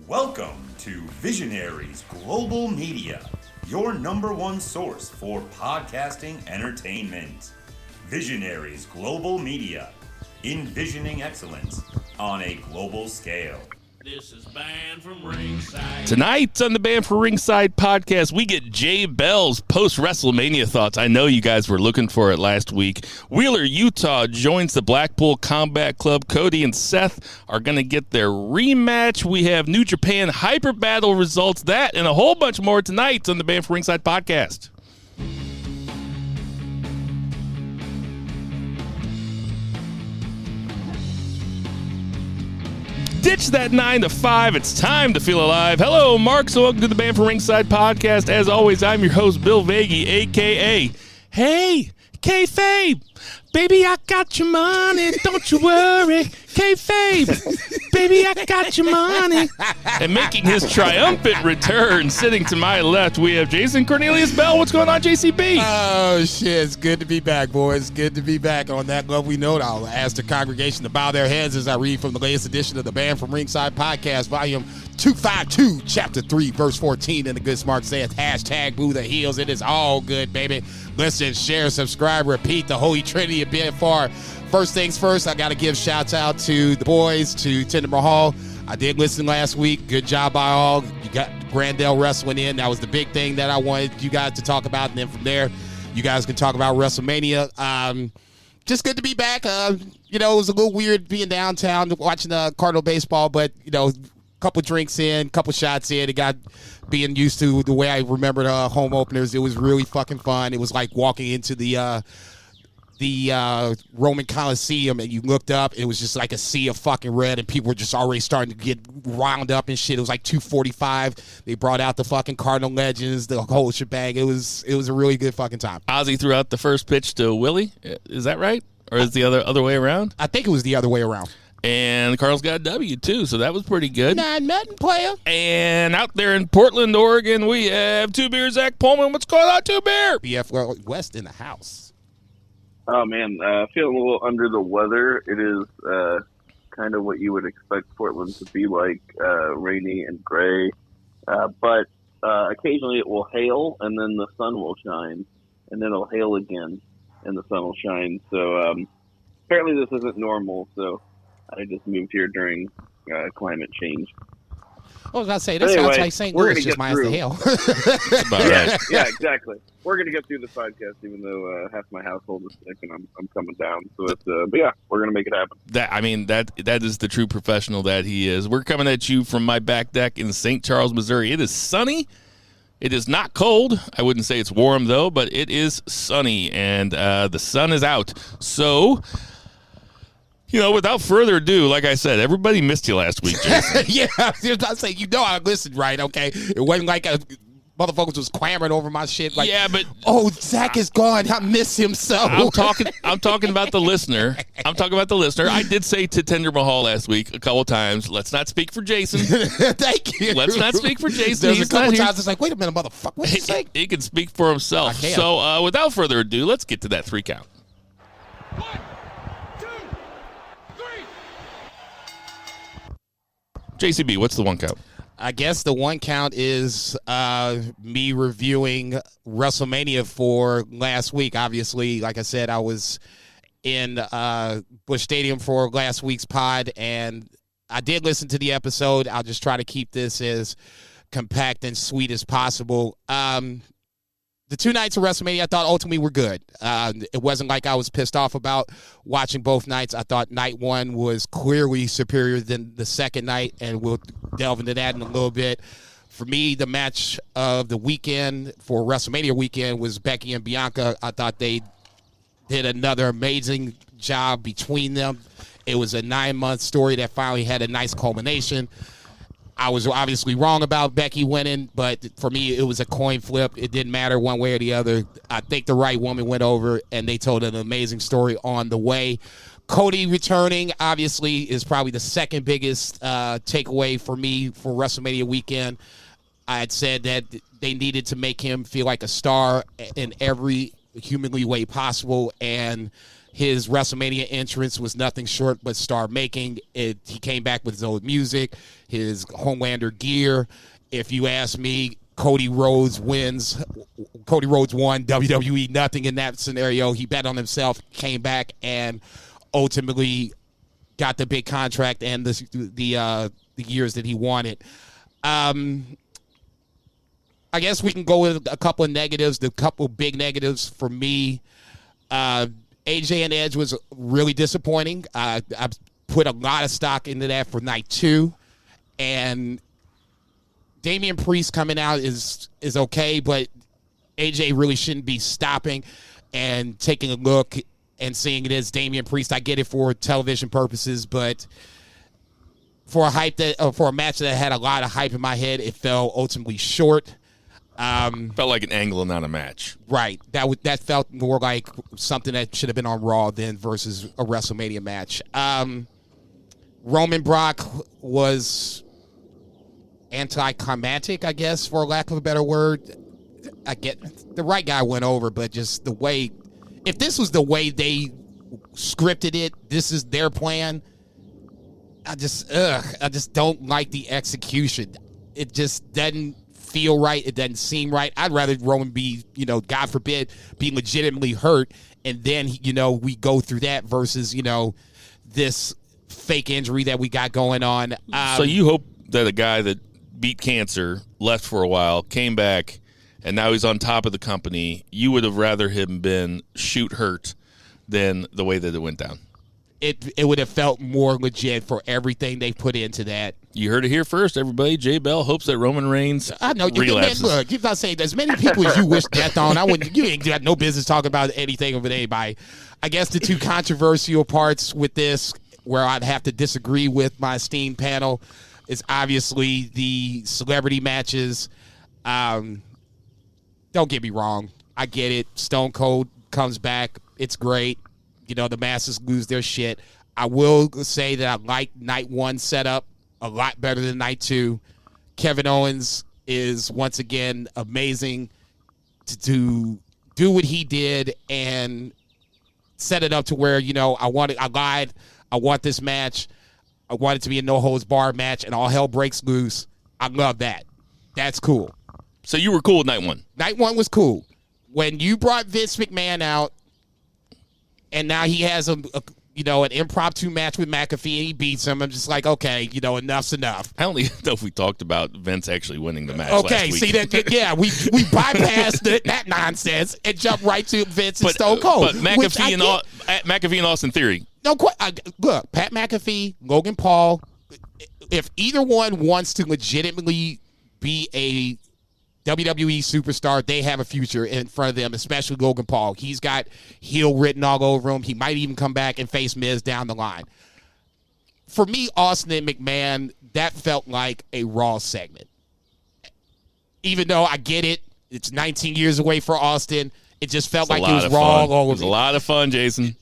Welcome to Visionaries Global Media, your number one source for podcasting entertainment. Visionaries Global Media, envisioning excellence on a global scale. This is Banned from Ringside. Tonight on the Banned from Ringside podcast, we get Jay Bell's post-WrestleMania thoughts. I know you guys were looking for it last week. Wheeler Yuta joins the Blackpool Combat Club. Cody and Seth are going to get their rematch. We have New Japan Hyper Battle results, that and a whole bunch more tonight on the Banned from Ringside podcast. Ditch that 9 to 5. It's time to feel alive. Hello, Mark. So welcome to the Banned from Ringside podcast. As always, I'm your host, Bill Vagey, a.k.a. Hey, kayfabe. Baby, I got your money. Don't you worry. Kayfabe. Baby, I got your money. And making his triumphant return, sitting to my left, we have Jason Cornelius Bell. What's going on, JCB? Oh, shit. It's good to be back, boys. Good to be back. On that lovely note, I'll ask the congregation to bow their heads as I read from the latest edition of the Banned from Ringside podcast, volume 252, chapter 3, verse 14. And the good smart says, hashtag boo the heels. It is all good, baby. Listen, share, subscribe, repeat the Holy Trinity a bit far. First things first, I got to give shouts out to the boys, to Tinder Mahal. I did listen last week. Good job by all. You got Grandel wrestling in. That was the big thing that I wanted you guys to talk about. And then from there, you guys can talk about WrestleMania. Just good to be back. It was a little weird being downtown watching Cardinal baseball, but, couple drinks in, couple shots in. It got being used to the way I remember the home openers. It was really fucking fun. It was like walking into the Roman Coliseum, and you looked up, it was just like a sea of fucking red, and people were just already starting to get wound up and shit. It was like 2:45. They brought out the fucking Cardinal Legends, the whole shebang. It was a really good fucking time. Ozzy threw out the first pitch to Willie. Is that right? Or is it the other way around? I think it was the other way around. And Carl's got a W, too, so that was pretty good. Nothing, player. And out there in Portland, Oregon, we have Two Beer Zach Pullman. What's going on, Two Beer? BF West in the house. Oh, man, feeling a little under the weather. It is kind of what you would expect Portland to be like, rainy and gray. But occasionally it will hail, and then the sun will shine. And then it'll hail again, and the sun will shine. So apparently this isn't normal, so I just moved here during climate change. I was about to say, that sounds like St. Louis just minus the hail. Yeah, exactly. We're going to get through this podcast, even though half my household is sick and I'm coming down. So it's, but yeah, we're going to make it happen. That is the true professional that he is. We're coming at you from my back deck in St. Charles, Missouri. It is sunny. It is not cold. I wouldn't say it's warm, though, but it is sunny, and the sun is out. So, without further ado, like I said, everybody missed you last week, Jason. Yeah, I was about to say, I listened right, okay? It wasn't like motherfuckers was clamoring over my shit. Like, yeah, but Zach is gone. I miss him so. I'm talking about the listener. I did say to Tender Mahal last week a couple times, let's not speak for Jason. Thank you. Let's not speak for Jason. There's a couple times it's like, wait a minute, motherfucker, what you say? He can speak for himself. So without further ado, let's get to that 3 count. 1, 2, 3. JCB, what's the 1 count? I guess the 1 count is me reviewing WrestleMania for last week. Obviously, like I said, I was in Busch Stadium for last week's pod, and I did listen to the episode. I'll just try to keep this as compact and sweet as possible. The 2 nights of WrestleMania, I thought ultimately were good. It wasn't like I was pissed off about watching both nights. I thought night 1 was clearly superior than the second night, and we'll delve into that in a little bit. For me, the match of the weekend for WrestleMania weekend was Becky and Bianca. I thought they did another amazing job between them. It was a 9-month story that finally had a nice culmination. I was obviously wrong about Becky winning, but for me, it was a coin flip. It didn't matter one way or the other. I think the right woman went over, and they told an amazing story on the way. Cody returning, obviously, is probably the second biggest takeaway for me for WrestleMania weekend. I had said that they needed to make him feel like a star in every humanly way possible, and His WrestleMania entrance was nothing short but star-making. He came back with his old music, his Homelander gear. If you ask me, Cody Rhodes wins. Cody Rhodes won WWE, nothing in that scenario. He bet on himself, came back, and ultimately got the big contract and the years that he wanted. I guess we can go with a couple of negatives. The couple big negatives for me. AJ and Edge was really disappointing. I put a lot of stock into that for night 2. And Damian Priest coming out is okay, but AJ really shouldn't be stopping and taking a look and seeing it as Damian Priest. I get it for television purposes, but for a match that had a lot of hype in my head, it fell ultimately short. Felt like an angle, not a match. Right. That felt more like something that should have been on Raw than versus a WrestleMania match. Roman Brock was anticlimactic, I guess, for lack of a better word. I get the right guy went over, but just the way, if this was the way they scripted it, this is their plan. I just don't like the execution. It just doesn't feel right. It doesn't seem right. I'd rather Roman be, God forbid, be legitimately hurt, and then, we go through that versus, this fake injury that we got going on. So you hope that a guy that beat cancer, left for a while, came back, and now he's on top of the company, you would have rather him been shoot hurt than the way that it went down. It would have felt more legit for everything they put into that. You heard it here first, everybody. Jay Bell hopes that Roman Reigns relapses. Man, look, you're not saying as many people as you wish death on. You ain't got no business talking about anything with anybody. I guess the two controversial parts with this, where I'd have to disagree with my esteemed panel, is obviously the celebrity matches. Don't get me wrong. I get it. Stone Cold comes back. It's great. The masses lose their shit. I will say that I like night 1 setup a lot better than night 2. Kevin Owens is once again amazing to do what he did and set it up to where, I want this match. I want it to be a no-holds-barred match, and all hell breaks loose. I love that. That's cool. So you were cool with night 1? Night 1 was cool. When you brought Vince McMahon out, and now he has an impromptu match with McAfee, and he beats him, I'm just like, okay, enough's enough. I don't even know if we talked about Vince actually winning the match okay, last week. See that? Yeah, we bypassed that nonsense and jumped right to Vince and Stone Cold. But McAfee and Austin Theory. No, look, Pat McAfee, Logan Paul, if either one wants to legitimately be a WWE superstar, they have a future in front of them, especially Logan Paul. He's got heel written all over him. He might even come back and face Miz down the line. For me, Austin and McMahon, that felt like a Raw segment. Even though I get it, it's 19 years away for Austin. It just felt like it was Raw all over. It was a lot of fun, Jason.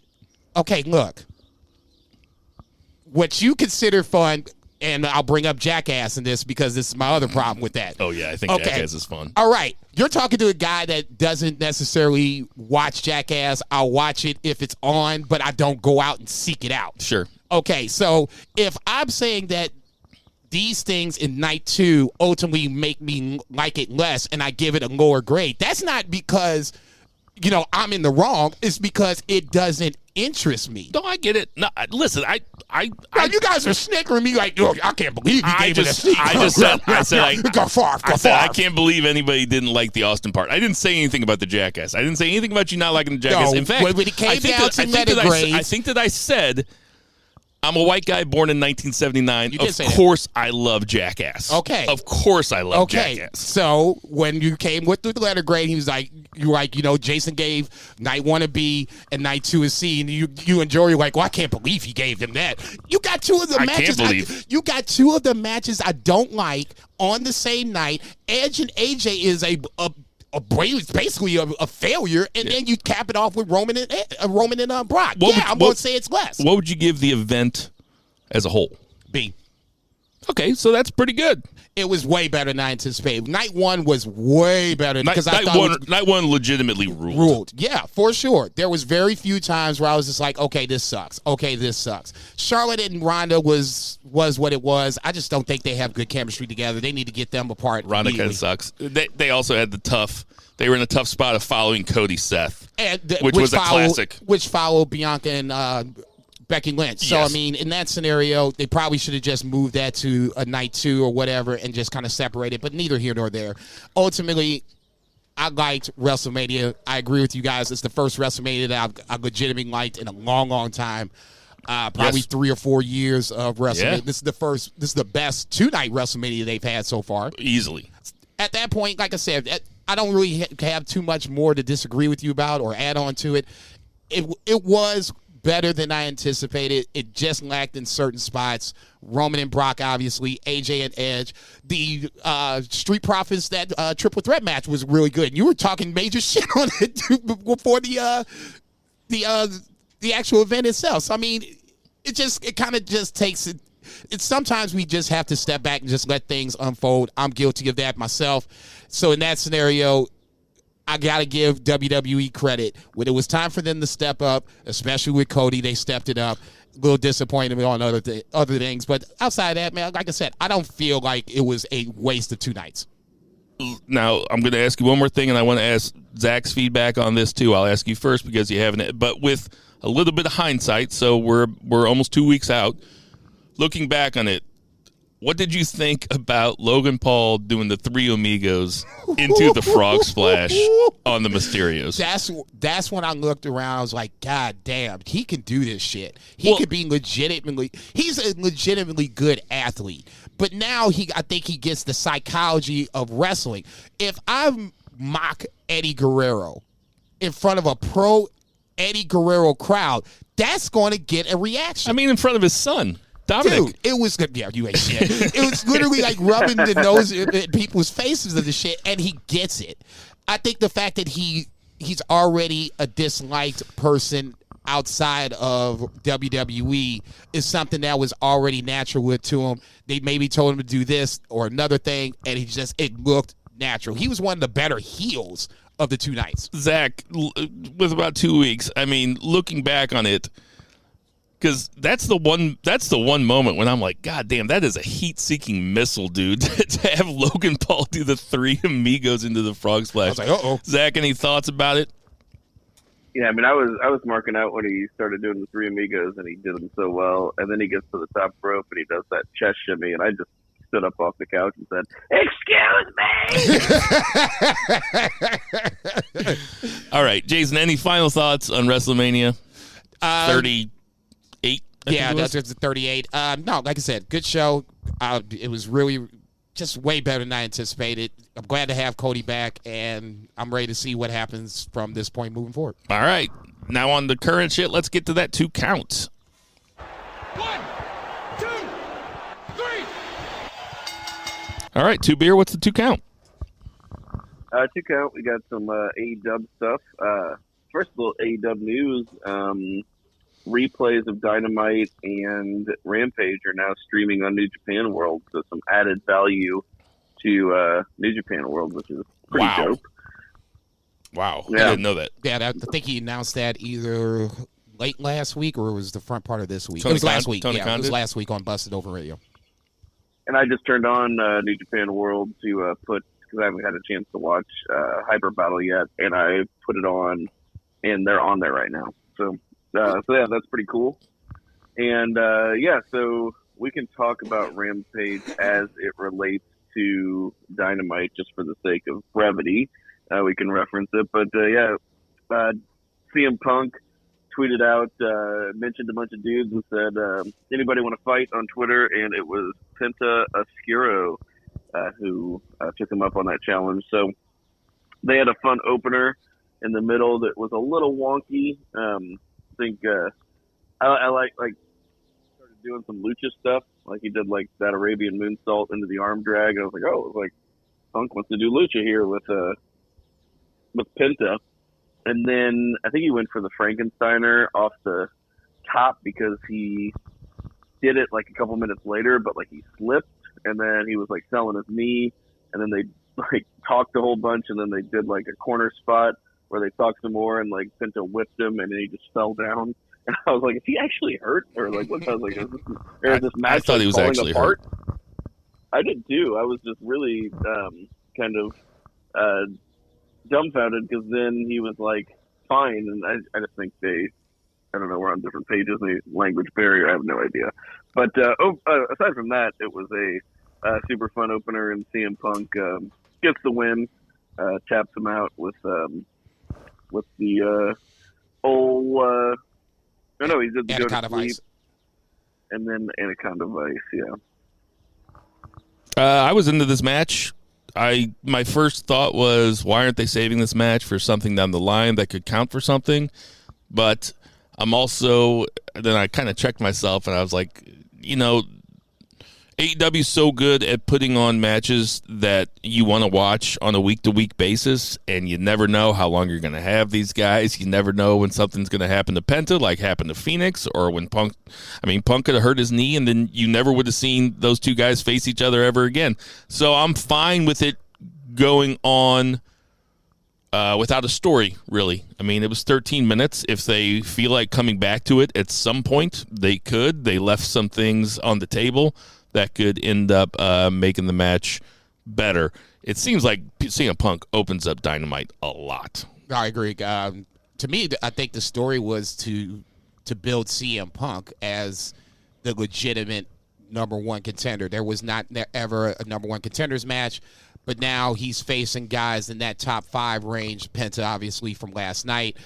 Okay, look. What you consider fun, and I'll bring up Jackass in this because this is my other problem with that. Oh, yeah, I think Jackass is fun. All right. You're talking to a guy that doesn't necessarily watch Jackass. I'll watch it if it's on, but I don't go out and seek it out. Sure. Okay, so if I'm saying that these things in night 2 ultimately make me like it less and I give it a lower grade, that's not because, I'm in the wrong. It's because it doesn't interest me. No, I get it. No, listen, you guys are snickering me like, I can't believe you gave it a C. I said, go far. I can't believe anybody didn't like the Austin part. I didn't say anything about the Jackass. I didn't say anything about you not liking the Jackass. No, in fact, when it came down to meta grades, I think that I said, I'm a white guy born in 1979. You did of say that. course I love Jackass. Okay. Of course I love Jackass. So when you came with the letter grade, he was like, Jason gave night 1 a B and night 2 a C, and you enjoy. You're like, well, I can't believe he gave them that. You got two of the matches. You got two of the matches I don't like on the same night. Edge and AJ is basically a failure, and then you cap it off with Roman and Brock. I'm going to say it's less. What would you give the event as a whole? B. Okay, so that's pretty good. It was way better than I anticipated. Night one was way better because I thought night one legitimately ruled. Yeah, for sure. There was very few times where I was just like, okay, this sucks. Okay, this sucks. Charlotte and Ronda was what it was. I just don't think they have good chemistry together. They need to get them apart. Ronda kind of sucks. They also had they were in a tough spot of following Cody Seth, which was a classic. Which followed Bianca and Becky Lynch. So, Yes. I mean, in that scenario, they probably should have just moved that to a night 2 or whatever and just kind of separated, but neither here nor there. Ultimately, I liked WrestleMania. I agree with you guys. It's the first WrestleMania that I've legitimately liked in a long, long time. Probably 3 or 4 years of WrestleMania. Yeah. This is the best 2-night WrestleMania they've had so far. Easily. At that point, like I said, I don't really have too much more to disagree with you about or add on to it. It was better than I anticipated. It just lacked in certain spots. Roman and Brock, obviously. AJ and Edge. The Street Profits, that triple threat match was really good. And you were talking major shit on it before the actual event itself. So, I mean, it kind of just takes it. It's sometimes we just have to step back and just let things unfold. I'm guilty of that myself. So in that scenario, I got to give WWE credit. When it was time for them to step up, especially with Cody, they stepped it up. A little disappointed on other things. But outside of that, man, like I said, I don't feel like it was a waste of 2 nights. Now, I'm going to ask you one more thing, and I want to ask Zach's feedback on this, too. I'll ask you first because you haven't. But with a little bit of hindsight, so we're almost 2 weeks out. Looking back on it, what did you think about Logan Paul doing the 3 Amigos into the frog splash on the Mysterios? That's when I looked around. I was like, God damn, he can do this shit. He's a legitimately good athlete. But now I think he gets the psychology of wrestling. If I mock Eddie Guerrero in front of a pro Eddie Guerrero crowd, that's going to get a reaction. I mean, in front of his son. Dominic. Dude, it was good. Yeah, you ain't shit. It was literally like rubbing the nose in people's faces of the shit, and he gets it. I think the fact that he's already a disliked person outside of WWE is something that was already natural to him. They maybe told him to do this or another thing, and it looked natural. He was one of the better heels of the 2 nights. Zach, with about 2 weeks, I mean, looking back on it, because that's the one moment when I'm like, God damn, that is a heat-seeking missile, dude. To have Logan Paul do the 3 Amigos into the frog splash. I was like, uh-oh. Zach, any thoughts about it? Yeah, I mean, I was marking out when he started doing the 3 Amigos, and he did them so well. And then he gets to the top rope, and he does that chest shimmy, and I just stood up off the couch and said, "Excuse me." All right, Jason, any final thoughts on WrestleMania 38? Yeah, that's 38. No, like I said, good show. It was really just way better than I anticipated. I'm glad to have Cody back, and I'm ready to see what happens from this point moving forward. All right, now on the current shit, let's get to that 2 count. 1, 2, 3. All right, 2 beer, what's the 2 count? 2 count, we got some AEW stuff. First of all, AEW news. Replays of Dynamite and Rampage are now streaming on New Japan World, so some added value to New Japan World, which is pretty dope. Wow, Yeah. I didn't know that. Yeah, I think he announced that either late last week or it was the front part of this week. Tony It was last week. Tony Yeah, Khan it was did? last week on Busted Over Radio. And I just turned on New Japan World to put, because I haven't had a chance to watch Hyper Battle yet, and I put it on, and they're on there right now. So yeah, that's pretty cool. And so we can talk about Rampage as it relates to Dynamite just for the sake of brevity. We can reference it. But CM Punk tweeted out, mentioned a bunch of dudes and said, anybody want to fight on Twitter? And it was Penta Oscuro who took him up on that challenge. So they had a fun opener in the middle that was a little wonky. I think I like started doing some lucha stuff, like he did like that Arabian moonsault into the arm drag. I was like, oh, it's like Punk wants to do lucha here with Penta, and then I think he went for the Frankensteiner off the top because he did it like a couple minutes later, but like he slipped, and then he was like selling his knee, and then they like talked a whole bunch, and then they did like a corner spot where they talked some more, and like Pinto whipped him, and then he just fell down. And I was like, is he actually hurt? Or like, what? I was like, is this match I thought he was falling actually apart? hurt. I did too. I was just really kind of dumbfounded, because then he was like fine, and I just think I don't know, we're on different pages, the language barrier, I have no idea. But aside from that, it was a super fun opener, and CM Punk gets the win, taps him out with the old no, he did the go to sleep, and then Anaconda Vice, yeah. I was into this match. My first thought was, why aren't they saving this match for something down the line that could count for something? But I'm also, then I kind of checked myself, and I was like, AEW is so good at putting on matches that you want to watch on a week-to-week basis, and you never know how long you're going to have these guys. You never know when something's going to happen to Penta, like happened to Phoenix, or when Punk could have hurt his knee, and then you never would have seen those two guys face each other ever again. So I'm fine with it going on without a story, really. I mean, it was 13 minutes. If they feel like coming back to it at some point, they could. They left some things on the table that could end up making the match better. It seems like CM Punk opens up Dynamite a lot. I agree. To me, I think the story was to build CM Punk as the legitimate number one contender. There was not ever a number one contenders match, but now he's facing guys in that top 5 range. Penta, obviously, from last night.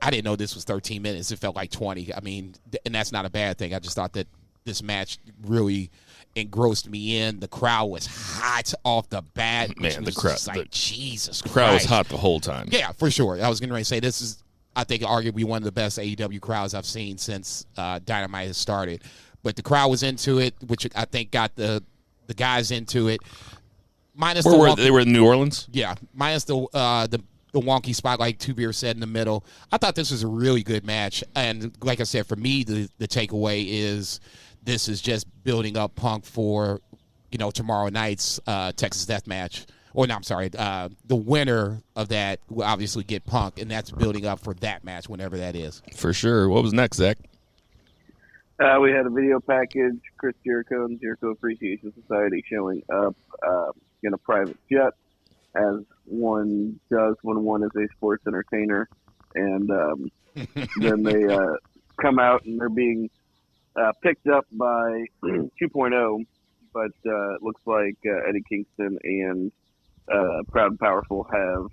I didn't know this was 13 minutes. It felt like 20. I mean, and that's not a bad thing. I just thought that this match really engrossed me in. The crowd was hot off the bat. Man, the crowd, like, Jesus Christ. Crowd was hot the whole time. Yeah, for sure. I was going to say, this is, I think, arguably one of the best AEW crowds I've seen since Dynamite has started. But the crowd was into it, which I think got the guys into it. Minus they were in New Orleans? Yeah, minus the wonky spot, like Two Beer said, in the middle. I thought this was a really good match. And like I said, for me, the takeaway is this is just building up Punk for, tomorrow night's Texas Death Match. Or no, I'm sorry. The winner of that will obviously get Punk, and that's building up for that match, whenever that is. For sure. What was next, Zach? We had a video package, Chris Jericho and Jericho Appreciation Society showing up in a private jet, as one does when one is a sports entertainer. And then they come out, and they're being picked up by 2.0, but it looks like Eddie Kingston and Proud and Powerful have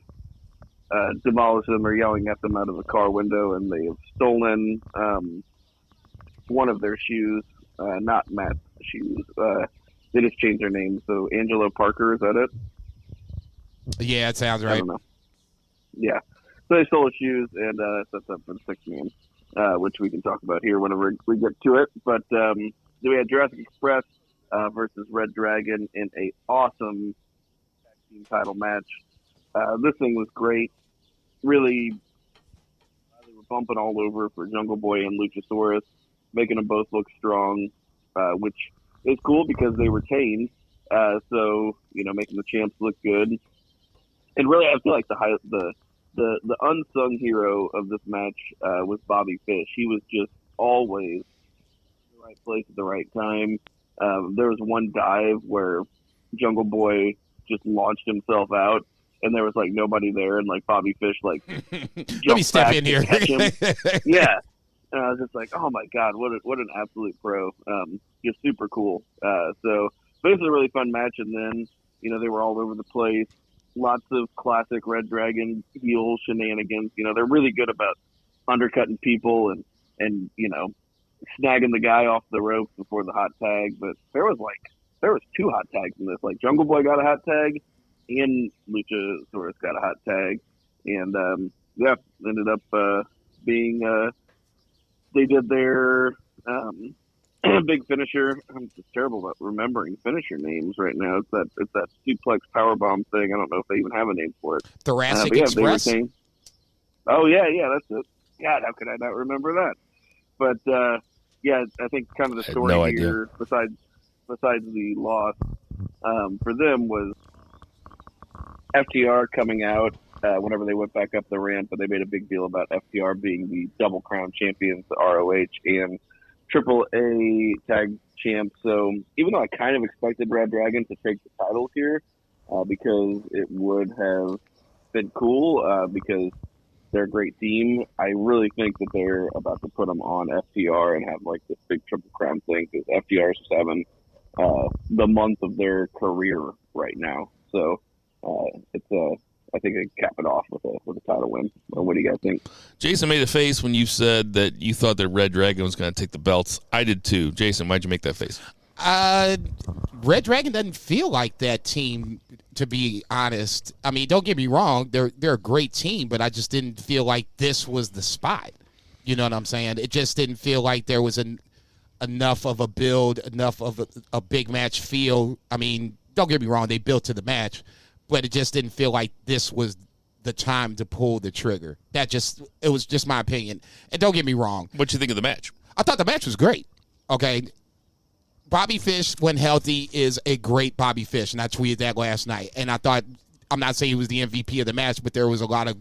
demolished them, or yelling at them out of the car window, and they have stolen one of their shoes, not Matt's shoes. They just changed their name. So Angelo Parker, is that it? Yeah, it sounds right. I don't know. Yeah. So they stole his shoes, and sets up for the 6-man, which we can talk about here whenever we get to it. But we had Jurassic Express versus Red Dragon in a awesome tag team title match. This thing was great. Really, they were bumping all over for Jungle Boy and Luchasaurus, making them both look strong, which is cool because they retained. So, making the champs look good. And really, I feel like the unsung hero of this match was Bobby Fish. He was just always in the right place at the right time. There was one dive where Jungle Boy just launched himself out, and there was like nobody there, and like Bobby Fish like let me step in here. Yeah. And I was just like, oh my God, what an absolute pro. Just super cool. So this was a really fun match. And then, they were all over the place. Lots of classic Red Dragon heel shenanigans. They're really good about undercutting people and snagging the guy off the ropes before the hot tag. But there was 2 hot tags in this. Like Jungle Boy got a hot tag and Luchasaurus got a hot tag. And, ended up being they did their big finisher. I'm just terrible about remembering finisher names right now. It's that suplex powerbomb thing. I don't know if they even have a name for it. Thoracic Express? Oh, yeah, that's it. God, how could I not remember that? But yeah, I think kind of the story no here, besides the loss, for them was FTR coming out whenever they went back up the ramp, but they made a big deal about FTR being the double crown champions, the ROH and AAA tag champs. So even though I kind of expected Red Dragon to take the titles here, because it would have been cool, because they're a great team, I really think that they're about to put them on FTR and have like this big triple crown thing, because FTR is just having the month of their career right now. So I think they cap it off with a title win. What do you guys think? Jason made a face when you said that you thought that Red Dragon was going to take the belts. I did too. Jason, why'd you make that face? Red Dragon doesn't feel like that team, to be honest. I mean, don't get me wrong, they're a great team, but I just didn't feel like this was the spot. You know what I'm saying? It just didn't feel like there was enough of a build, enough of a big match feel. I mean, don't get me wrong, they built to the match, but it just didn't feel like this was the time to pull the trigger. It was just my opinion. And don't get me wrong. What you think of the match? I thought the match was great. Okay. Bobby Fish, when healthy, is a great Bobby Fish, and I tweeted that last night. And I thought, I'm not saying he was the MVP of the match, but there was a lot of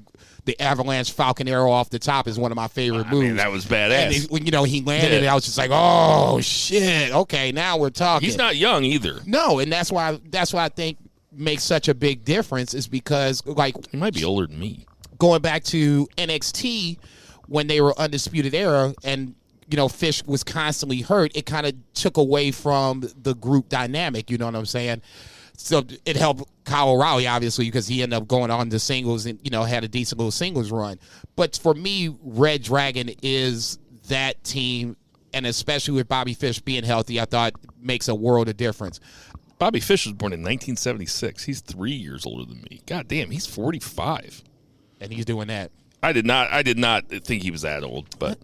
the Avalanche Falcon Arrow off the top is one of my favorite moves. Mean, that was badass. And he landed, and I was just like, oh shit, okay, now we're talking. He's not young either. No, and that's why I think makes such a big difference, is because like he might be older than me. Going back to NXT when they were Undisputed Era, and Fish was constantly hurt, it kind of took away from the group dynamic, you know what I'm saying? So it helped Kyle O'Reilly, obviously, because he ended up going on to singles and, had a decent little singles run. But for me, Red Dragon is that team, and especially with Bobby Fish being healthy, I thought makes a world of difference. Bobby Fish was born in 1976. He's 3 years older than me. God damn, he's 45. And he's doing that. I did not think he was that old, but...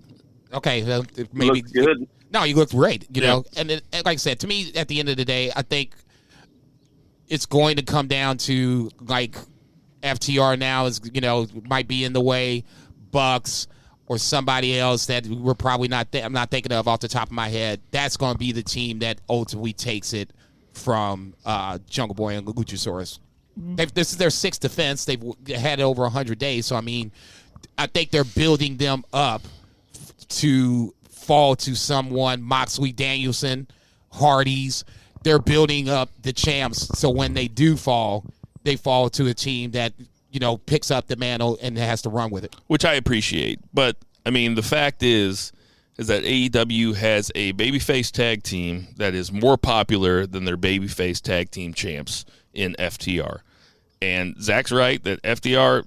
Okay, well, maybe looks good. No, he looked great, know. And like I said, to me, at the end of the day, I think it's going to come down to like FTR now is might be in the way, Bucks or somebody else that we're probably not. I'm not thinking of off the top of my head. That's going to be the team that ultimately takes it from Jungle Boy and Luchasaurus. This is their sixth defense. They've had it over 100 days, so I mean, I think they're building them up to fall to someone, Moxley, Danielson, Hardys. They're building up the champs, so when they do fall, they fall to a team that, picks up the mantle and has to run with it. Which I appreciate. But, I mean, the fact is that AEW has a babyface tag team that is more popular than their babyface tag team champs in FTR. And Zach's right that FTR,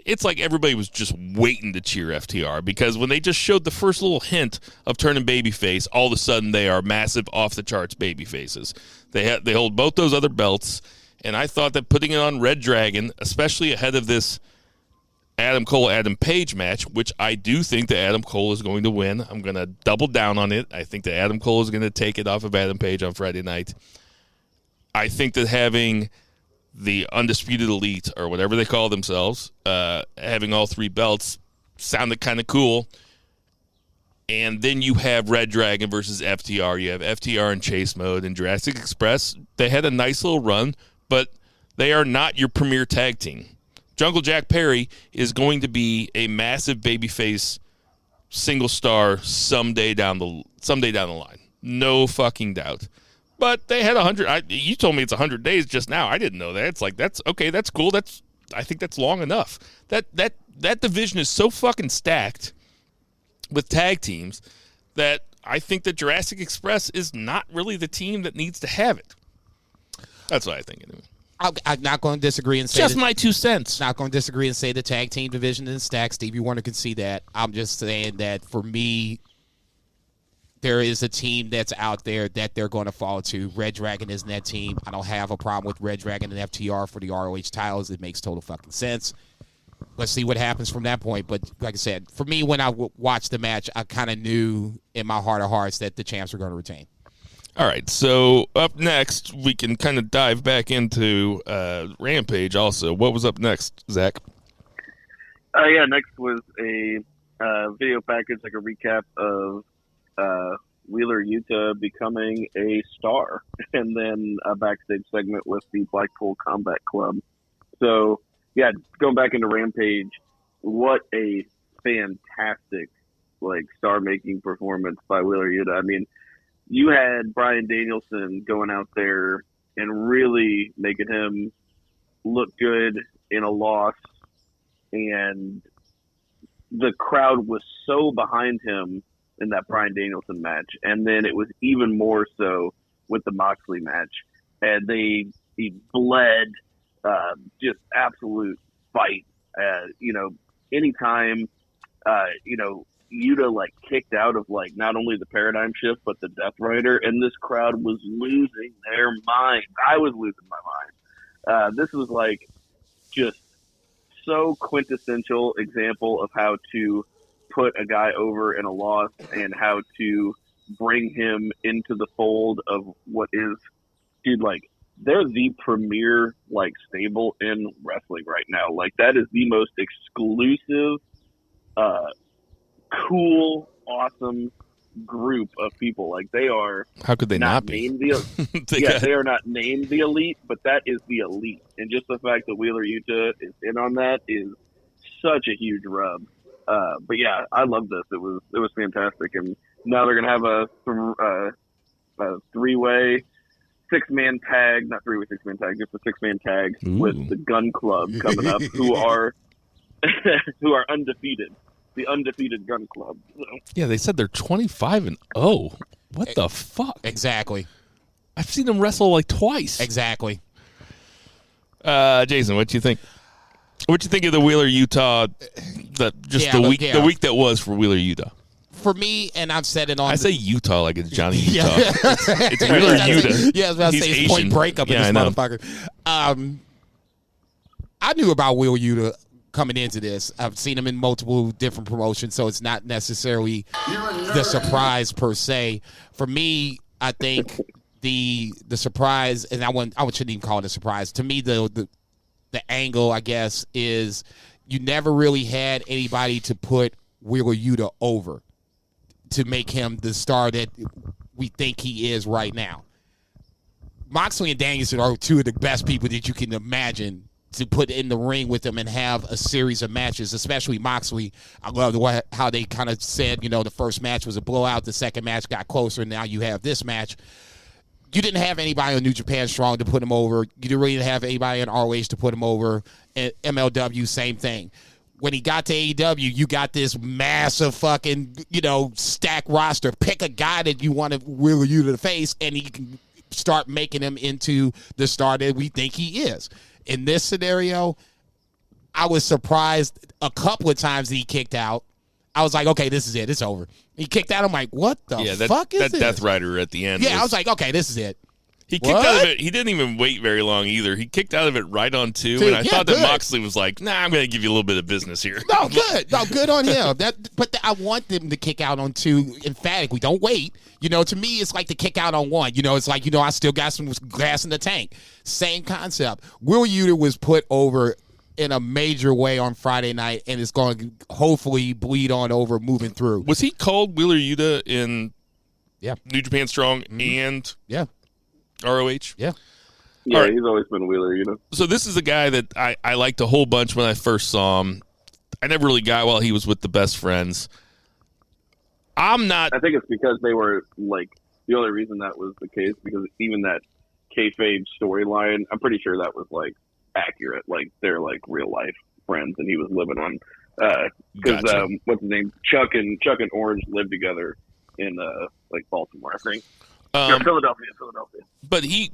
it's like everybody was just waiting to cheer FTR, because when they just showed the first little hint of turning babyface, all of a sudden they are massive off-the-charts babyfaces. They hold both those other belts, and I thought that putting it on Red Dragon, especially ahead of this Adam Cole-Adam Page match, which I do think that Adam Cole is going to win. I'm going to double down on it. I think that Adam Cole is going to take it off of Adam Page on Friday night. I think that having the Undisputed Elite, or whatever they call themselves, having all three belts sounded kind of cool. And then you have Red Dragon versus FTR. You have FTR in chase mode, and Jurassic Express. They had a nice little run, but they are not your premier tag team. Jungle Jack Perry is going to be a massive babyface single star someday down the line. No fucking doubt. But they had 100. You told me it's 100 days just now. I didn't know that. It's like, that's okay. That's cool. I think that's long enough. That division is so fucking stacked with tag teams that I think that Jurassic Express is not really the team that needs to have it. That's what I think. Anyway. I'm not going to disagree and say just my 2 cents. Not going to disagree and say the tag team division is stacked. Stevie Wonder can see that. I'm just saying that for me, there is a team that's out there that they're going to fall to. Red Dragon isn't that team. I don't have a problem with Red Dragon and FTR for the ROH titles. It makes total fucking sense. Let's see what happens from that point. But like I said, for me, when I watched the match, I kind of knew in my heart of hearts that the champs were going to retain. All right, so up next, we can kind of dive back into Rampage also. What was up next, Zach? Next was a video package, like a recap of Wheeler Yuta becoming a star, and then a backstage segment with the Blackpool Combat Club. So, yeah, going back into Rampage, what a fantastic, star-making performance by Wheeler Yuta. I mean, you had Bryan Danielson going out there and really making him look good in a loss, and the crowd was so behind him in that Bryan Danielson match, and then it was even more so with the Moxley match, and he bled, just absolute fight. Anytime, Yuta kicked out of not only the Paradigm Shift but the Death Rider, and this crowd was losing their mind. I was losing my mind. This was just so quintessential example of how to put a guy over in a loss and how to bring him into the fold of what is, dude, they're the premier stable in wrestling right now. That is the most exclusive, cool, awesome group of people. They are. How could they not be? They are not named the elite, but that is the elite. And just the fact that Wheeler Yuta is in on that is such a huge rub. But yeah, I love this. It was fantastic. And now they're gonna have a three-way, six-man tag, not three-way, six-man tag, just a six-man tag with the Gun Club coming up, who are undefeated. The undefeated Gun Club. So. Yeah, they said they're 25-0. What the fuck? Exactly. I've seen them wrestle twice. Exactly. Jason, what do you think? What do you think of the Wheeler Yuta? The week that was for Wheeler Yuta. For me, and I've said it on. I say Utah like it's Johnny Utah. It's Wheeler Yuta. Yeah, I was about to say it's Point Break up in this motherfucker. I knew about Wheeler Yuta coming into this. I've seen him in multiple different promotions, so it's not necessarily the surprise per se. For me, I think the surprise, and I shouldn't even call it a surprise. To me, the angle, I guess, is you never really had anybody to put Wheeler Yuta over to make him the star that we think he is right now. Moxley and Danielson are two of the best people that you can imagine to put in the ring with them and have a series of matches, especially Moxley. I love how they kind of said, the first match was a blowout, the second match got closer, and now you have this match. You didn't have anybody on New Japan Strong to put him over. You didn't really have anybody in ROH to put him over. And MLW, same thing. When he got to AEW, you got this massive fucking, stack roster. Pick a guy that you want to Wheeler Yuta to face, and he can start making him into the star that we think he is. In this scenario, I was surprised a couple of times that he kicked out. I was like, okay, this is it. It's over. He kicked out. I'm like, what the fuck is this? That Death Rider at the end. Yeah, I was like, okay, this is it. He kicked out of it. He didn't even wait very long either. He kicked out of it right on two, and I thought that Moxley was like, nah, I'm going to give you a little bit of business here. No, good. No, good on him. But I want them to kick out on two emphatically. Don't wait. To me, it's like to kick out on one. It's like, I still got some gas in the tank. Same concept. Wheeler Yuta was put over in a major way on Friday night, and it's going to hopefully bleed on over moving through. Was he called Wheeler Yuta in New Japan Strong and ROH? Yeah. Yeah, right. He's always been Wheeler, So this is a guy that I liked a whole bunch when I first saw him. I never really got while he was with the Best Friends. I think it's because they were, the only reason that was the case, because even that kayfabe storyline, I'm pretty sure that was, accurate. They're, real life friends, and he was living on, because, Gotcha. What's his name? Chuck and Orange lived together in, Baltimore, I think. Philadelphia. But he,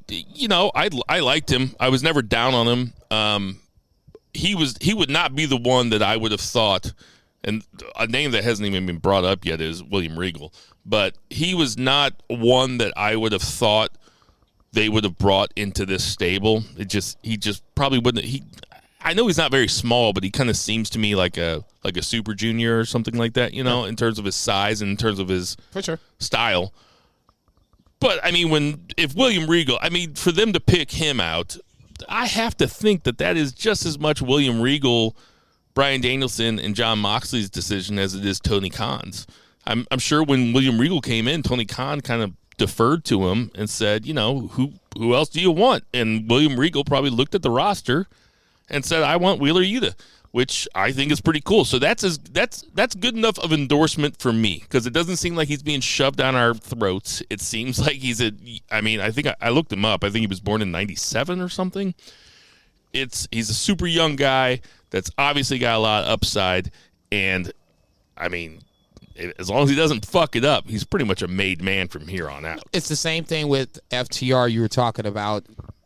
I liked him. I was never down on him. He would not be the one that I would have thought, and a name that hasn't even been brought up yet is William Regal. But he was not one that I would have thought they would have brought into this stable. He just probably wouldn't. I know he's not very small, but he kind of seems to me like a Super Junior or something like that. In terms of his size and in terms of his style. But, if William Regal, for them to pick him out, I have to think that is just as much William Regal, Bryan Danielson, and Jon Moxley's decision as it is Tony Khan's. I'm sure when William Regal came in, Tony Khan kind of deferred to him and said, who else do you want? And William Regal probably looked at the roster and said, I want Wheeler Yuta, which I think is pretty cool. So that's good enough of endorsement for me, because it doesn't seem like he's being shoved down our throats. It seems like I think I looked him up. I think he was born in 97 or something. He's a super young guy that's obviously got a lot of upside, and I mean, as long as he doesn't fuck it up, he's pretty much a made man from here on out. It's the same thing with FTR. You were talking about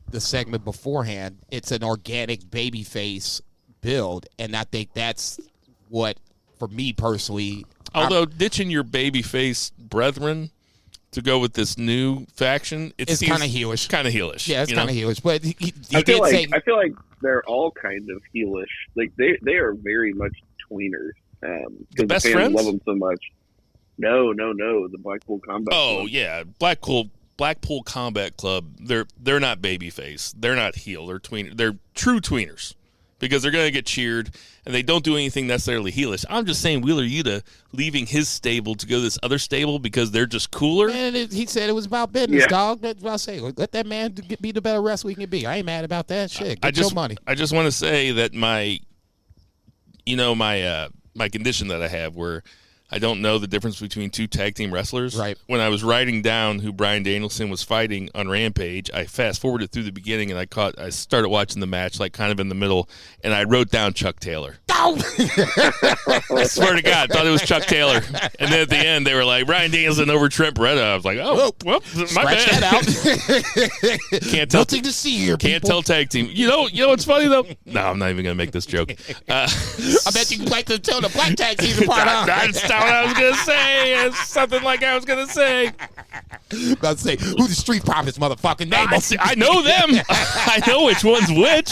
the segment beforehand. It's an organic babyface build, and I think that's what, for me personally. Although ditching your babyface brethren to go with this new faction, it's kind of heelish. Kind of heelish. Yeah, it's kind of heelish. But I feel like they're all kind of heelish. Like they are very much tweeners. The best fans friends love them so much. No, the Blackpool Combat Club. Oh yeah, Blackpool Combat Club. They're not babyface. They're not heel. They're tweener. They're true tweeners, because they're going to get cheered, and they don't do anything necessarily heelish. I'm just saying Wheeler Yuta leaving his stable to go to this other stable because they're just cooler. And he said it was about business, dog. That's what I say. Let that man be the better wrestler he can be. I ain't mad about that shit. Get your money. I just want to say that my condition that I have, where I don't know the difference between two tag team wrestlers. Right. When I was writing down who Bryan Danielson was fighting on Rampage, I fast forwarded through the beginning, and I started watching the match like kind of in the middle, and I wrote down Chuck Taylor. Oh! I swear to God, thought it was Chuck Taylor. And then at the end, they were like, Bryan Danielson over Trent Beretta. I was like, oh, well, my Scratch bad. that out. Can't tell. Nothing to see here, Can't people. tell tag team. You know what's funny, though? No, I'm not even going to make this joke. I bet you like to tell the black tag team apart. That's not what I was going to say. It's something like I was going to say. About to say, who the Street Profits, motherfucking name? I know them. I know which one's which.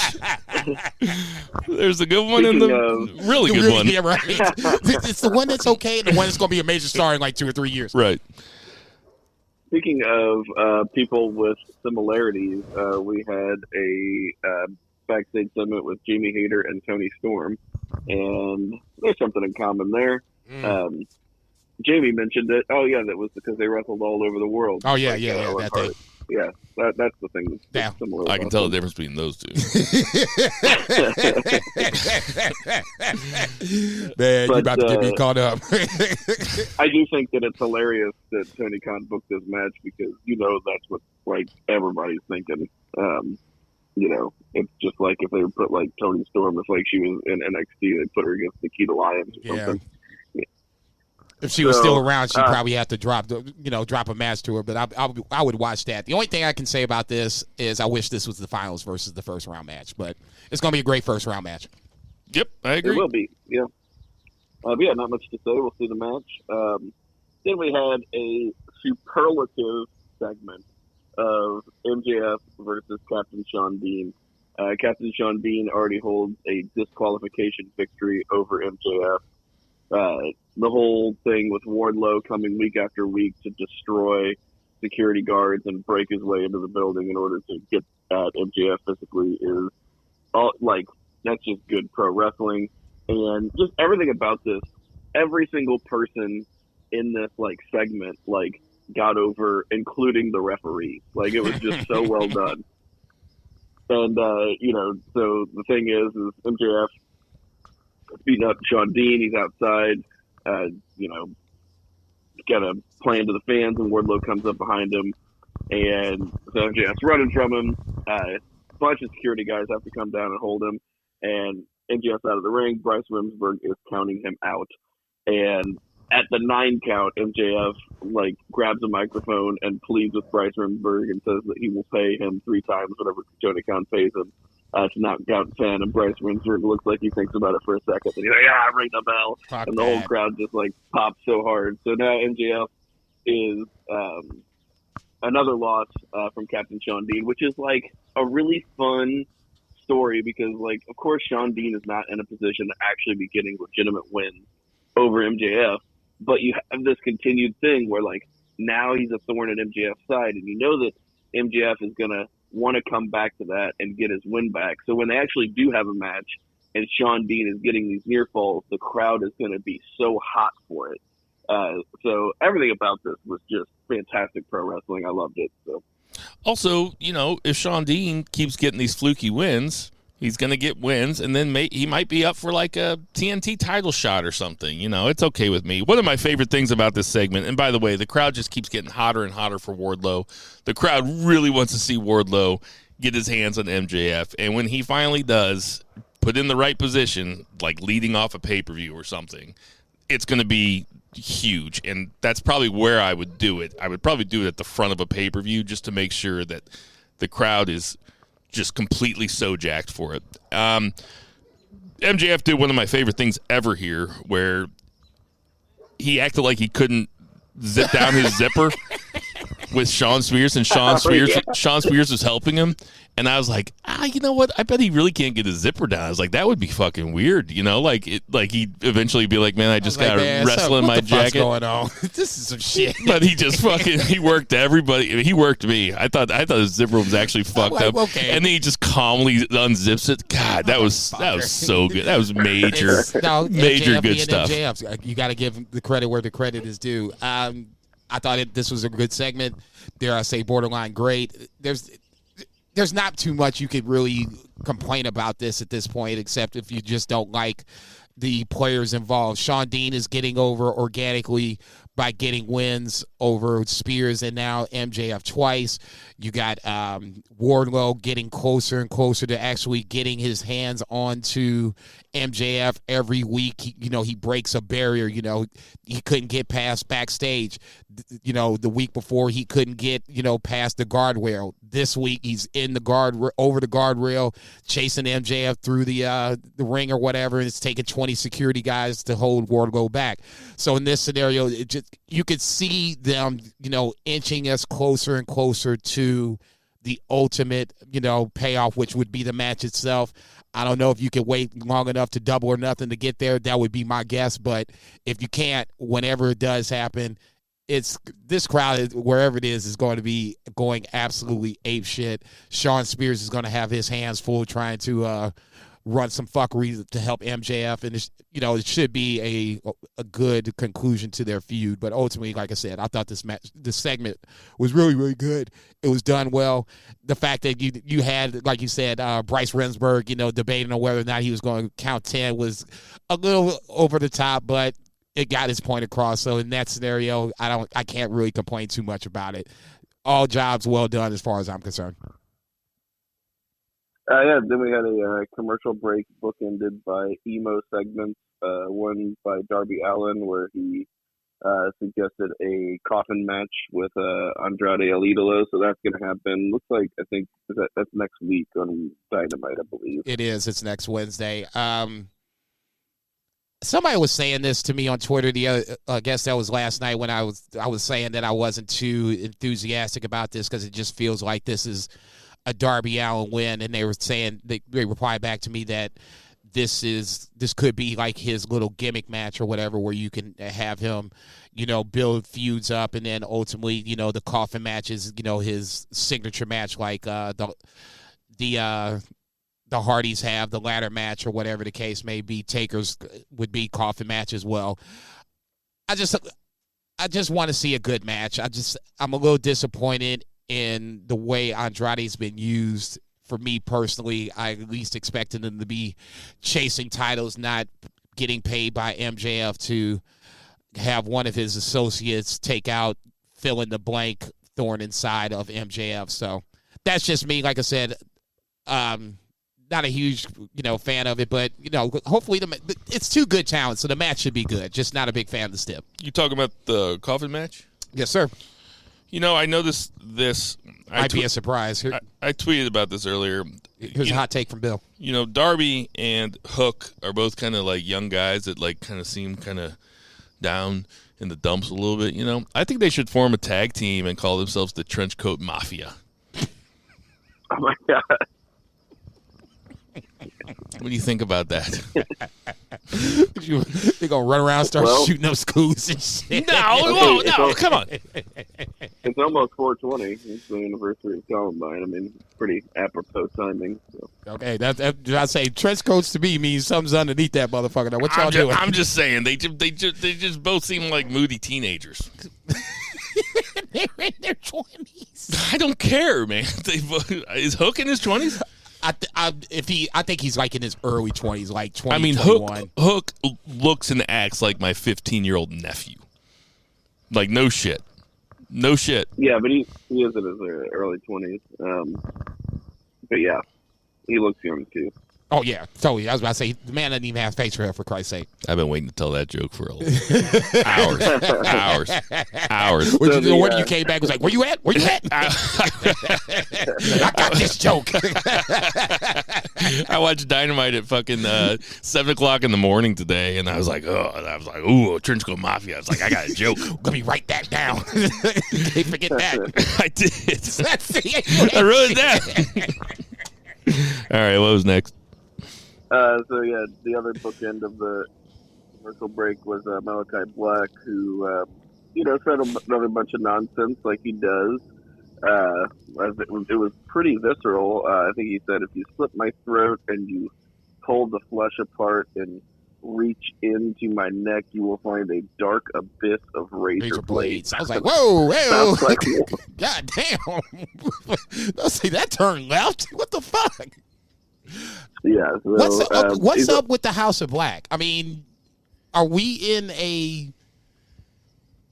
There's a good one and the really good one. Yeah, right. It's the one that's okay and the one that's going to be a major star in like 2 or 3 years. Right. Speaking of people with similarities, we had a backstage segment with Jamie Hayter and Tony Storm, and there's something in common there. Jamie mentioned it. Oh yeah, that was because they wrestled all over the world. Oh yeah, that thing. Yeah, that's the thing that's similar. I can tell the difference between those two. Man, you're about to get me caught up. I do think that it's hilarious that Tony Khan booked this match, because that's what like everybody's thinking. It's just like if they would put like Toni Storm, if like she was in NXT, they'd put her against Nikita Lyons or something. If she was still around, she'd probably have to drop a match to her. But I would watch that. The only thing I can say about this is I wish this was the finals versus the first round match. But it's going to be a great first round match. Yep, I agree. It will be, yeah. But yeah, not much to say. We'll see the match. Then we had a superlative segment of MJF versus Captain Sean Dean. Captain Sean Dean already holds a disqualification victory over MJF. The whole thing with Wardlow coming week after week to destroy security guards and break his way into the building in order to get at MJF physically is all like, that's just good pro wrestling. And just everything about this, every single person in this like segment like got over, including the referee. Like, it was just so well done. And so the thing is MJF beating up Sean Dean. He's outside, got a plan to the fans, and Wardlow comes up behind him, and so MJF's running from him. A bunch of security guys have to come down and hold him, and MJF's out of the ring. Bryce Remsburg is counting him out, and at the 9 count, MJF like grabs a microphone and pleads with Bryce Remsburg and says that he will pay him 3 times whatever Tony Khan pays him to knock out 10. And Bryce Remsburg looks like he thinks about it for a second, and he's like, ring the bell. Fuck and the whole crowd just like pops so hard. So now MJF is another loss from Captain Sean Dean, which is like a really fun story because, like, of course Sean Dean is not in a position to actually be getting legitimate wins over MJF, but you have this continued thing where like now he's a thorn in MJF's side, and you know that MJF is gonna want to come back to that and get his win back. So when they actually do have a match and Sean Dean is getting these near falls, the crowd is going to be so hot for it. So everything about this was just fantastic pro wrestling. I loved it. So. Also, if Sean Dean keeps getting these fluky wins, he's going to get wins, and then he might be up for like a TNT title shot or something. It's okay with me. One of my favorite things about this segment, and by the way, the crowd just keeps getting hotter and hotter for Wardlow. The crowd really wants to see Wardlow get his hands on MJF, and when he finally does, put in the right position, like leading off a pay-per-view or something, it's going to be huge, and that's probably where I would do it. I would probably do it at the front of a pay-per-view just to make sure that the crowd is just completely so jacked for it. MJF did one of my favorite things ever here, where he acted like he couldn't zip down his zipper with Sean Spears, and Sean Spears was helping him. And I was like, you know what? I bet he really can't get his zipper down. I was like, that would be fucking weird, like he'd eventually be like, man, I just got to wrestle in my jacket. What's going on? This is some shit. But he just he worked everybody. He worked me. I thought his zipper was actually fucked up. Okay. And then he just calmly unzips it. God, that was so good. That was major good stuff. MJF, you got to give the credit where the credit is due. I thought this was a good segment. Dare I say, borderline great. There's not too much you could really complain about this at this point, except if you just don't like the players involved. Sean Dean is getting over organically by getting wins over Spears and now MJF twice. You got Wardlow getting closer and closer to actually getting his hands onto MJF every week. He breaks a barrier. He couldn't get past backstage. The week before he couldn't get, past the guardrail. This week he's in the over the guardrail, chasing MJF through the ring or whatever, and it's taking 20 security guys to hold Wardlow back. So in this scenario, you could see them, inching us closer and closer to the ultimate, payoff, which would be the match itself. I don't know if you can wait long enough to Double or Nothing to get there. That would be my guess. But if you can't, whenever it does happen, this crowd, wherever it is going to be going absolutely ape shit. Sean Spears is going to have his hands full trying to run some fuckery to help MJF, and it should be a good conclusion to their feud. But ultimately, like I said, I thought this segment was really, really good. It was done well. The fact that you had, like you said, Bryce Remsburg, debating on whether or not he was going to count 10 was a little over the top, but it got his point across. So in that scenario, I can't really complain too much about it. All jobs well done as far as I'm concerned. Then we had a commercial break bookended by emo segments, one by Darby Allin where he suggested a coffin match with Andrade El Idolo, so that's going to happen. Looks like, I think, that's next week on Dynamite, I believe. It is. It's next Wednesday. Somebody was saying this to me on Twitter. I guess that was last night when I was saying that I wasn't too enthusiastic about this because it just feels like this is a Darby Allin win, and they were saying they replied back to me that this could be like his little gimmick match or whatever, where you can have him, build feuds up, and then ultimately, the coffin match is, his signature match, like the Hardys have the ladder match or whatever the case may be. Taker's would be coffin match as well. I just want to see a good match. I'm a little disappointed in the way Andrade's been used. For me personally, I at least expected him to be chasing titles, not getting paid by MJF to have one of his associates take out fill in the blank thorn inside of MJF. So that's just me. Like I said, not a huge, fan of it, but, hopefully it's two good talents, so the match should be good. Just not a big fan of the stip. You talking about the coffin match? Yes, sir. I noticed this. Might be a surprise. I tweeted about this earlier. Here's a hot take from Bill. Darby and Hook are both kind of like young guys that like kind of seem kind of down in the dumps a little bit. I think they should form a tag team and call themselves the Trenchcoat Mafia. Oh my God. What do you think about that? They're going to run around and start shooting up schools and shit. No, come on. It's almost 420. It's the anniversary of Columbine. I mean, pretty apropos timing. So. Okay, I say trench coats to me means something's underneath that motherfucker. Now, what y'all doing? I'm just saying they just both seem like moody teenagers. They're in their 20s. I don't care, man. Is Hook in his 20s? I think he's like in his early 20s, like 20. I mean, 21. Hook looks and acts like my 15-year-old nephew. Like, no shit. No shit. Yeah, but he is in his early 20s. But yeah, he looks young too. Oh, yeah, totally. I was about to say, the man doesn't even have face hair, for Christ's sake. I've been waiting to tell that joke for hours. When you came back, was like, where you at? Where you at? I got this joke. I watched Dynamite at fucking 7 o'clock in the morning today, and I was like, ooh, Trench Coat Mafia. I was like, I got a joke. Let me write that down. Can't forget that. I did. I wrote it down. All right, what was next? So yeah, the other bookend of the commercial break was Malachi Black, who said another bunch of nonsense like he does. It was pretty visceral. I think he said, "If you slit my throat and you pull the flesh apart and reach into my neck, you will find a dark abyss of razor blades." I was like, "Whoa, Like, god damn!" Let's see, that turned left. What the fuck? Yeah. So, what's up with the House of Black? I mean, are we in a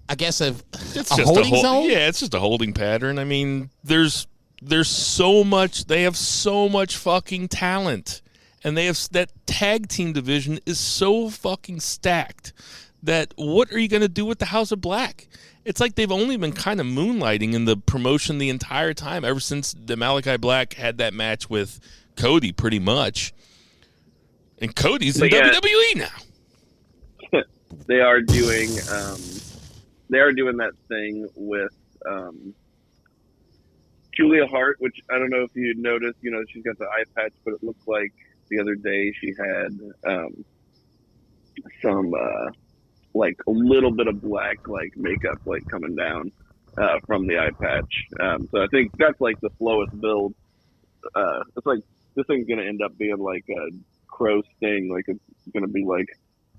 holding zone? Yeah, it's just a holding pattern. I mean, there's so much. They have so much fucking talent, and they have that tag team division is so fucking stacked that what are you going to do with the House of Black? It's like they've only been kind of moonlighting in the promotion the entire time, ever since the Malachi Black had that match with Cody, pretty much. And Cody's in WWE now. They are doing that thing with Julia Hart, which I don't know if you noticed. She's got the eye patch, but it looked like the other day she had some like a little bit of black like makeup like coming down from the eye patch. So I think that's like the slowest build. It's like this thing's gonna end up being like a Crow Sting. Like it's gonna be like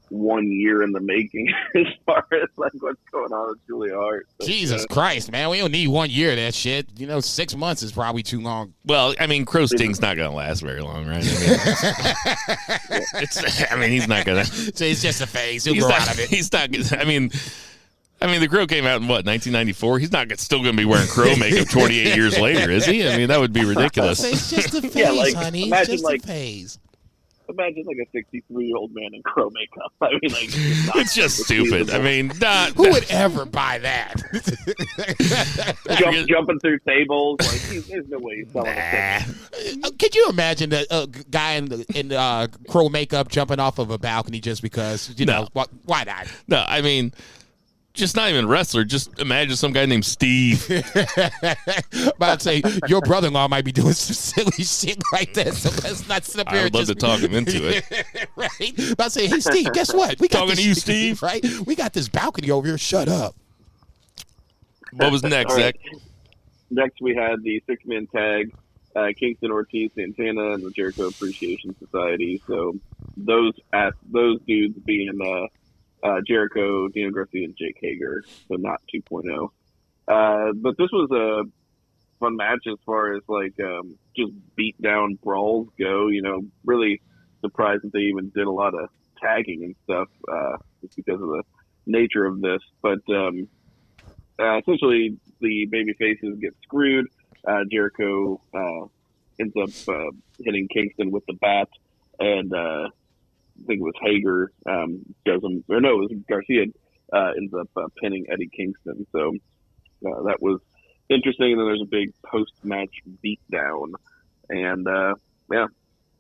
1 year in the making as far as like what's going on with Julia Hart. So, Jesus Christ, man, we don't need 1 year of that shit. 6 months is probably too long. Well, I mean, Crow Sting's not gonna last very long, right? I mean, he's not gonna. So it's just a phase. He'll grow out of it. He's not. I mean, the Crow came out in what, 1994? He's not still going to be wearing Crow makeup 28 years later, is he? I mean, that would be ridiculous. It's just a phase, honey. It's just a phase. Imagine like a 63-year-old man in Crow makeup. I mean, like it's just stupid. I mean, who would ever buy that? Jumping through tables, like there's no way he's selling it. Could you imagine a guy in Crow makeup jumping off of a balcony just because? No. Why not? No, I mean. Just not even wrestler. Just imagine some guy named Steve. But I'd say your brother-in-law might be doing some silly shit like that. So let's not sit up here. I would love to talk him into it. Right? But I'd say, hey, Steve, guess what? We got talking to you, Steve. Right? We got this balcony over here. Shut up. What was next, Zach? Next, we had the 6-man tag, Kingston, Ortiz, Santana, and the Jericho Appreciation Society. So those dudes being Jericho, Dino Garcia, and Jake Hager, so not 2.0. But this was a fun match as far as like just beat down brawls go. Really surprised that they even did a lot of tagging and stuff just because of the nature of this. But essentially, the baby faces get screwed. Jericho ends up hitting Kingston with the bat, and I think it was Hager it was Garcia ends up pinning Eddie Kingston. So that was interesting. And then there's a big post-match beatdown. And,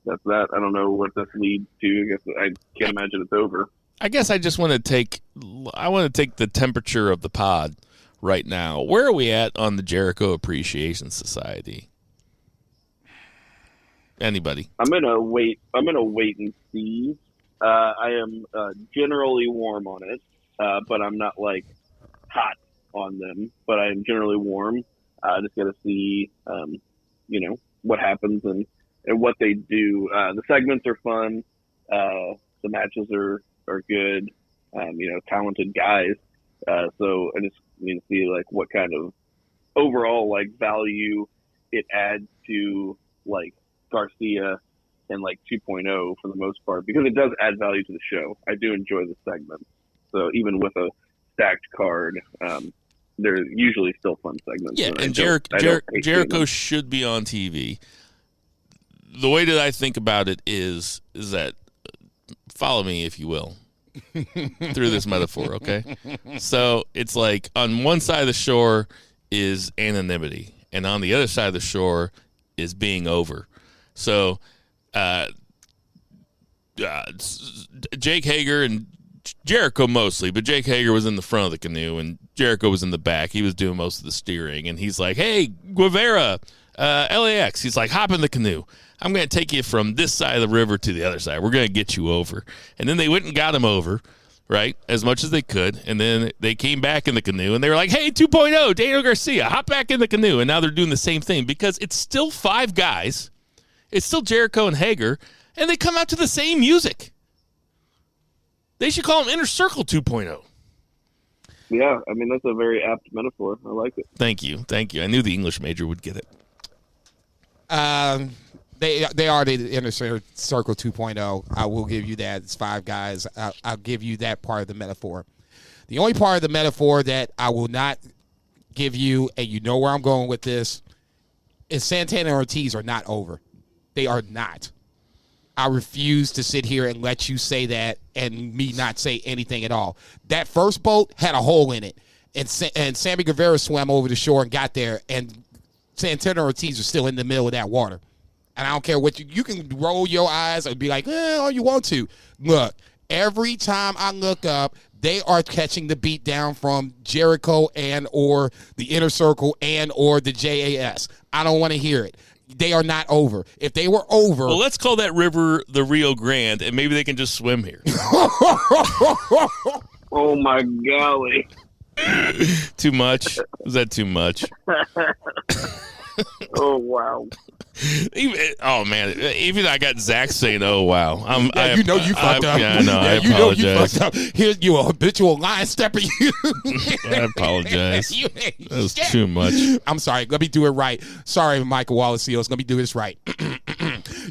that's that. I don't know what this leads to. I guess I can't imagine it's over. I guess I just want to take the temperature of the pod right now. Where are we at on the Jericho Appreciation Society? Anybody? I'm gonna wait and see. I am generally warm on it, but I'm not like hot on them, but I am generally warm. I just got to see, what happens and what they do. The segments are fun. The matches are good. Talented guys. So I just need to see like what kind of overall like value it adds to like Garcia and like 2.0 for the most part, because it does add value to the show. I do enjoy the segments. So even with a stacked card, they're usually still fun segments. Yeah, and Jericho should be on TV. The way that I think about it is that, follow me if you will, through this metaphor, okay? So it's like on one side of the shore is anonymity, and on the other side of the shore is being over. So Jake Hager and Jericho mostly, but Jake Hager was in the front of the canoe and Jericho was in the back. He was doing most of the steering, and he's like, hey, Guevara, LAX. He's like, hop in the canoe. I'm going to take you from this side of the river to the other side. We're going to get you over. And then they went and got him over, right, as much as they could. And then they came back in the canoe, and they were like, hey, 2.0, Daniel Garcia, hop back in the canoe. And now they're doing the same thing because it's still 5 guys. It's still Jericho and Hager, and they come out to the same music. They should call them Inner Circle 2.0. Yeah, I mean, that's a very apt metaphor. I like it. Thank you. I knew the English major would get it. They are the Inner Circle 2.0. I will give you that. It's 5 guys. I'll give you that part of the metaphor. The only part of the metaphor that I will not give you, and you know where I'm going with this, is Santana and Ortiz are not over. They are not. I refuse to sit here and let you say that and me not say anything at all. That first boat had a hole in it, and Sammy Guevara swam over the shore and got there, and Santana and Ortiz are still in the middle of that water. And I don't care what you can roll your eyes and be like, all you want to. Look, every time I look up, they are catching the beat down from Jericho and or the Inner Circle and or the JAS. I don't want to hear it. They are not over. If they were over... Well, let's call that river the Rio Grande, and maybe they can just swim here. Oh, my golly. Too much? Was that too much? Oh, wow. Even I got Zach saying, "Oh wow." You fucked up. Yeah, no, I apologize. You know you fucked up. Here's you a habitual line stepper. I apologize. That was too much. I'm sorry. Let me do it right. Sorry, Michael Wallaceos. Let me do this right.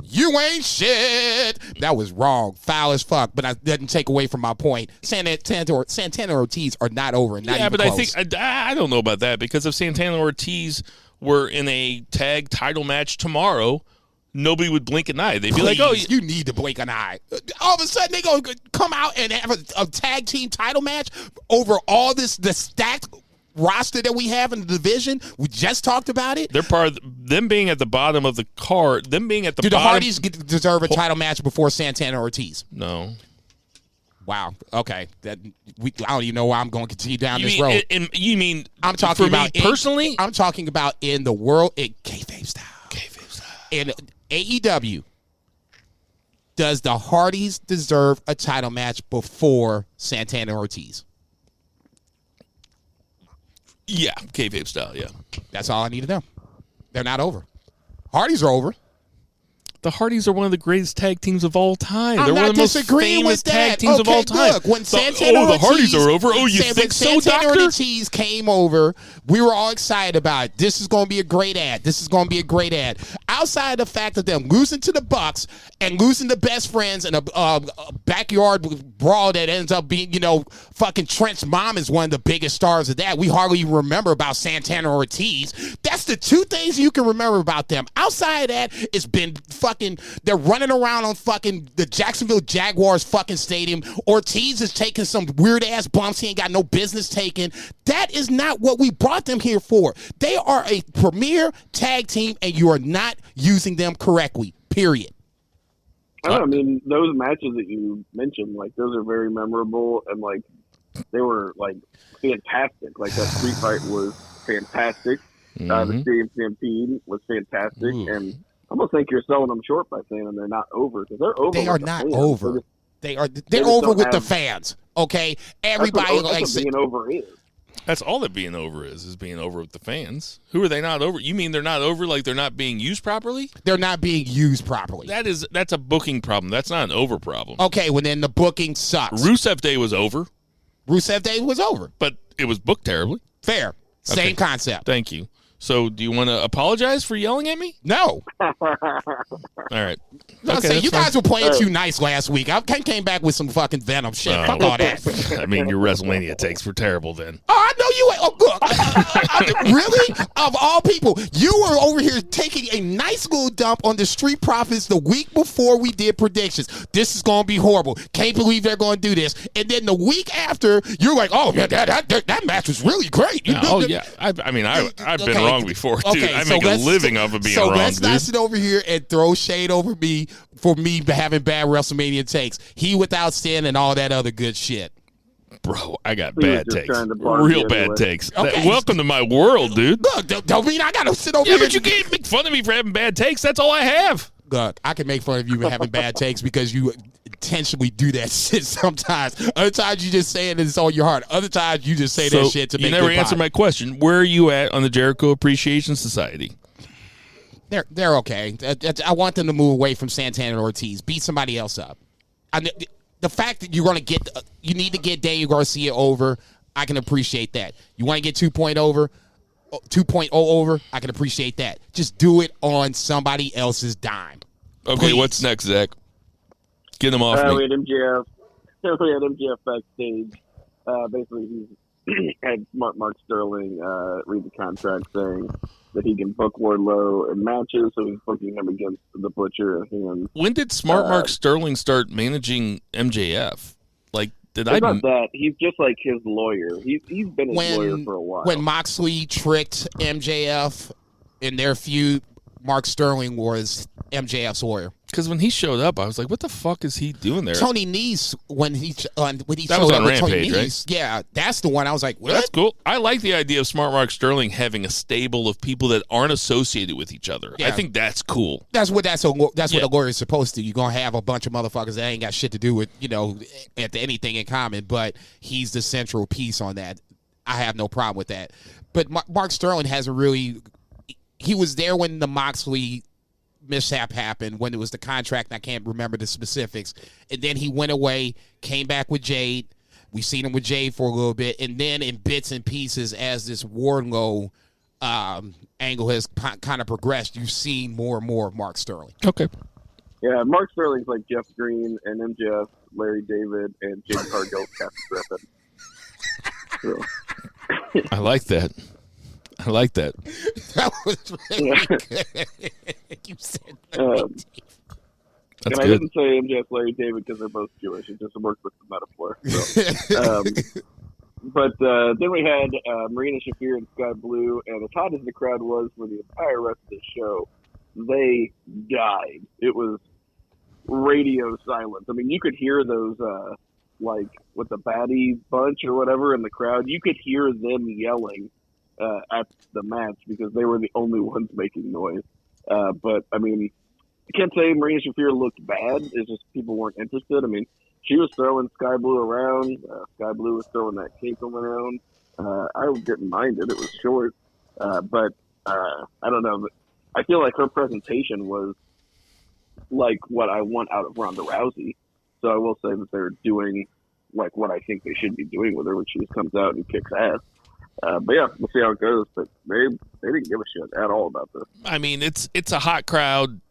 You ain't shit. That was wrong. Foul as fuck. But that doesn't take away from my point. Santana Ortiz are not over. And not even but close. I think I don't know about that, because if Santana Ortiz were in a tag title match tomorrow, nobody would blink an eye. They'd be like, "Oh, you need to blink an eye." All of a sudden, they gonna come out and have a tag team title match over all the stacked roster that we have in the division. We just talked about it. They're part of them being at the bottom of the card. Them being at the Do bottom. the Hardys deserve a title match before Santana Ortiz? No. Wow. Okay. I don't even know why I'm going to continue down this road. You mean I'm talking about personally? I'm talking about in the world, in kayfabe style. In AEW, does the Hardys deserve a title match before Santana Ortiz? Yeah, kayfabe style. Yeah, that's all I need to know. They're not over. Hardys are over. The Hardys are one of the greatest tag teams of all time. I'm They're not one of the most disagreeing famous with that. tag teams of all time. Look, when Santana the Hardys are over. Oh, you think so, Santana Doctor? Ortiz came over, we were all excited about it. This is going to be a great ad. This is going to be a great ad. Outside of the fact of them losing to the Bucks and losing to Best Friends in a backyard brawl that ends up being, fucking Trent's mom is one of the biggest stars of that. We hardly even remember about Santana Ortiz. That's the 2 things you can remember about them. Outside of that, it's been fucking, they're running around on fucking the Jacksonville Jaguars fucking stadium. Ortiz is taking some weird ass bumps he ain't got no business taking. That is not what we brought them here for. They are a premier tag team, and you are not using them correctly. Period. I mean, those matches that you mentioned, like, those are very memorable, and like, they were like fantastic. Like, that street fight was fantastic. The Stadium Stampede was fantastic, and I almost think you're selling them short by saying they're not over, because they're over. They are not over. They're over with the fans. Okay, everybody that's likes what being over is. That's all that being over is being over with the fans. Who are they not over? You mean they're not over like they're not being used properly? They're not being used properly. That's a booking problem. That's not an over problem. Okay, well then the booking sucks. Rusev Day was over. Rusev Day was over. But it was booked terribly. Fair. Same concept. Thank you. So do you want to apologize for yelling at me? No. All right. Okay, you guys were playing too nice last week. I came back with some fucking Venom shit. Fuck all that. I mean, your WrestleMania takes were terrible then. Oh, I know you. Oh, look. Really? Of all people, you were over here taking a nice little dump on the Street Profits the week before we did predictions. This is going to be horrible. Can't believe they're going to do this. And then the week after, you're like, oh, yeah, that match was really great. Oh, yeah. I've been wrong before, dude. Okay, I make a living off of being wrong, dude. So let's not sit over here and throw shade over me for me having bad WrestleMania takes. He without sin and all that other good shit. Bro, I got bad takes. Real Real bad takes. Okay. Welcome to my world, dude. Look, don't mean I got to sit over here. Yeah, but you can't make fun of me for having bad takes. That's all I have. Look, I can make fun of you for having bad takes because you intentionally do that shit sometimes. Other times you just say it and it's on your heart. Other times you just say that shit to make you never answered my question. Where are you at on the Jericho Appreciation Society? They're okay. I want them to move away from Santana and Ortiz. Beat somebody else up. The fact that you're going to you need to get Daniel Garcia over, I can appreciate that. You want to get 2.0 over, I can appreciate that. Just do it on somebody else's dime. Okay, Please. What's next, Zach? Get them off me. We had MJF backstage. Basically, he had Mark Sterling read the contract saying that he can book Wardlow in matches, so he's booking him against the Butcher. And when did Smart Mark Sterling start managing MJF? Like, it's not that. He's just like his lawyer. He's been his lawyer for a while. When Moxley tricked MJF in their feud, Mark Sterling was MJF's lawyer. Because when he showed up, I was like, "What the fuck is he doing there?" Tony Nese when he showed up with Rampage, Tony Nese, right? Yeah, that's the one. I was like, "What?" That's cool. I like the idea of Smart Mark Sterling having a stable of people that aren't associated with each other. Yeah. I think that's cool. That's what a lawyer is supposed to. You're gonna have a bunch of motherfuckers that ain't got shit to do with anything in common, but he's the central piece on that. I have no problem with that. But Mark Sterling hasn't really. He was there when the Moxley mishap happened, when it was the contract, and I can't remember the specifics. And then he went away, came back with Jade. We've seen him with Jade for a little bit. And then in bits and pieces, as this Wardlow angle has kind of progressed, you've seen more and more of Mark Sterling. Okay. Yeah, Mark Sterling's like Jeff Green and MJF, Larry David, and Jim Cargill's Captain Griffin. So. I like that. That was really good. You said That's and good. I didn't say MJF, Larry David because they're both Jewish. It just worked with the metaphor. So. But then we had Marina Shafir and Sky Blue, and as hot as the crowd was for the entire rest of the show, they died. It was radio silence. I mean, you could hear those, like, with the baddie bunch or whatever in the crowd, you could hear them yelling at the match because they were the only ones making noise. But, I mean, I can't say Marina Shafir looked bad. It's just people weren't interested. I mean, she was throwing Sky Blue around. Sky Blue was throwing that cape around. I didn't mind it. It was short. But I don't know. But I feel like her presentation was like what I want out of Ronda Rousey. So I will say that they're doing like what I think they should be doing with her when she just comes out and kicks ass. But yeah, we'll see how it goes. But they didn't give a shit at all about this. I mean, it's a hot crowd.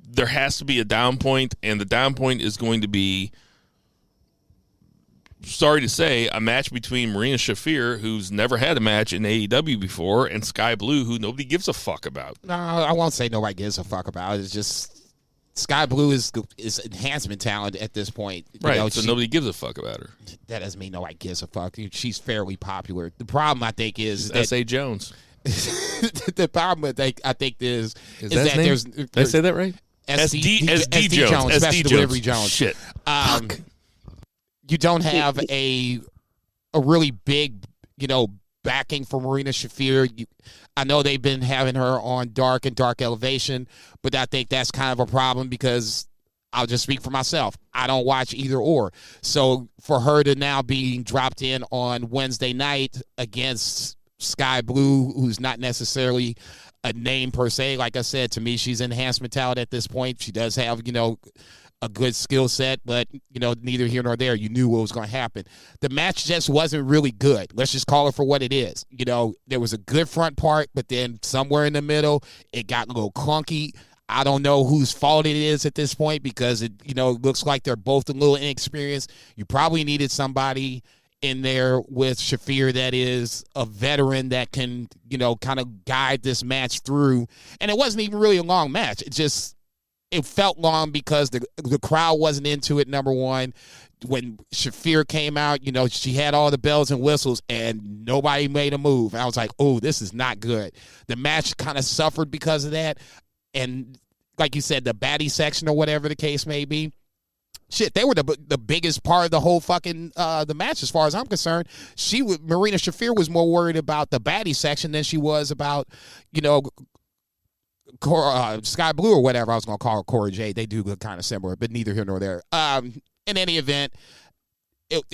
There has to be a down point, and the down point is going to be, sorry to say, a match between Marina Shafir, who's never had a match in AEW before, and Sky Blue, who nobody gives a fuck about. No, I won't say nobody gives a fuck about. It's just Sky Blue is enhancement talent at this point. Right, so nobody gives a fuck about her. That doesn't mean nobody gives a fuck. She's fairly popular. The problem, I think, is that S.A. Jones. the problem, I think, is that that there's. Did I say that right? SD Jones, Special Delivery Jones. Shit. You don't have a really big, backing for Marina Shafir. I know they've been having her on Dark and Dark Elevation, but I think that's kind of a problem because I'll just speak for myself. I don't watch either or. So for her to now be dropped in on Wednesday night against Sky Blue, who's not necessarily a name per se, like I said, to me, she's enhancement talent at this point. She does have, a good skill set, but, neither here nor there. You knew what was going to happen. The match just wasn't really good. Let's just call it for what it is. There was a good front part, but then somewhere in the middle, it got a little clunky. I don't know whose fault it is at this point because it, looks like they're both a little inexperienced. You probably needed somebody in there with Shafir that is a veteran that can, kind of guide this match through. And it wasn't even really a long match. It felt long because the crowd wasn't into it, number one. When Shafir came out, she had all the bells and whistles, and nobody made a move. I was like, oh, this is not good. The match kind of suffered because of that. And like you said, the baddie section or whatever the case may be, shit, they were the biggest part of the whole fucking the match as far as I'm concerned. Marina Shafir was more worried about the baddie section than she was about, Sky Blue or whatever I was going to call her, Cora Jade. They do look kind of similar, but neither here nor there. In any event,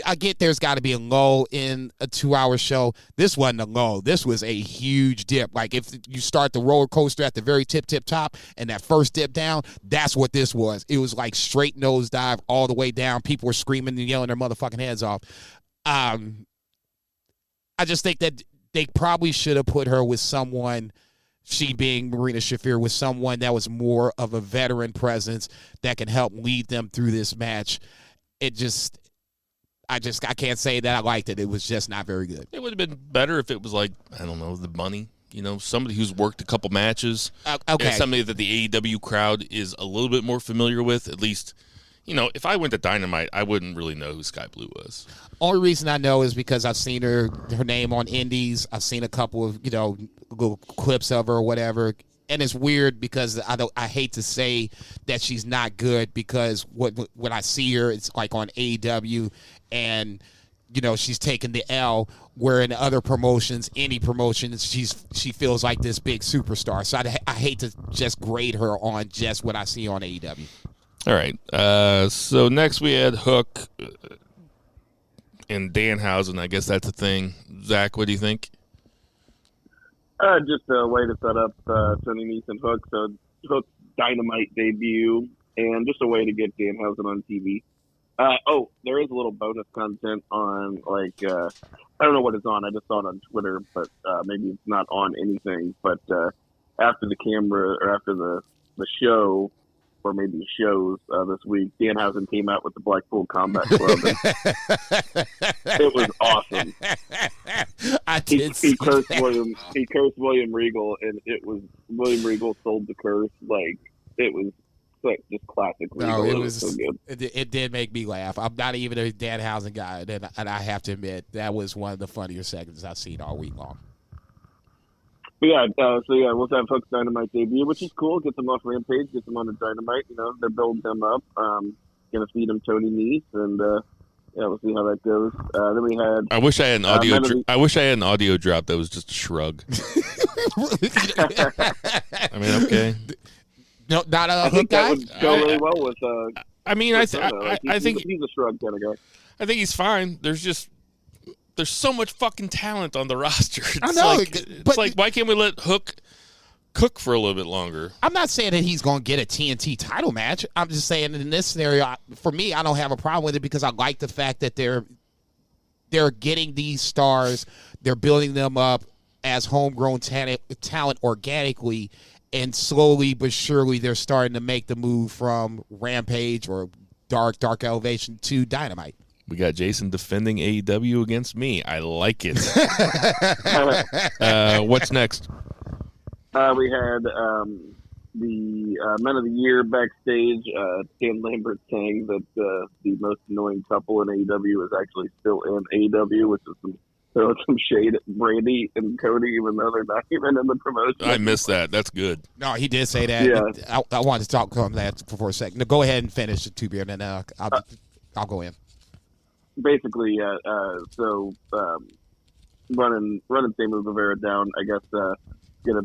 I get there's got to be a lull in a 2-hour show. This wasn't a lull. This was a huge dip. Like if you start the roller coaster at the very tip top and that first dip down, that's what this was. It was like straight nosedive all the way down. People were screaming and yelling their motherfucking heads off. I just think that they probably should have put her with someone, she being Marina Shafir, with someone that was more of a veteran presence that can help lead them through this match. I can't say that I liked it. It was just not very good. It would have been better if it was like, I don't know, the Bunny. Somebody who's worked a couple matches. Okay. And somebody that the AEW crowd is a little bit more familiar with. At least, if I went to Dynamite, I wouldn't really know who Sky Blue was. Only reason I know is because I've seen her name on Indies. I've seen a couple of, little clips of her or whatever. And it's weird because I hate to say that she's not good because when I see her, it's like on AEW and, she's taking the L, where in other promotions, any promotions, she feels like this big superstar. So I hate to just grade her on just what I see on AEW. All right. So next we had Hook and Danhausen. I guess that's a thing. Zach, what do you think? Just a way to set up Tony Nese and Hook. So Hook's Dynamite debut, and just a way to get Danhausen on TV. There is a little bonus content on, I don't know what it's on. I just saw it on Twitter, but maybe it's not on anything. But after the camera, or after the show, or maybe shows this week, Danhausen came out with the Blackpool Combat Club. It was awesome. He cursed William Regal, and it was William Regal sold the curse. Like, it was just classic Regal. No, it was so good. It did make me laugh. I'm not even a Danhausen guy, and I have to admit that was one of the funnier segments I've seen all week long. But we'll have Hook's Dynamite debut, which is cool. Get them off Rampage, get them on the Dynamite. They're building them up. Gonna feed them Tony Nese, and we'll see how that goes. Then we had. I wish I had an audio. I wish I had an audio drop that was just a shrug. I mean, okay. No, not a I Hook think guy. that would go really well with. I mean, I think he's a shrug kind of guy. I think he's fine. There's so much fucking talent on the roster. I know, It's like, why can't we let Hook cook for a little bit longer? I'm not saying that he's going to get a TNT title match. I'm just saying in this scenario, for me, I don't have a problem with it because I like the fact that they're getting these stars, they're building them up as homegrown talent organically, and slowly but surely they're starting to make the move from Rampage or Dark Elevation to Dynamite. We got Jason defending AEW against me. I like it. What's next? We had the Men of the Year backstage. Dan Lambert saying that the most annoying couple in AEW is actually still in AEW, which is some shade at Brandy and Cody, even though they're not even in the promotion. I missed that. That's good. No, he did say that. Yeah. I wanted to talk on that for a second. No, go ahead and finish the two beer, and then I'll go in. Basically, running Samu Guevara down, I guess it's gonna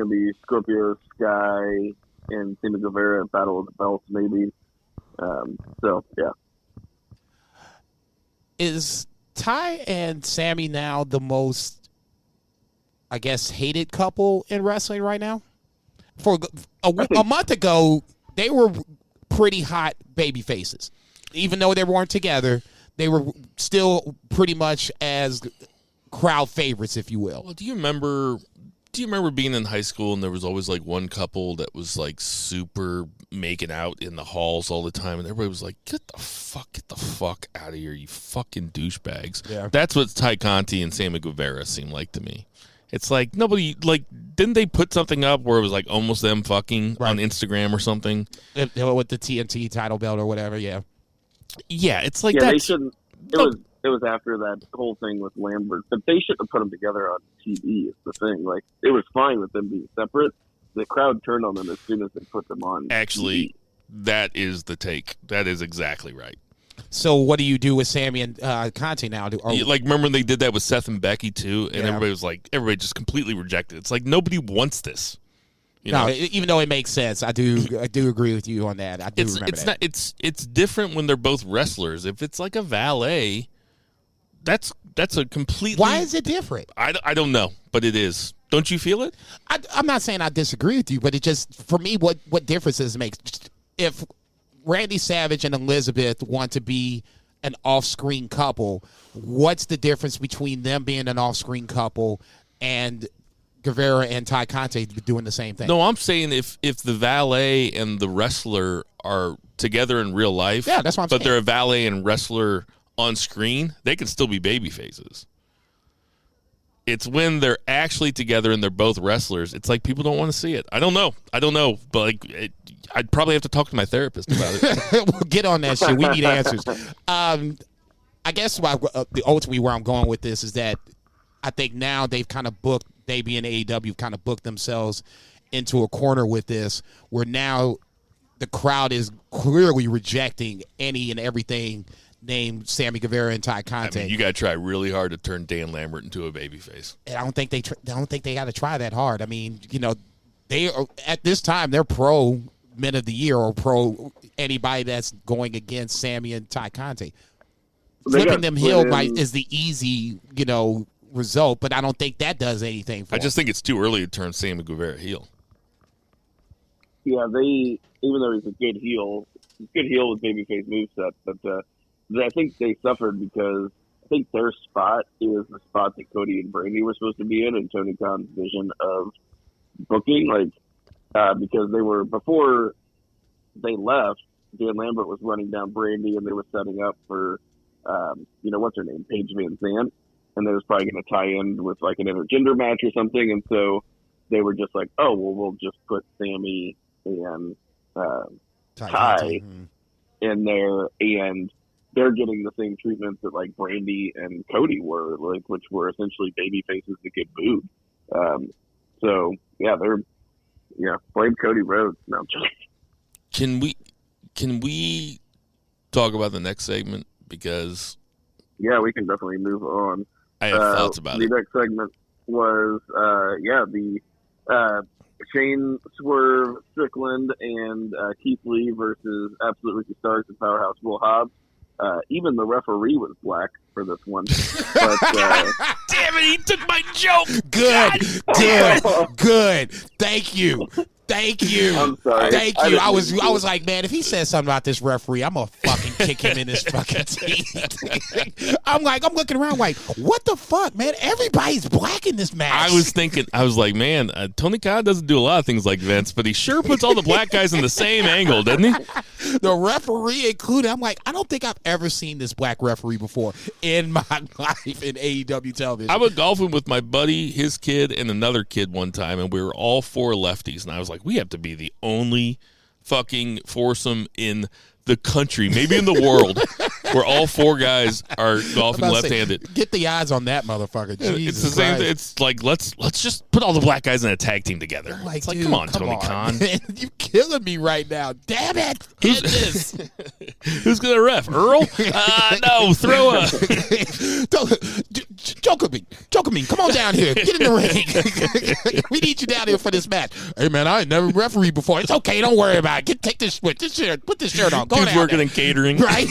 be Scorpio Sky and Samu Guevara at Battle of the Belts maybe. So yeah. Is Ty and Sammy now the most, I guess, hated couple in wrestling right now? For a month ago, they were pretty hot baby faces. Even though they weren't together, they were still pretty much as crowd favorites, if you will. Well, do you remember being in high school and there was always like one couple that was like super making out in the halls all the time, and everybody was like, get the fuck out of here, you fucking douchebags. Yeah. That's what Ty Conti and Sammy Guevara seemed like to me. It's like nobody, like, didn't they put something up where it was like almost them fucking on Instagram or something? With the TNT title belt or whatever, yeah. Yeah, it's like they shouldn't. It was after that whole thing with Lambert, but they shouldn't have put them together on TV. Is the thing. Like, it was fine with them being separate. The crowd turned on them as soon as they put them on. Actually, TV. that is the take. That is exactly right. So what do you do with Sammy and Conti now? Like, remember when they did that with Seth and Becky too, and everybody just completely rejected it. It's like nobody wants this. You know? Even though it makes sense, I do agree with you on that. It's different when they're both wrestlers. If it's like a valet, that's a completely. Why is it different? I don't know, but it is. Don't you feel it? I'm not saying I disagree with you, but it just, for me, what difference does it make? If Randy Savage and Elizabeth want to be an off-screen couple, what's the difference between them being an off-screen couple and Guevara and Ty Conti doing the same thing? No, I'm saying if the valet and the wrestler are together in real life, yeah, that's what I'm saying. But they're a valet and wrestler on screen, they can still be baby faces. It's when they're actually together and they're both wrestlers. It's like people don't want to see it. I don't know, but like I'd probably have to talk to my therapist about it. We'll get on that shit. We need answers. I guess ultimately where I'm going with this is that I think now they've kind of booked, they being AEW, kind of booked themselves into a corner with this, where now the crowd is clearly rejecting any and everything named Sammy Guevara and Ty Conti. I mean, you got to try really hard to turn Dan Lambert into a babyface. And I don't think they got to try that hard. I mean, they are, at this time, they're pro Men of the Year or pro anybody that's going against Sammy and Ty Conti. Flipping them heel is the easy, result, but I don't think that does anything for I just think it's too early to turn Sammy Guevara heel. Yeah, even though he's a good heel with babyface moveset, but I think they suffered because I think their spot is the spot that Cody and Brandi were supposed to be in Tony Khan's vision of booking, because they were, before they left, Dan Lambert was running down Brandi and they were setting up for, what's her name, Paige Van Zandt, and they was probably going to tie in with like an intergender match or something, and so they were just like, oh, well, we'll just put Sammy and Ty in there, and they're getting the same treatment that like Brandi and Cody were, which were essentially baby faces that get booed. So yeah, blame Cody Rhodes. No, I'm joking. Can we talk about the next segment, because yeah, we can definitely move on. I have thoughts about it. The next segment was the Shane, Swerve, Strickland, and Keith Lee versus Absolute Ricky Starks and Powerhouse Will Hobbs. Even the referee was black for this one. But, damn it, he took my joke. Good. Thank you. I'm sorry. Thank you. I was like, man, if he says something about this referee, I'm gonna fucking kick him in his fucking teeth. I'm looking around like, what the fuck, man? Everybody's black in this match. I was like, man, Tony Khan doesn't do a lot of things like Vince, but he sure puts all the black guys in the same angle, doesn't he? The referee included. I'm like, I don't think I've ever seen this black referee before in my life in AEW television. I went golfing with my buddy, his kid, and another kid one time, and we were all four lefties, and I was like, we have to be the only fucking foursome in the country, maybe in the world, where all four guys are golfing left-handed. Get the odds on that motherfucker. Jesus It's the same. Christ. It's like let's just put all the black guys in a tag team together. Like, It's like, dude, come on, Tony Khan. You're killing me right now. Damn it. Hit this. Who's gonna ref? Earl? No, throw a. Joker, come on down here. Get in the ring. We need you down here for this match. Hey, man, I ain't never refereed before. It's okay. Don't worry about it. Take this shirt. Put this shirt on. Go Dude's down working there. in catering. Right?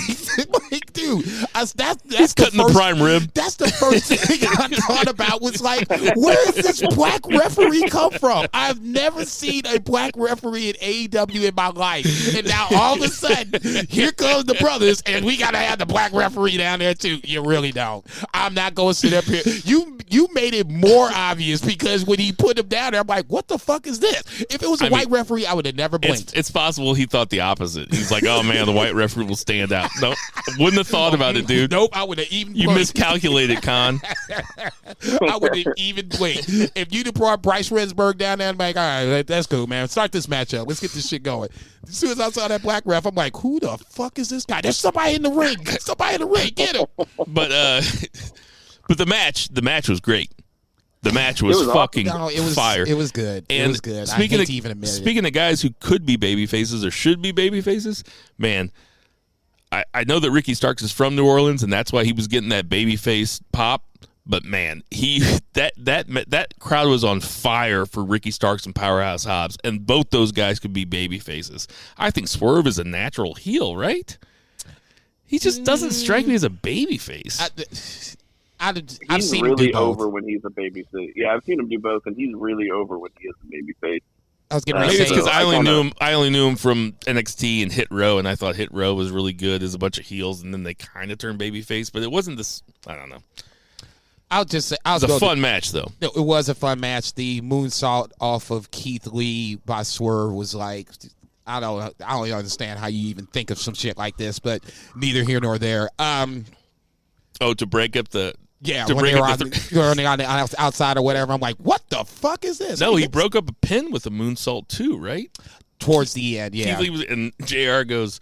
Like, dude, that's He's cutting the prime rib. That's the first thing I thought about was like, where does this black referee come from? I've never seen a black referee in AEW in my life. And now all of a sudden, here comes the brothers, and we got to have the black referee down there too. You really don't. I'm not going to sit up here. You made it more obvious because when he put him down there, I'm like, what the fuck is this? If it was a white referee, I would have never blinked. It's possible he thought the opposite. He's like, oh man, the white referee will stand out. No, wouldn't have thought about it, dude. Nope, I would have even You miscalculated, Khan. I would have even blinked. If you'd have brought Bryce Rensburg down there, I'm like, all right, that's cool, man. Start this matchup. Let's get this shit going. As soon as I saw that black ref, I'm like, who the fuck is this guy? There's somebody in the ring. Somebody in the ring. Get him. But the match was great. The match was fucking fire. It was good. And it was good. Speaking I hate of, to even admit speaking of guys who could be baby faces or should be baby faces, man, I know that Ricky Starks is from New Orleans, and that's why he was getting that baby face pop. But man, that crowd was on fire for Ricky Starks and Powerhouse Hobbs, and both those guys could be baby faces. I think Swerve is a natural heel, right? He just doesn't strike me as a baby face. I've he's seen really him do both. over when he's a baby face. Yeah, I've seen him do both, and he's really over when he is a baby face. I was getting ready Maybe to it's say because I only knew him from NXT and Hit Row, and I thought Hit Row was really good as a bunch of heels, and then they kind of turned babyface, but it wasn't this. I don't know. I'll just say it was a fun match, though. It was a fun match. The moonsault off of Keith Lee by Swerve was like, I don't understand how you even think of some shit like this, but neither here nor there. To break up the. Yeah, when they were on the outside or whatever, I'm like, what the fuck is this? No, he broke up a pin with a moonsault too, right? Towards the end, yeah. And JR goes,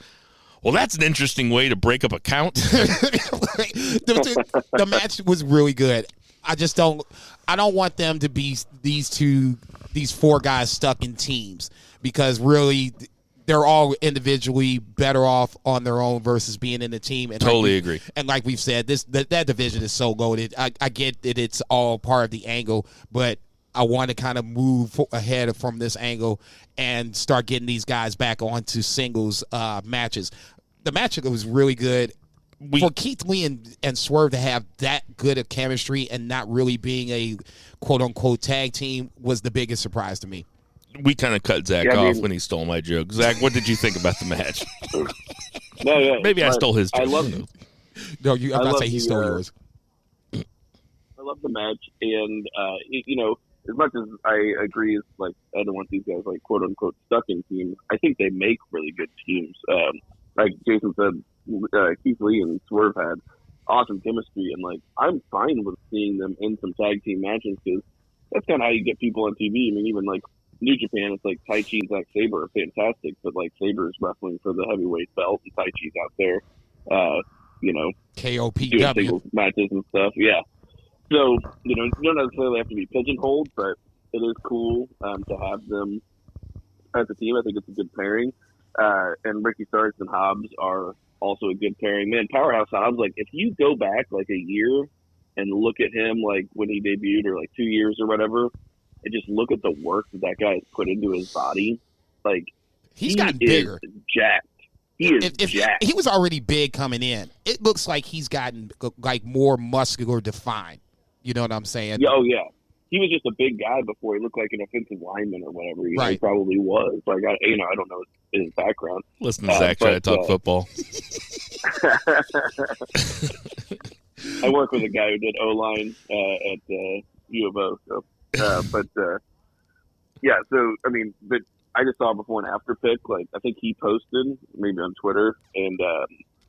well, that's an interesting way to break up a count. The match was really good. I don't want them to be these four guys stuck in teams, because really they're all individually better off on their own versus being in a team. And totally agree. And like we've said, that division is so loaded. I get that it's all part of the angle, but I want to kind of move ahead from this angle and start getting these guys back onto singles matches. The match was really good. For Keith Lee and Swerve to have that good of chemistry and not really being a quote-unquote tag team was the biggest surprise to me. We kind of cut Zach off when he stole my joke. Zach, what did you think about the match? Maybe I stole his joke. I love it. No, I'm not saying he stole yours. I love the match, and as much as I agree, it's like I don't want these guys like quote unquote stuck in teams. I think they make really good teams. Like Jason said, Keith Lee and Swerve had awesome chemistry, and like I'm fine with seeing them in some tag team matches because that's kind of how you get people on TV. I mean, even like New Japan, it's like Tai Chi and Zack Sabre are fantastic, but like Sabre's wrestling for the heavyweight belt and Tai Chi's out there, doing KOPW singles matches and stuff. Yeah. So, you don't necessarily have to be pigeonholed, but it is cool to have them as a team. I think it's a good pairing. And Ricky Starks and Hobbs are also a good pairing. Man, Powerhouse Hobbs, like, if you go back, like, a year and look at him, like, when he debuted or, like, 2 years or whatever, and just look at the work that guy has put into his body, like, he's gotten bigger. Jacked. He is jacked. He was already big coming in. It looks like he's gotten, like, more muscular defined. You know what I'm saying? Yeah, oh, yeah. He was just a big guy before. He looked like an offensive lineman or whatever. He probably was. Like, I don't know his background. Listen to Zach try to talk football. I work with a guy who did O-line at U of O. So, yeah. So I mean, but I just saw a before and after pic. Like, I think he posted maybe on Twitter, and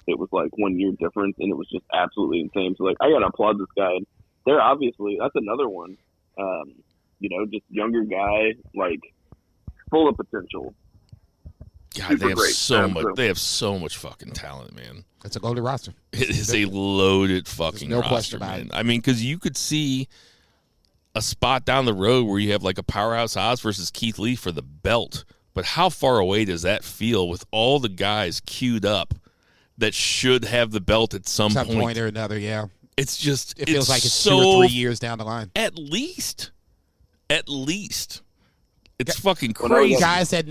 it was like 1 year difference, and it was just absolutely insane. So like, I gotta applaud this guy. They're obviously, that's another one. Just younger guy, like full of potential. God, they have great. so much. They have so much fucking talent, man. It's a loaded roster. It is a loaded fucking no roster, question about man. it. I mean, because you could see a spot down the road where you have like a Powerhouse Hobbs versus Keith Lee for the belt. But how far away does that feel with all the guys queued up that should have the belt at some point or another? Yeah, it's just it feels like it's so 2 or 3 years down the line. At least, it's fucking crazy. Guys that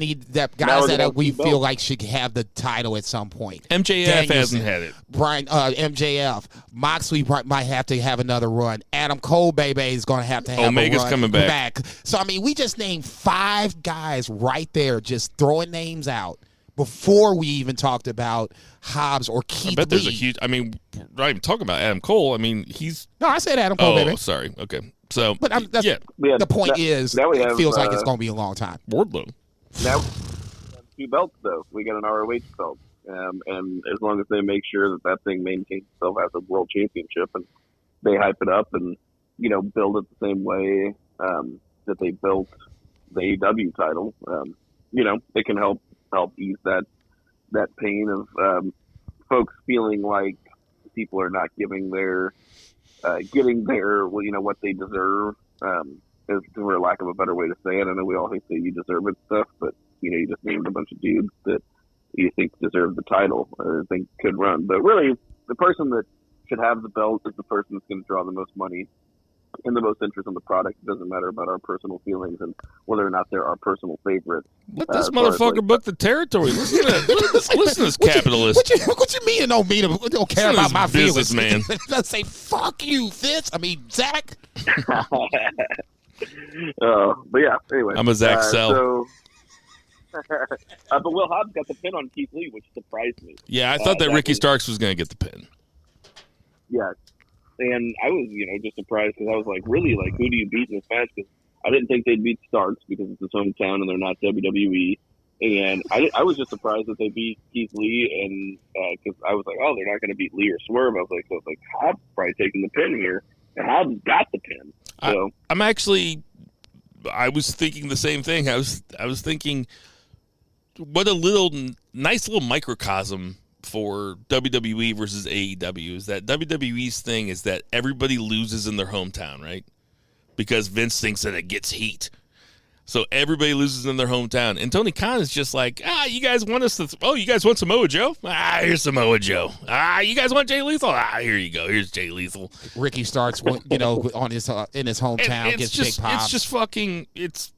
we feel like should have the title at some point. MJF hasn't had it. Brian, MJF, Moxley might have to have another run. Adam Cole, baby, is going to have Omega's a run coming back. So I mean, we just named 5 guys right there, just throwing names out before we even talked about Hobbs or Keith Lee. I bet there's a huge. I mean, we're not even talking about Adam Cole. I mean, he's. No, I said Adam Cole, baby. Oh, sorry. Okay. So, but the point is, it feels like it's going to be a long time. Wardlow. Now, 2 belts, though. We got an ROH belt. And as long as they make sure that thing maintains itself as a world championship and they hype it up and, build it the same way that they built the AEW title, it can help ease that pain of folks feeling like people are not getting their what they deserve, is for lack of a better way to say it. I know we all think that you deserve it stuff, but you just named a bunch of dudes that you think deserve the title or think could run. But really, the person that should have the belt is the person that's going to draw the most money and the most interest in the product. It doesn't matter about our personal feelings and whether or not they're our personal favorites. Let this motherfucker book the territory. Listen to this capitalist. What you mean don't care about my feelings, man? Let's say fuck you, Fitz. I mean, Zach. But yeah, anyway. I'm a Zach Sell. But Will Hobbs got the pin on Keith Lee, which surprised me. Yeah, I thought that Ricky Starks was going to get the pin. Yeah. And I was, just surprised because I was like, really, like, who do you beat in this match? Because I didn't think they'd beat Starks because it's his hometown and they're not WWE. And I was just surprised that they beat Keith Lee, and because I was like, oh, they're not going to beat Lee or Swerve. I was like, Hobbs probably taking the pin here, and Hobbs got the pin. So I was thinking the same thing. I was thinking, what a nice little microcosm for WWE versus AEW is that WWE's thing is that everybody loses in their hometown, right? Because Vince thinks that it gets heat. So everybody loses in their hometown. And Tony Khan is just like, you guys want us to, you guys want Samoa Joe? Here's Samoa Joe. You guys want Jay Lethal? Here you go. Here's Jay Lethal. Ricky Starks, on his in his hometown, gets big pop. It's just fucking, it's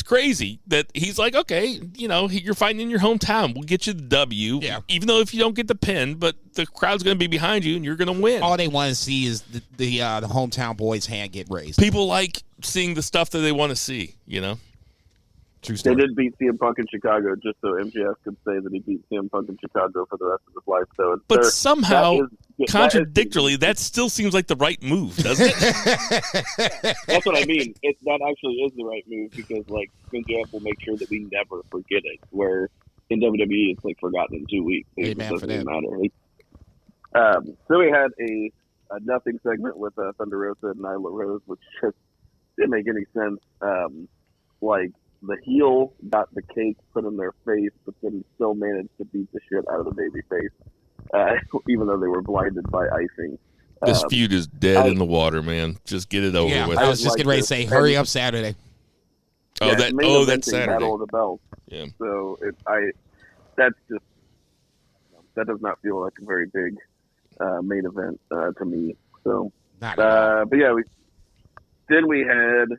crazy that he's like, okay, you're fighting in your hometown. We'll get you the W. Yeah. Even though if you don't get the pin, but the crowd's going to be behind you and you're going to win. All they want to see is the hometown boy's hand get raised. People like seeing the stuff that they want to see, True story. They did beat CM Punk in Chicago just so MJF could say that he beat CM Punk in Chicago for the rest of his life. So, but somehow, contradictorily, that still seems like the right move, doesn't it? That's what I mean. That actually is the right move because, like, MJF will make sure that we never forget it. Where in WWE, it's like forgotten in 2 weeks. It doesn't even matter. So we had a nothing segment with Thunder Rosa and Nyla Rose, which just didn't make any sense. The heel got the cake put in their face, but then still managed to beat the shit out of the baby face, even though they were blinded by icing. This feud is dead in the water, man. Just get it over with. I was just getting ready to say, hurry up Saturday. That's Saturday. Battle of the Bells. Yeah. So that does not feel like a very big main event to me. So, but yeah, we had the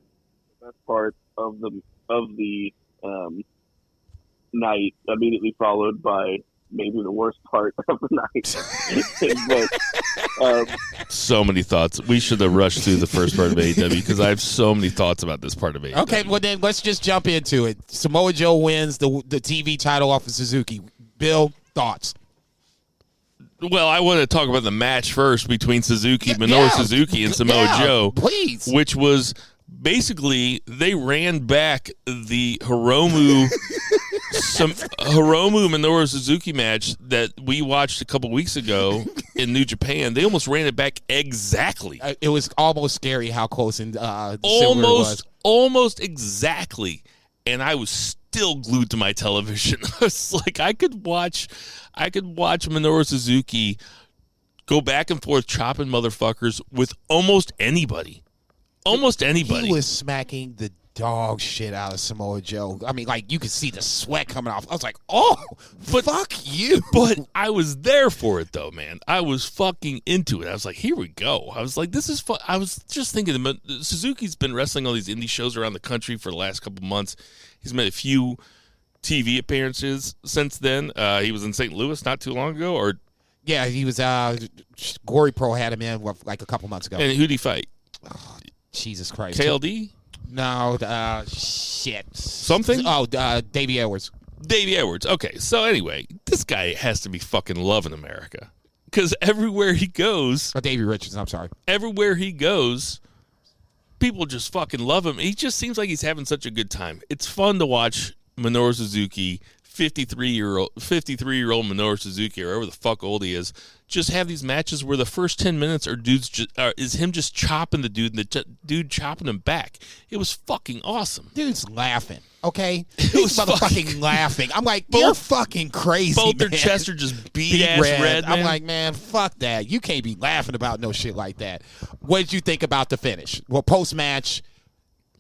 best part of the night, immediately followed by maybe the worst part of the night. But, so many thoughts. We should have rushed through the first part of AEW because I have so many thoughts about this part of AEW. Okay, well then let's just jump into it. Samoa Joe wins the TV title off of Suzuki. Bill, thoughts? Well, I want to talk about the match first between Minoru Suzuki and Samoa Joe. Please. Which was basically, they ran back the Hiromu Minoru Suzuki match that we watched a couple weeks ago in New Japan. They almost ran it back exactly. It was almost scary how close and similar it was. Almost exactly. And I was still glued to my television. I was like, I could watch Minoru Suzuki go back and forth chopping motherfuckers with almost anybody. Almost anybody. He was smacking the dog shit out of Samoa Joe. I mean, like, you could see the sweat coming off. I was like, oh, but fuck you. But I was there for it, though, man. I was fucking into it. I was like, here we go. I was like, this is fun. I was just thinking, Suzuki's been wrestling all these indie shows around the country for the last couple months. He's made a few TV appearances since then. He was in St. Louis not too long ago. Yeah, he was, Glory Pro had him in, like, a couple months ago. And who'd he fight? Oh, Jesus Christ. KLD? No, shit. Something? Oh, Davey Edwards. Davey Edwards. Okay, so anyway, this guy has to be fucking loving America. Because everywhere he goes... Oh, Davey Richards, I'm sorry. Everywhere he goes, people just fucking love him. He just seems like he's having such a good time. It's fun to watch Minoru Suzuki, 53-year-old Minoru Suzuki, or whoever the fuck old he is, just have these matches where the first 10 minutes is him just chopping the dude and the dude chopping him back. It was fucking awesome. Dude's laughing, okay? He's motherfucking laughing. I'm like, you're fucking crazy, both man. their chests are just beat-ass red, man. I'm like, man, fuck that. You can't be laughing about no shit like that. What did you think about the finish? Well, post-match,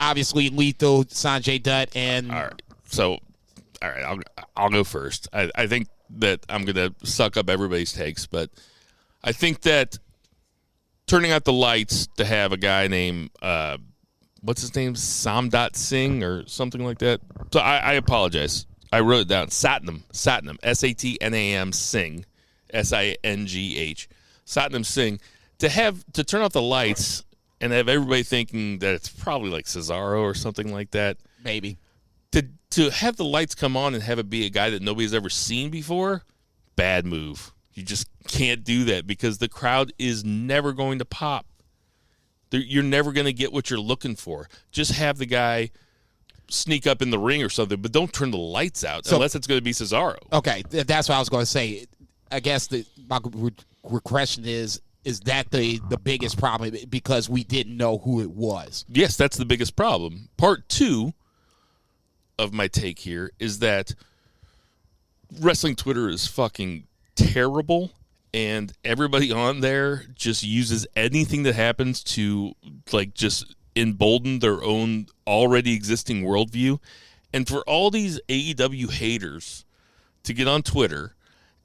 obviously, Lethal, Sanjay Dutt, and... All right, so... All right, I'll go first. I think that I'm going to suck up everybody's takes, but I think that turning out the lights to have a guy named, what's his name, Samdat Singh or something like that. So I apologize. I wrote it down. Satnam, Satnam Singh, Singh, Satnam Singh. To turn off the lights and have everybody thinking that it's probably like Cesaro or something like that. Maybe. To have the lights come on and have it be a guy that nobody's ever seen before, bad move. You just can't do that because the crowd is never going to pop. You're never going to get what you're looking for. Just have the guy sneak up in the ring or something, but don't turn the lights out unless it's going to be Cesaro. Okay, that's what I was going to say. I guess my question is that the biggest problem because we didn't know who it was? Yes, that's the biggest problem. Part two of my take here is that wrestling Twitter is fucking terrible, and everybody on there just uses anything that happens to like just embolden their own already existing worldview. And for all these AEW haters to get on Twitter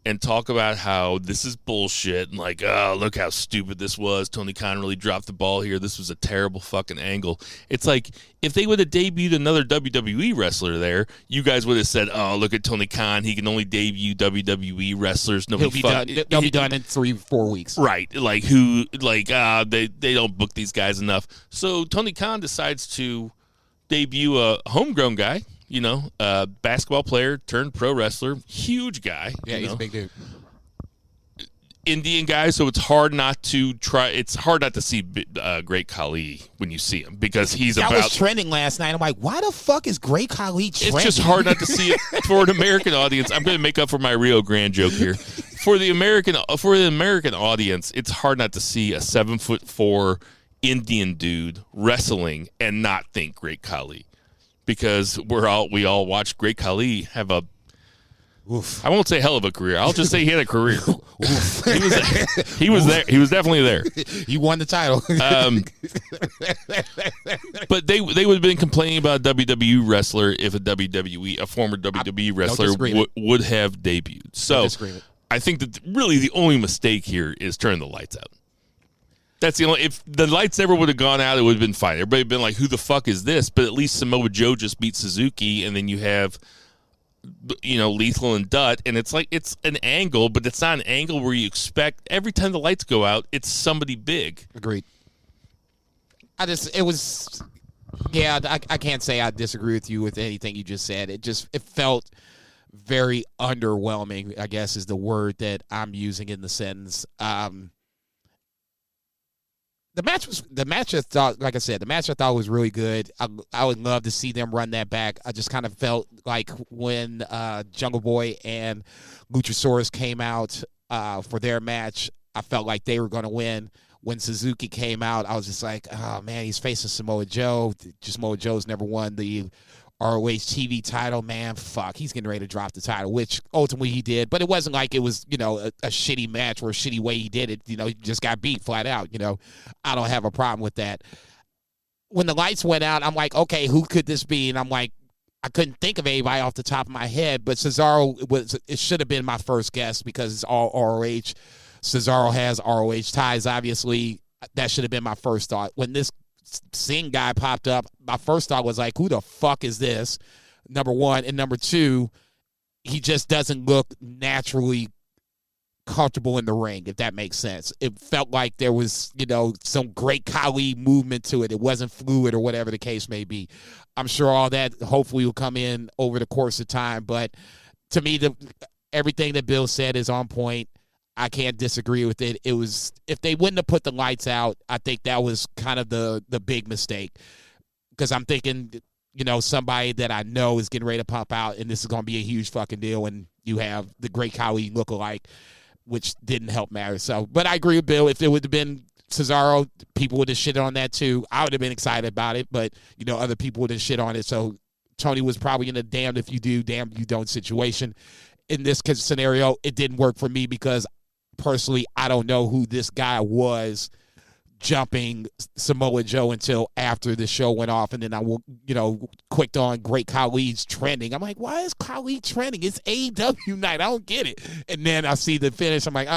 and talk about how this is bullshit and like, oh, look how stupid this was. Tony Khan really dropped the ball here. This was a terrible fucking angle. It's like if they would have debuted another WWE wrestler there, you guys would have said, oh, look at Tony Khan. He can only debut WWE wrestlers. They'll be done in 3-4 weeks. Right. Like they don't book these guys enough. So Tony Khan decides to debut a homegrown guy. You know, basketball player turned pro wrestler, huge guy. Yeah, he's a big dude. Indian guy, so it's hard not to try. It's hard not to see Great Khali when you see him because he's that was trending last night. I'm like, why the fuck is Great Khali trending? It's just hard not to see it for an American audience. I'm going to make up for my Rio Grande joke here. For the American audience, it's hard not to see a 7'4" Indian dude wrestling and not think Great Khali. Because we all watched Great Khali have a, I won't say hell of a career. I'll just say he had a career. He was there. He was definitely there. He won the title. But they would have been complaining about a WWE wrestler if a former WWE wrestler would have debuted. So I think that really the only mistake here is turning the lights out. That's the only. If the lights never would have gone out, it would have been fine. Everybody would have been like, "Who the fuck is this?" But at least Samoa Joe just beat Suzuki, and then you have, Lethal and Dutt, and it's like it's an angle, but it's not an angle where you expect every time the lights go out, it's somebody big. Agreed. I can't say I disagree with you with anything you just said. It felt very underwhelming, I guess is the word that I'm using in the sentence. The match I thought was really good. I would love to see them run that back. I just kind of felt like when Jungle Boy and Luchasaurus came out for their match, I felt like they were going to win. When Suzuki came out, I was just like, oh man, he's facing Samoa Joe. Samoa Joe's never won the ROH TV title, man, fuck, he's getting ready to drop the title, which ultimately he did. But it wasn't like it was, a shitty match or a shitty way he did it. He just got beat flat out. I don't have a problem with that. When the lights went out, I'm like, okay, who could this be? And I'm like, I couldn't think of anybody off the top of my head, but Cesaro it should have been my first guess because it's all ROH. Cesaro has ROH ties, obviously. That should have been my first thought. When this Singh guy popped up, my first thought was like, who the fuck is this? Number one. And number two, he just doesn't look naturally comfortable in the ring, if that makes sense. It felt like there was, some great Khali movement to it. It wasn't fluid or whatever the case may be. I'm sure all that hopefully will come in over the course of time. But to me, everything that Bill said is on point. I can't disagree with it. It was, if they wouldn't have put the lights out, I think that was kind of the big mistake. Because I'm thinking, somebody that I know is getting ready to pump out, and this is going to be a huge fucking deal, and you have the Great Khali lookalike, which didn't help matters. So, but I agree with Bill. If it would have been Cesaro, people would have shit on that too. I would have been excited about it, but, other people would have shit on it. So Tony was probably in a damned if you do, damned if you don't situation. In this scenario, it didn't work for me because personally, I don't know who this guy was jumping Samoa Joe until after the show went off, and then I will, clicked on Great Khali's trending. I'm like, why is Khali trending? It's AEW night. I don't get it. And then I see the finish. I'm like,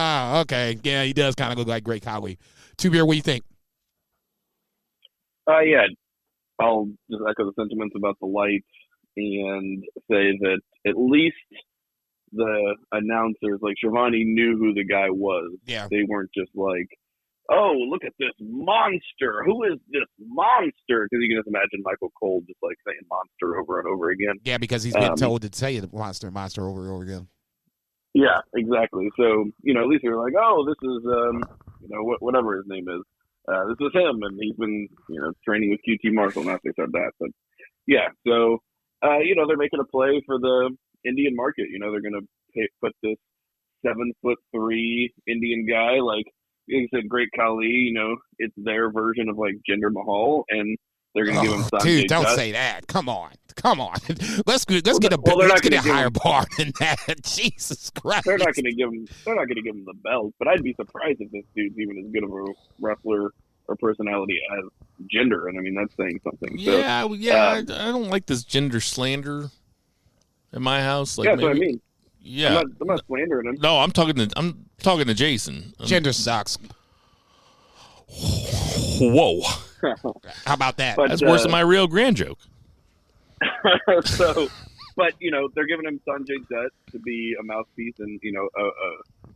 okay, yeah, he does kind of look like Great Khali. Two Beer, what do you think? Yeah, I'll just echo the sentiments about the lights and say that at least the announcers, like Shivani, knew who the guy was. Yeah. They weren't just like, oh, look at this monster. Who is this monster? Because you can just imagine Michael Cole just like saying monster over and over again. Yeah, because he's been told to say the monster over and over again. Yeah, exactly. So, at least you're like, oh, this is, whatever his name is. This is him, and he's been, training with QT Marshall. Not they said that, but yeah. So, they're making a play for the Indian market. They're going to put this 7'3" Indian guy, like you said, Great Khali. It's their version of like Jinder Mahal, and they're going to give him Sanjay dude, don't Dutt. say that. Come on. Let's get a higher bar than that. Jesus Christ. They're not going to give him the belt, but I'd be surprised if this dude's even as good of a wrestler or personality as Jinder, and I mean that's saying something. Yeah, so, I don't like this gender slander in my house. Like, that's what I mean. Yeah, I'm not slandering him. No, I'm talking to Jason. Gender sucks. Whoa. How about that? But, That's worse than my Rio Grande joke. So, but they're giving him Sanjay Dutt to be a mouthpiece, and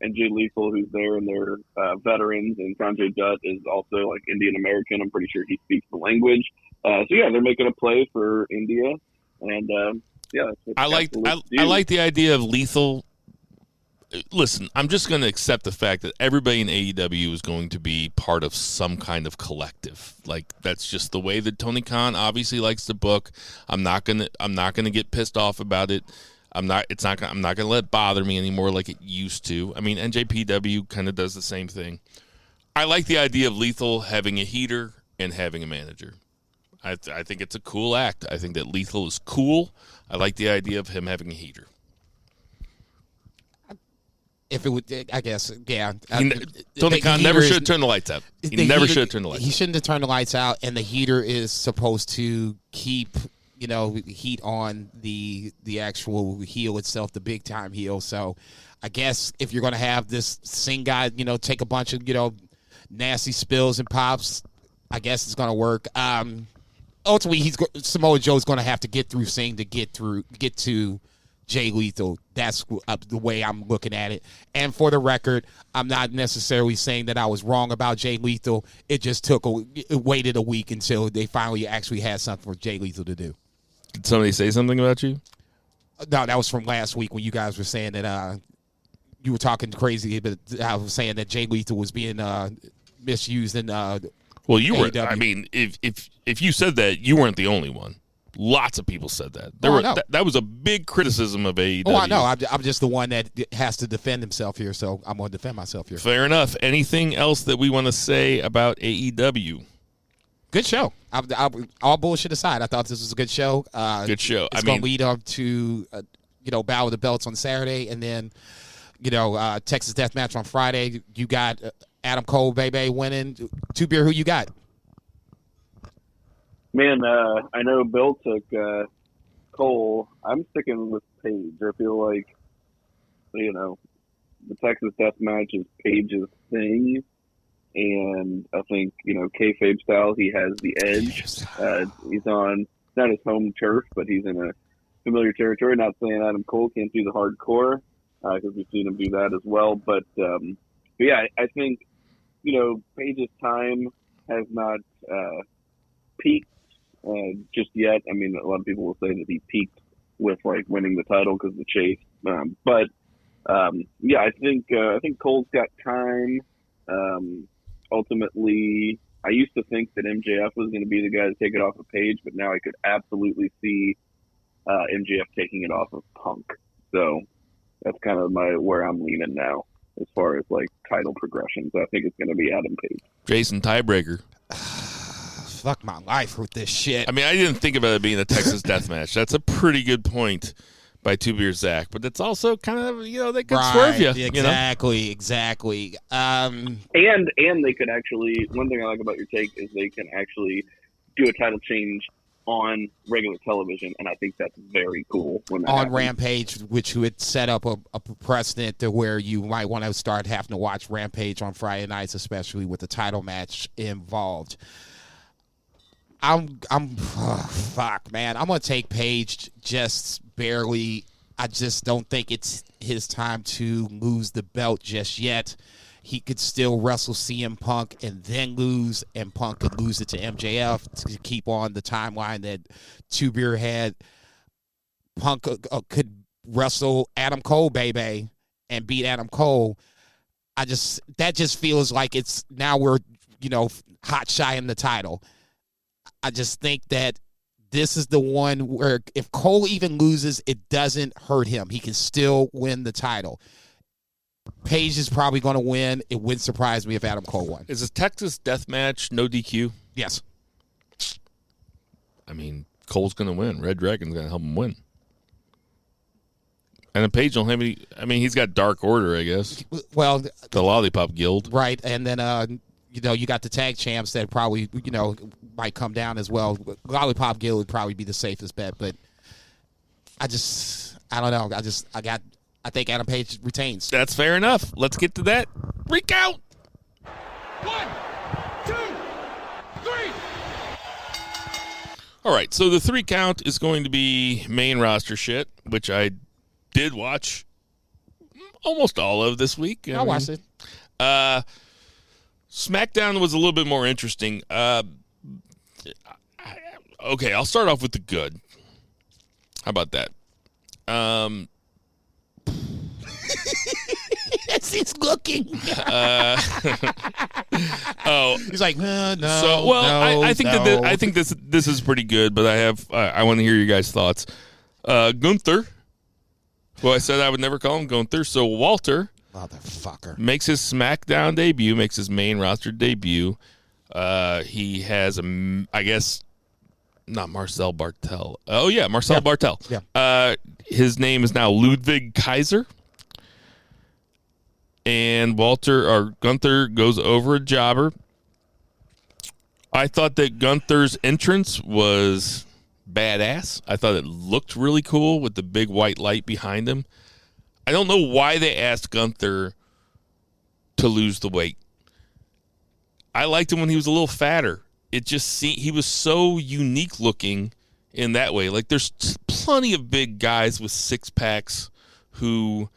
and Jay Lethal, who's there, and they're veterans, and Sanjay Dutt is also like Indian American. I'm pretty sure he speaks the language. So yeah, they're making a play for India, and yeah, I like the idea of Lethal. Listen, I'm just going to accept the fact that everybody in AEW is going to be part of some kind of collective. Like that's just the way that Tony Khan obviously likes to book. I'm not gonna get pissed off about it. I'm not gonna let it bother me anymore like it used to. I mean, NJPW kind of does the same thing. I like the idea of Lethal having a heater and having a manager. I think it's a cool act. I think that Lethal is cool. I like the idea of him having a heater. If it would, I guess, yeah. Tony Khan never should have turned the lights out. He never should have turned the lights out. He shouldn't have turned the lights out, and the heater is supposed to keep, heat on the actual heel itself, the big-time heel. So I guess if you're going to have this Singh guy, take a bunch of, nasty spills and pops, I guess it's going to work. Ultimately, Samoa Joe's going to have to get through Singh to get to Jay Lethal. That's the way I'm looking at it. And for the record, I'm not necessarily saying that I was wrong about Jay Lethal. It just it waited a week until they finally actually had something for Jay Lethal to do. Did somebody say something about you? No, that was from last week when you guys were saying that you were talking crazy, but I was saying that Jay Lethal was being misused in well, you were. AEW. I mean, if you said that, you weren't the only one. Lots of people said that. That was a big criticism of AEW. Oh, I know. I'm just the one that has to defend himself here, so I'm going to defend myself here. Fair enough. Anything else that we want to say about AEW? Good show. All bullshit aside, I thought this was a good show. Good show. It's going to lead up to, Battle of the Belts on Saturday, and then, Texas Deathmatch on Friday. You got Adam Cole, baby, winning. Two Beer, who you got? Man, I know Bill took Cole. I'm sticking with Paige. I feel like, the Texas Deathmatch is Paige's thing. And I think, kayfabe style, he has the edge. He's on, not his home turf, but he's in a familiar territory. Not saying Adam Cole can't do the hardcore, because we've seen him do that as well. But yeah, I think, Paige's time has not peaked just yet. I mean, a lot of people will say that he peaked with winning the title because of the chase. But yeah, I think Cole's got time. Ultimately, I used to think that MJF was going to be the guy to take it off of Page, but now I could absolutely see MJF taking it off of Punk. So that's kind of where I'm leaning now as far as title progressions. I think it's going to be Adam Page. Jason, tiebreaker. Fuck my life with this shit. I mean, I didn't think about it being a Texas death match. That's a pretty good point by Two Beer Zach, but it's also kind of, they could swerve you. Exactly. And they could actually, one thing I like about your take is they can actually do a title change on regular television, and I think that's very cool. When that happens. Rampage, which would set up a precedent to where you might want to start having to watch Rampage on Friday nights, especially with the title match involved. Fuck, man. I'm going to take Page just barely. I just don't think it's his time to lose the belt just yet. He could still wrestle CM Punk and then lose, and Punk could lose it to MJF to keep on the timeline that Two Beer had. Punk could wrestle Adam Cole, baby, and beat Adam Cole. That just feels like it's now we're, hot shying the title. I just think that this is the one where if Cole even loses, it doesn't hurt him. He can still win the title. Page is probably going to win. It wouldn't surprise me if Adam Cole won. Is this Texas death match no DQ? Yes. I mean, Cole's going to win. Red Dragon's going to help him win. And then Page don't have any. I mean, he's got Dark Order, I guess. Well, the Lollipop Guild. Right. And then, you got the tag champs that probably, might come down as well. Lollipop Guild would probably be the safest bet, but I don't know. I think Adam Page retains. That's fair enough. Let's get to that. Recount. 1, 2, 3. All right, so the 3 count is going to be main roster shit, which I did watch almost all of this week. I watched it. SmackDown was a little bit more interesting. Okay, I'll start off with the good. How about that? Yes, he's looking. Oh, he's like, no. So, well, I think no. I think this is pretty good, but I want to hear your guys' thoughts. Gunther. Well, I said I would never call him Gunther. So Walter, motherfucker, makes his SmackDown debut, makes his main roster debut. He has I guess. Not Marcel Bartel. Oh, yeah, Marcel Bartel. Yeah. His name is now Ludwig Kaiser. And Gunther goes over a jobber. I thought that Gunther's entrance was badass. I thought it looked really cool with the big white light behind him. I don't know why they asked Gunther to lose the weight. I liked him when he was a little fatter. He was so unique looking in that way. Like there's plenty of big guys with 6-packs who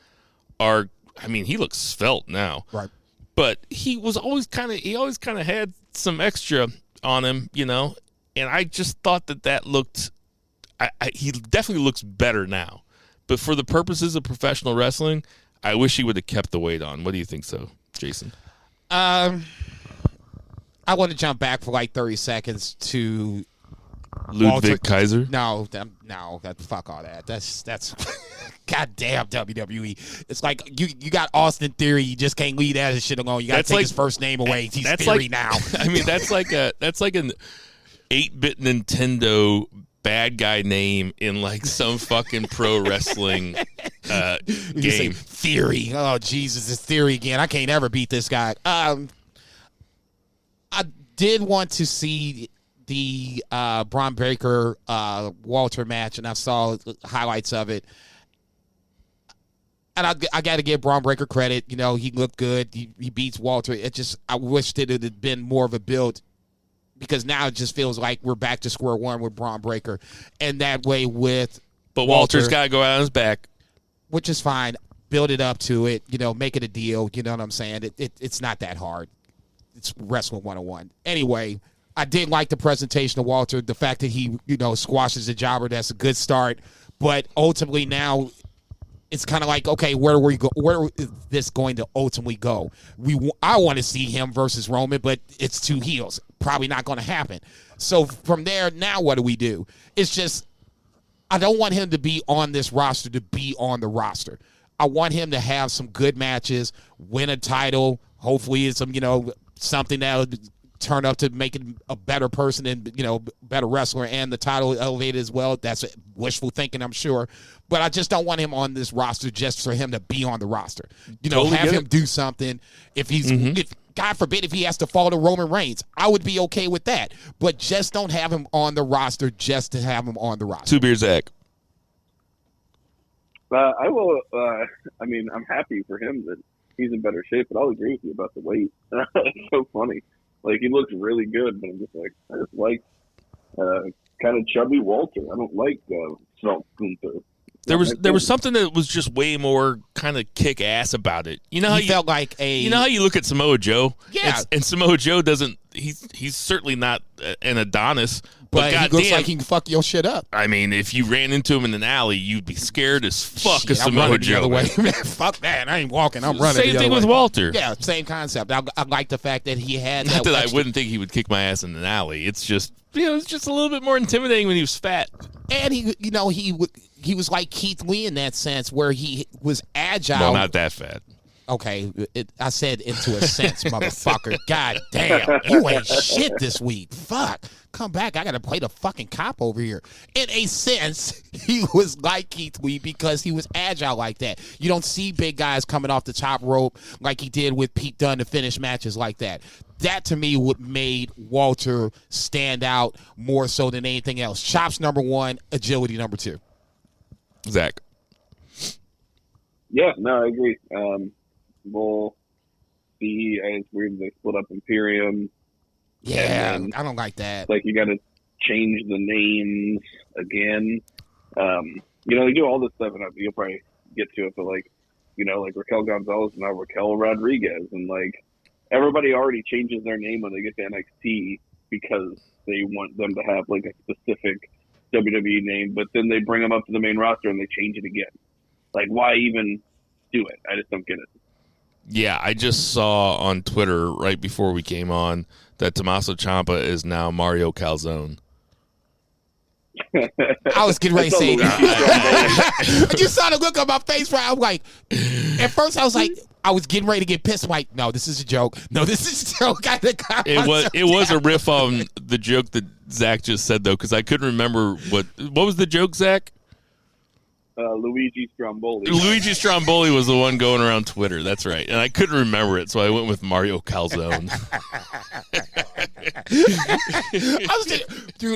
are, I mean, he looks svelte now. Right. But he always kind of had some extra on him, and I just thought that looked, he definitely looks better now. But for the purposes of professional wrestling, I wish he would have kept the weight on. What do you think so, Jason? I want to jump back for like 30 seconds to Ludwig Kaiser? No, fuck all that. That's goddamn WWE. It's like you got Austin Theory. You just can't leave that shit alone. You got to take his first name away. He's Theory now. I mean, that's like an 8-bit Nintendo bad guy name in like some fucking pro wrestling game. Theory. Oh Jesus, it's Theory again. I can't ever beat this guy. I did want to see the Braun Breaker Walter match, and I saw highlights of it. And I got to give Braun Breaker credit. You know, he looked good. He beats Walter. I wished it had been more of a build, because now it just feels like we're back to square one with Braun Breaker. And that way with But Walter's got to go out on his back. Which is fine. Build it up to it. You know, make it a deal. You know what I'm saying? It's not that hard. It's Wrestling 101. Anyway, I did like the presentation of Walter. The fact that he, squashes the jobber, that's a good start. But ultimately now it's kind of like, okay, where is this going to ultimately go? I want to see him versus Roman, but it's two heels. Probably not going to happen. So from there, now what do? It's just, I don't want him to be on this roster to be on the roster. I want him to have some good matches, win a title. Hopefully it's something that'll turn up to make him a better person and, better wrestler, and the title elevated as well. That's wishful thinking, I'm sure. But I just don't want him on this roster just for him to be on the roster. Totally have him do something. If he's, if God forbid, if he has to fall to Roman Reigns, I would be okay with that. But just don't have him on the roster just to have him on the roster. Two beer Zach. I will. I'm happy for him that he's in better shape, but I'll agree with you about the weight. It's so funny. Like, he looks really good, but I'm just like, I just like kind of chubby Walter. I don't like Svelte Gunther. There was something that was just way more kind of kick ass about it. You know how he felt like you know how you look at Samoa Joe? Yeah. And Samoa Joe doesn't. He's certainly not an Adonis. But he looks like he can fuck your shit up. I mean, if you ran into him in an alley, you'd be scared as fuck. Shit, of Samoa Joe. The other way. Man, fuck that. I ain't walking. I'm running. Same thing with Walter. Yeah, same concept. I like the fact that he had Not that. I wouldn't think he would kick my ass in an alley. It's just it's just a little bit more intimidating when he was fat. And he was like Keith Lee in that sense, where he was agile. Well, not that fat. Okay, I said into a sense, motherfucker. God damn, you ain't shit this week. Fuck. Come back. I got to play the fucking cop over here. In a sense, he was like Keith Lee because he was agile like that. You don't see big guys coming off the top rope like he did with Pete Dunne to finish matches like that. That, to me, what made Walter stand out more so than anything else. Chops number one, agility number two. Zach. Yeah, no, I agree. We'll see. It's weird they split up Imperium. Yeah, I don't like that. Like, you got to change the names again. They do all this stuff, and you'll probably get to it, but like Raquel Gonzalez and now Raquel Rodriguez, and like everybody already changes their name when they get to NXT because they want them to have like a specific WWE name, but then they bring them up to the main roster and they change it again. Like, why even do it? I just don't get it. Yeah, I just saw on Twitter right before we came on that Tommaso Ciampa is now Mario Calzone. I was getting ready to say that. I just saw the look on my face where I'm like, at first I was like, I was getting ready to get pissed. I'm like, no, this is a joke. No, this is a joke. It was a riff on the joke that Zach just said, though, because I couldn't remember what was the joke, Zach? Luigi Stromboli. Luigi Stromboli was the one going around Twitter. That's right. And I couldn't remember it, so I went with Mario Calzone.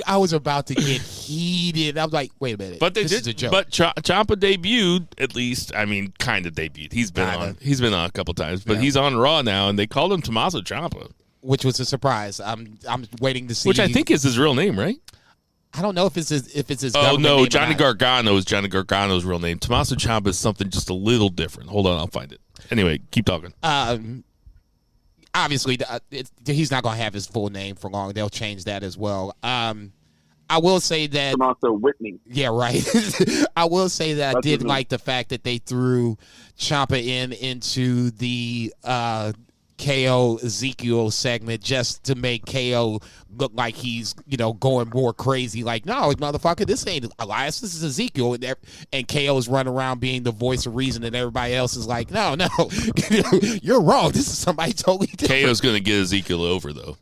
I was about to get heated. I was like, wait a minute. But this is a joke. But Ciampa debuted, at least. I mean, kind of debuted. He's been on a couple times, but he's on Raw now, and they called him Tommaso Ciampa, which was a surprise. I'm waiting to see. Which I think is his real name, right? I don't know if it's his. Oh no, Johnny Gargano is Johnny Gargano's real name. Tommaso Ciampa is something just a little different. Hold on, I'll find it. Anyway, keep talking. Obviously, he's not going to have his full name for long. They'll change that as well. I will say that Tommaso Whitney. Yeah, right. I will say that I did like the fact that they threw Ciampa into the KO Ezekiel segment just to make KO look like he's, going more crazy. Like, no, motherfucker, this ain't Elias. This is Ezekiel. And KO's running around being the voice of reason, and everybody else is like, no, you're wrong. This is somebody totally different. KO's going to get Ezekiel over, though.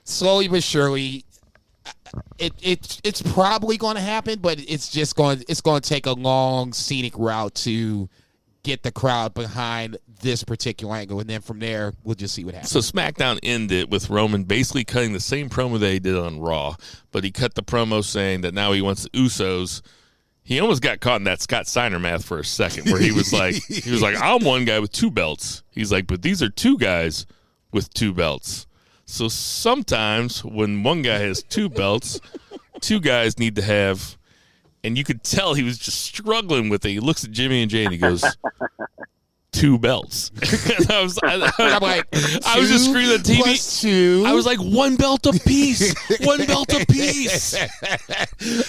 Slowly but surely. It's probably going to happen, but it's going to take a long scenic route to get the crowd behind this particular angle, and then from there we'll just see what happens. So SmackDown ended with Roman basically cutting the same promo that he did on Raw, but he cut the promo saying that now he wants the Usos. He almost got caught in that Scott Steiner math for a second, where he was like, I'm one guy with 2 belts. He's like, but these are 2 guys with 2 belts. So sometimes when one guy has 2 belts, 2 guys need to have, and you could tell he was just struggling with it. He looks at Jimmy and Jay and he goes, 2 belts. And I was just screaming at TV. 2. I was like, 1 belt apiece. 1 belt apiece.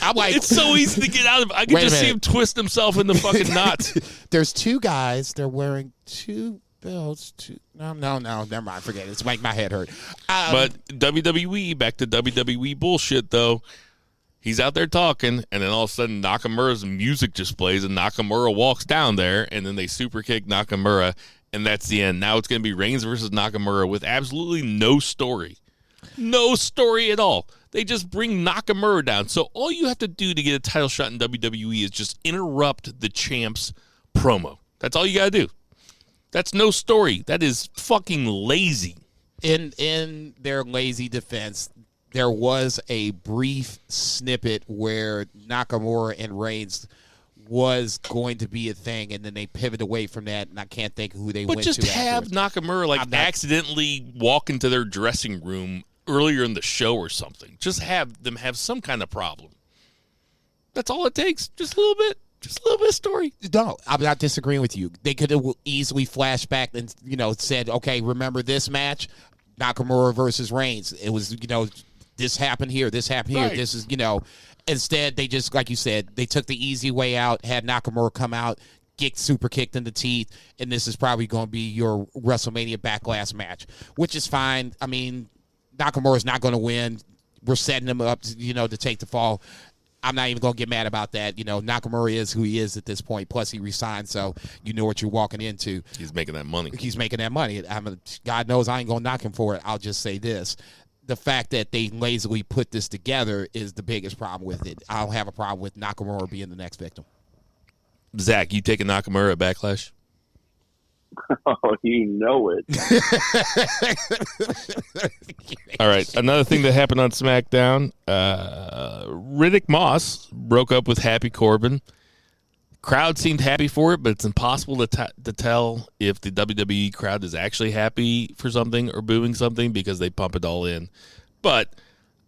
I'm like, it's so easy to get out of. I can just see him twist himself in the fucking knot. There's 2 guys. They're wearing 2 belts. No, never mind. Forget it. It's making my head hurt. But WWE, back to WWE bullshit, though. He's out there talking, and then all of a sudden Nakamura's music just plays, and Nakamura walks down there, and then they super kick Nakamura, and that's the end. Now it's going to be Reigns versus Nakamura with absolutely no story. No story at all. They just bring Nakamura down. So all you have to do to get a title shot in WWE is just interrupt the champ's promo. That's all you got to do. That's no story. That is fucking lazy. In their lazy defense, there was a brief snippet where Nakamura and Reigns was going to be a thing, and then they pivoted away from that, and I can't think of who they went to. But just have Nakamura accidentally walk into their dressing room earlier in the show or something. Just have them have some kind of problem. That's all it takes. Just a little bit. Just a little bit of story. No, I'm not disagreeing with you. They could have easily flashed back and, said, okay, remember this match? Nakamura versus Reigns. It was, this happened here, this happened here. Right. This is, instead they just, like you said, they took the easy way out, had Nakamura come out, get super kicked in the teeth, and this is probably going to be your WrestleMania Backlash match, which is fine. I mean, Nakamura's not going to win. We're setting him up, to take the fall. I'm not even going to get mad about that. Nakamura is who he is at this point. Plus, he resigned, so you know what you're walking into. He's making that money. God knows I ain't going to knock him for it. I'll just say this. The fact that they lazily put this together is the biggest problem with it. I don't have a problem with Nakamura being the next victim. Zach, you taking Nakamura at Backlash? Oh, you know it. All right. Another thing that happened on SmackDown, Riddick Moss broke up with Happy Corbin. Crowd seemed happy for it, but it's impossible to tell if the WWE crowd is actually happy for something or booing something because they pump it all in. But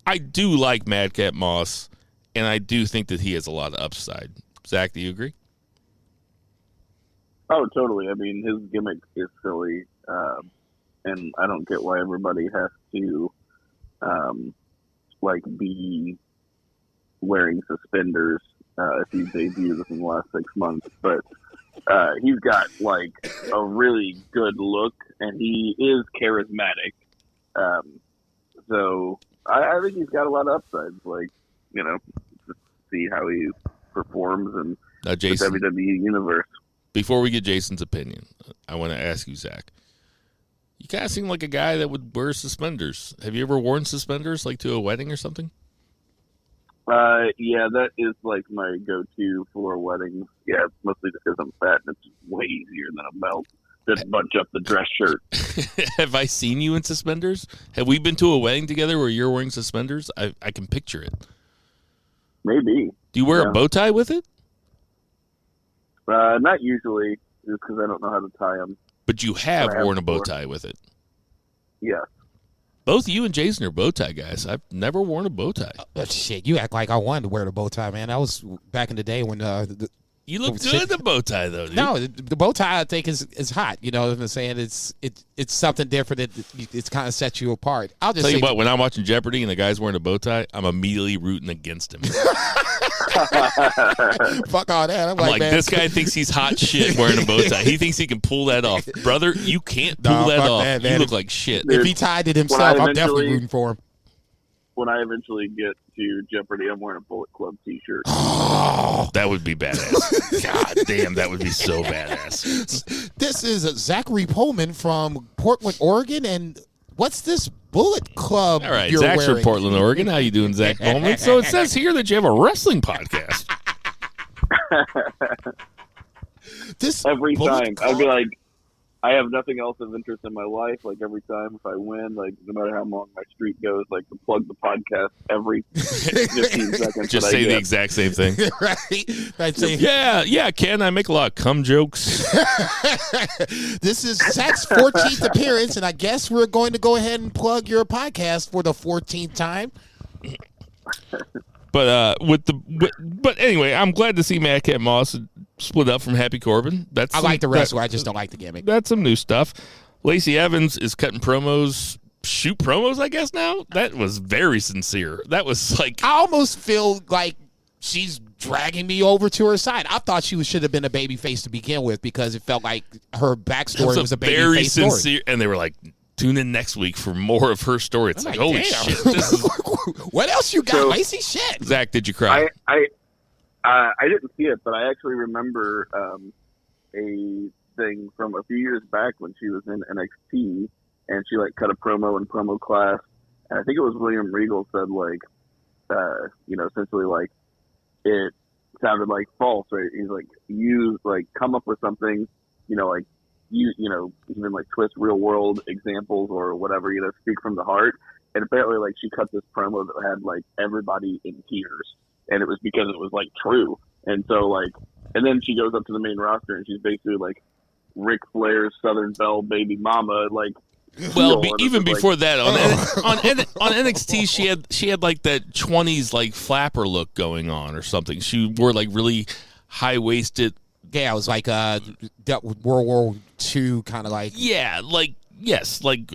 I do like Madcap Moss, and I do think that he has a lot of upside. Zach, do you agree? Oh, totally. I mean, his gimmick is silly, and I don't get why everybody has to, be wearing suspenders if he debuted in the last 6 months. But he's got, a really good look, and he is charismatic. So I think he's got a lot of upsides, just see how he performs in the WWE universe. Before we get Jason's opinion, I want to ask you, Zach. You kind of seem like a guy that would wear suspenders. Have you ever worn suspenders, to a wedding or something? Yeah, that is, my go-to for weddings. Yeah, mostly just because I'm fat, and it's way easier than a belt. Just bunch up the dress shirt. Have I seen you in suspenders? Have we been to a wedding together where you're wearing suspenders? I can picture it. Maybe. Do you wear a bow tie with it? Not usually, just because I don't know how to tie them. But you have worn a bow tie with it. Yeah. Both you and Jason are bow tie guys. I've never worn a bow tie. Shit, you act like I wanted to wear the bow tie, man. That was back in the day when You look good in the bow tie, though, dude. No, the bow tie I think is hot. You know what I'm saying? It's something different. It's kind of sets you apart. I'll just tell say, you what. When I'm watching Jeopardy and the guy's wearing a bow tie, I'm immediately rooting against him. fuck all that. I'm like, man, this guy thinks he's hot shit wearing a bow tie. He thinks he can pull that off, brother. You can't pull that off. That, you look like shit. If he tied it himself, I'm definitely rooting for him. When I eventually get to Jeopardy, I'm wearing a Bullet Club t-shirt. That would be badass. God damn, that would be so badass. This is Zachary Pullman from Portland, Oregon, and what's this Bullet Club? All right, you're Zach's wearing? from Portland, Oregon. How you doing, Zach Pullman? So it says here that you have a wrestling podcast. This every Bullet time Club? I'd be like, I have nothing else of interest in my life. Like every time if I win, like no matter how long my streak goes, like to plug the podcast every 15 seconds. Just say the exact same thing. Right? I'd say, yeah, Ken, I make a lot of cum jokes. This is Zach's 14th appearance, and I guess we're going to go ahead and plug your podcast for the 14th time. But but anyway, I'm glad to see Madcap Moss split up from Happy Corbin. I like the wrestler. I just don't like the gimmick. That's some new stuff. Lacey Evans is cutting promos, shoot promos, I guess now. That was very sincere. That was like, I almost feel like she's dragging me over to her side. I thought she should have been a babyface to begin with because it felt like her backstory was a very babyface sincere. story. And they were like, tune in next week for more of her story. It's like, holy damn. shit. This is... What else you got, So- Lacey? Shit. Zach, did you cry? I didn't see it, but I actually remember a thing from a few years back when she was in NXT, and she like cut a promo in promo class, and I think it was William Regal said like, essentially like it sounded like false, right? He's like, you like come up with something, like even like twist real world examples or whatever, speak from the heart. And apparently, like, she cut this promo that had like everybody in tears, and it was because it was like true. And so like, and then she goes up to the main roster, and she's basically like Ric Flair's Southern Belle baby mama, like. Well, even before that, on NXT, she had like that 20s like flapper look going on or something. She wore like really high waisted. Yeah, it was like World War II kind of like. Yeah, like yes, like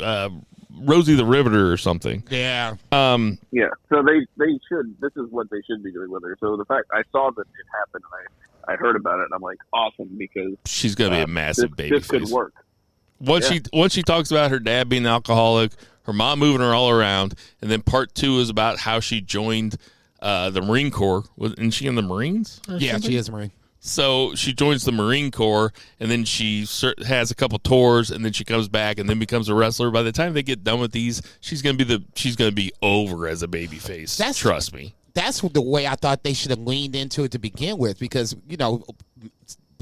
Rosie the Riveter or something. Yeah. Yeah. So they should. This is what they should be doing with her. So the fact I saw that it happened, and I heard about it, and I'm like, awesome, because she's gonna be a massive baby. This could work. Once she talks about her dad being an alcoholic, her mom moving her all around, and then part 2 is about how she joined the Marine Corps. Isn't she in the Marines? Yeah, something? she is a Marine. So she joins the Marine Corps, and then she has a couple tours, and then she comes back, and then becomes a wrestler. By the time they get done with these, she's gonna be over as a babyface. Trust me. That's the way I thought they should have leaned into it to begin with, because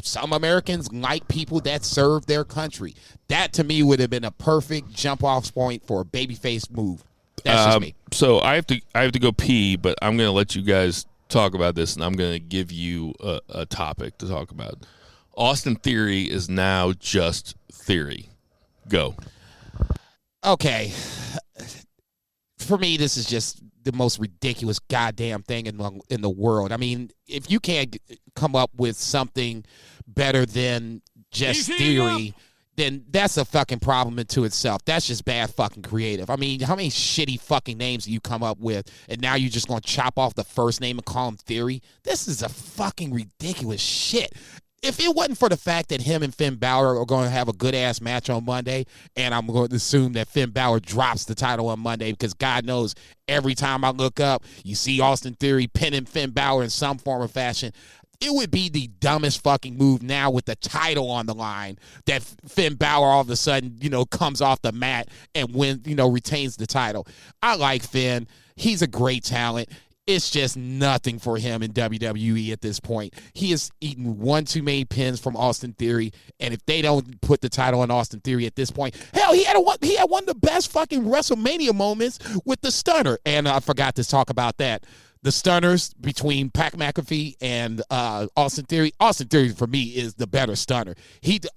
some Americans like people that serve their country. That to me would have been a perfect jump off point for a babyface move. That's just me. So I have to go pee, but I'm gonna let you guys talk about this, and I'm going to give you a topic to talk about. Austin Theory is now just Theory. Go. Okay. For me, this is just the most ridiculous goddamn thing in the world. I mean, if you can't come up with something better than just Theory, then that's a fucking problem into itself. That's just bad fucking creative. I mean, how many shitty fucking names do you come up with, and now you're just going to chop off the first name and call him Theory? This is a fucking ridiculous shit. If it wasn't for the fact that him and Finn Balor are going to have a good-ass match on Monday, and I'm going to assume that Finn Balor drops the title on Monday, because God knows every time I look up, you see Austin Theory pinning Finn Balor in some form or fashion. It would be the dumbest fucking move now with the title on the line that Finn Balor all of a sudden, comes off the mat and retains the title. I like Finn. He's a great talent. It's just nothing for him in WWE at this point. He has eaten one too many pins from Austin Theory, and if they don't put the title on Austin Theory at this point, hell, he had one of the best fucking WrestleMania moments with the stunner, and I forgot to talk about that. The stunners between Pat McAfee and Austin Theory. Austin Theory, for me, is the better stunner.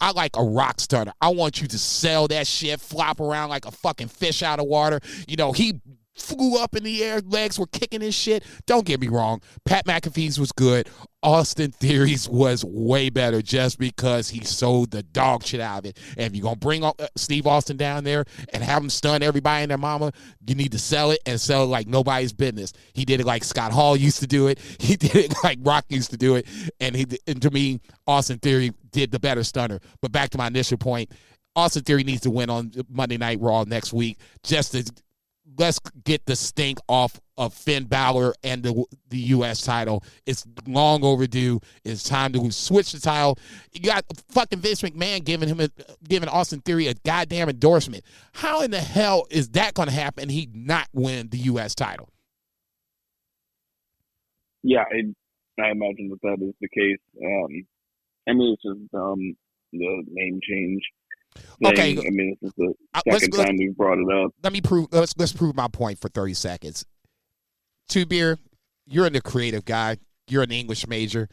I like a rock stunner. I want you to sell that shit, flop around like a fucking fish out of water. He flew up in the air, legs were kicking and shit. Don't get me wrong, Pat McAfee's was good. Austin Theory's was way better just because he sold the dog shit out of it. And if you're going to bring Steve Austin down there and have him stun everybody and their mama, you need to sell it and sell it like nobody's business. He did it like Scott Hall used to do it. He did it like Rock used to do it. And to me, Austin Theory did the better stunner. But back to my initial point, Austin Theory needs to win on Monday Night Raw next week just to let's get the stink off of Finn Balor and the U.S. title. It's long overdue. It's time to switch the title. You got fucking Vince McMahon giving Austin Theory a goddamn endorsement. How in the hell is that going to happen and he not win the U.S. title? Yeah, I imagine that is the case. I mean, it's just the name change. Okay. I mean, this is the second time we brought it up. Let's prove my point for 30 seconds. Two Beer, you're the creative guy. You're an English major.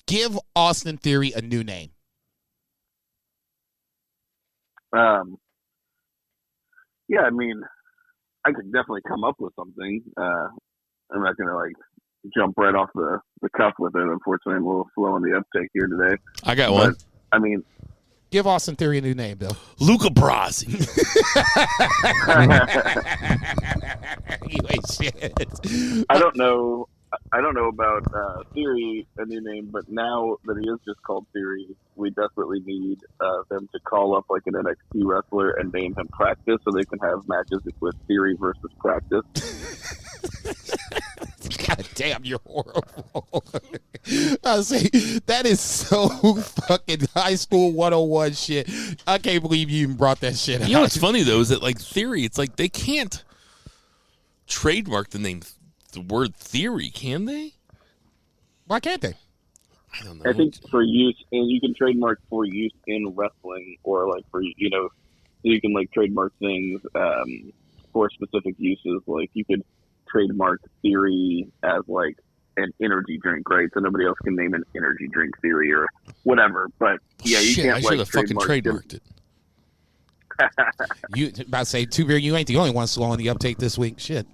Give Austin Theory a new name. Yeah, I mean, I could definitely come up with something. I'm not gonna jump right off the cuff with it. Unfortunately, I'm a little slow on the uptake here today. I got one. I mean, give Austin Theory a new name, Bill. Luca Brasi. You ain't shit. I don't know about Theory a new name, but now that he is just called Theory, we desperately need them to call up an NXT wrestler and name him Practice so they can have matches with Theory versus Practice. God damn, you're horrible. I say that is so fucking high school 101 shit. I can't believe you even brought that shit out. You know what's funny though is that Theory, it's like they can't trademark the word Theory, can they? Why can't they? I don't know. I think for use, and you can trademark for use in wrestling, or for so you can trademark things for specific uses. Like you could trademark Theory as an energy drink, right? So nobody else can name an energy drink Theory or whatever. But yeah, you can't I should have fucking trademarked it. You about to say, Two Beer, you ain't the only one slow on the uptake this week. Shit.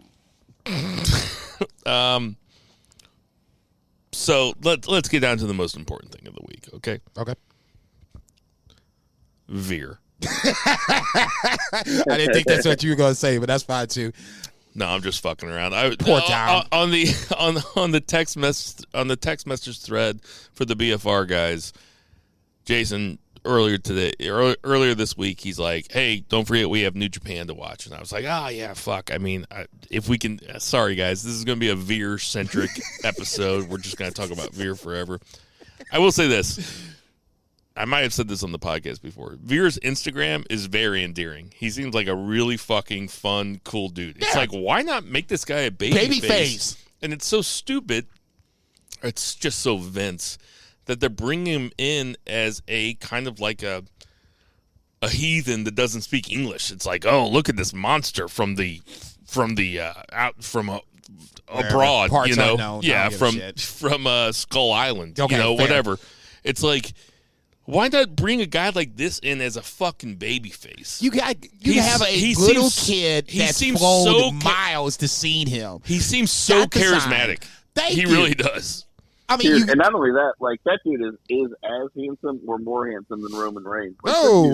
So let's get down to the most important thing of the week, okay? Okay. Veer. I didn't think that's what you were gonna say, but that's fine too. No, I'm just fucking around. Poor Tom. On the text message thread for the BFR guys, Jason earlier this week, he's like, "Hey, don't forget we have New Japan to watch." And I was like, "Ah, yeah, fuck. I mean, if we can, sorry guys, this is going to be a Veer centric episode. We're just going to talk about Veer forever." I will say this. I might have said this on the podcast before. Veer's Instagram is very endearing. He seems like a really fucking fun, cool dude. It's why not make this guy a baby face? And it's so stupid. It's just so Vince that they're bringing him in as a kind of a heathen that doesn't speak English. It's like, oh, look at this monster from abroad, parts unknown. Yeah, from Skull Island, okay, whatever. It's like, why not bring a guy like this in as a fucking babyface? You have a little kid that's flown miles to see him. He seems so charismatic. He really does. I mean, and not only that, that dude is as handsome or more handsome than Roman Reigns. Whoa!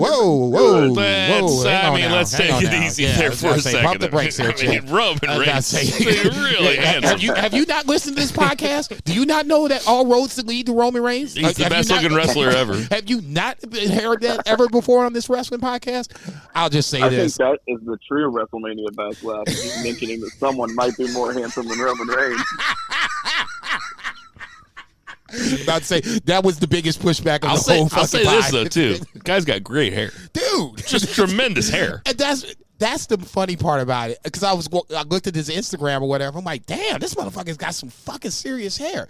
Let's take it easy there for a second. Pump the brakes here, Roman Reigns is really handsome. Have you not listened to this podcast? Do you not know that all roads lead to Roman Reigns? He's the best looking wrestler ever. Have you not heard that ever before on this wrestling podcast? I'll just say this. I think that is the true WrestleMania backlash. He's mentioning that someone might be more handsome than Roman Reigns. About to say that was the biggest pushback of the whole fucking I'll say this though too. The guy's got great hair, dude. Just tremendous hair. And that's the funny part about it. Because I looked at his Instagram or whatever. I'm like, damn, this motherfucker's got some fucking serious hair.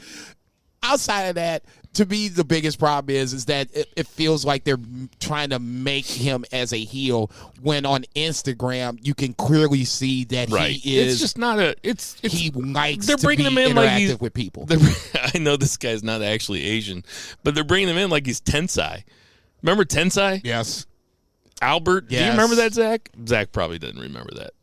Outside of that, to me, the biggest problem is that it feels like they're trying to make him as a heel when on Instagram you can clearly see that he is. It's just not he likes they're bringing to be him in interactive with people. I know this guy's not actually Asian, but they're bringing him in like he's Tensai. Remember Tensai? Yes. Albert? Yes. Do you remember that, Zach? Zach probably doesn't remember that.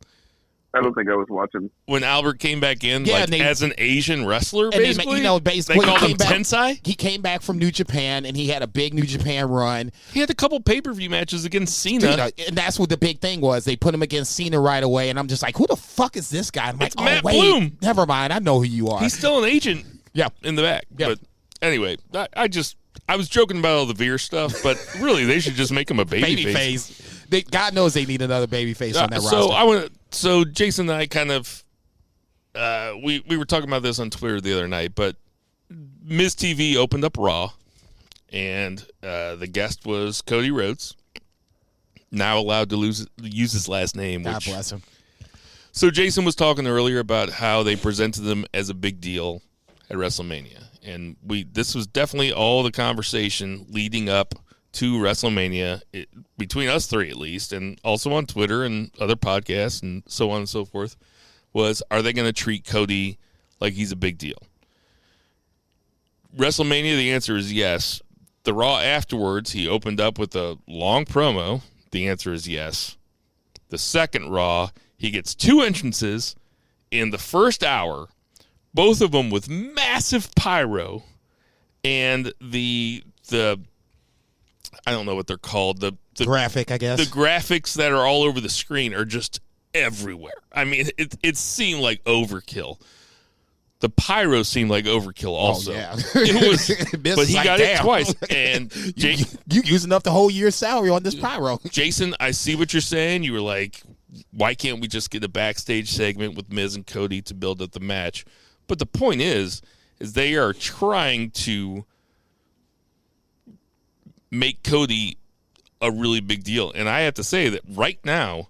I don't think I was watching. When Albert came back in, Yeah, as an Asian wrestler, And basically? basically They called him came back- Tensai? He came back from New Japan, and he had a big New Japan run. He had a couple pay-per-view matches against Cena. And that's what the big thing was. They put him against Cena right away, and I'm just like, who the fuck is this guy? I'm like, It's Matt wait, Bloom. never mind. I know who you are. He's still an agent yeah. in the back. Yeah. But anyway, I was joking about all the Veer stuff, but really, they should just make him a baby face. God knows they need another baby face on that roster. So Jason and I kind of we were talking about this on Twitter the other night, but Miz TV opened up Raw, and the guest was Cody Rhodes, now allowed to use his last name. God bless him. So Jason was talking earlier about how they presented them as a big deal at WrestleMania, and this was definitely all the conversation leading up to WrestleMania, between us three at least, and also on Twitter and other podcasts and so on and so forth, was, are they going to treat Cody like he's a big deal? WrestleMania, the answer is yes. The Raw afterwards, he opened up with a long promo. The answer is yes. The second Raw, he gets 2 entrances in the first hour, both of them with massive pyro, and the I don't know what they're called. The graphic, I guess. The graphics that are all over the screen are just everywhere. I mean, it seemed like overkill. The pyro seemed like overkill also. Oh, yeah. It was, but he got it twice. And you using up the whole year's salary on this pyro. Jason, I see what you're saying. You were like, why can't we just get a backstage segment with Miz and Cody to build up the match? But the point is they are trying to make Cody a really big deal. And I have to say that right now,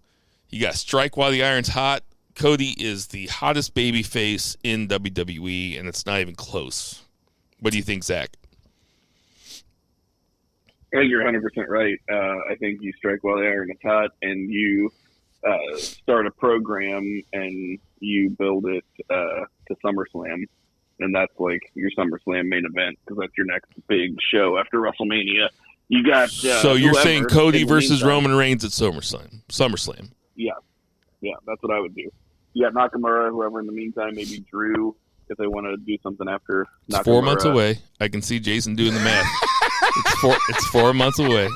you got strike while the iron's hot. Cody is the hottest baby face in WWE, and it's not even close. What do you think, Zach? I think you're 100% right. I think you strike while the iron is hot, and you start a program, and you build it to SummerSlam. And that's like your SummerSlam main event, because that's your next big show after WrestleMania. You got so you're saying Cody versus Roman Reigns at SummerSlam? Yeah, that's what I would do. You got Nakamura, whoever in the meantime, maybe Drew, if they want to do something after Nakamura. It's 4 months away. I can see Jason doing the math. It's 4 months away.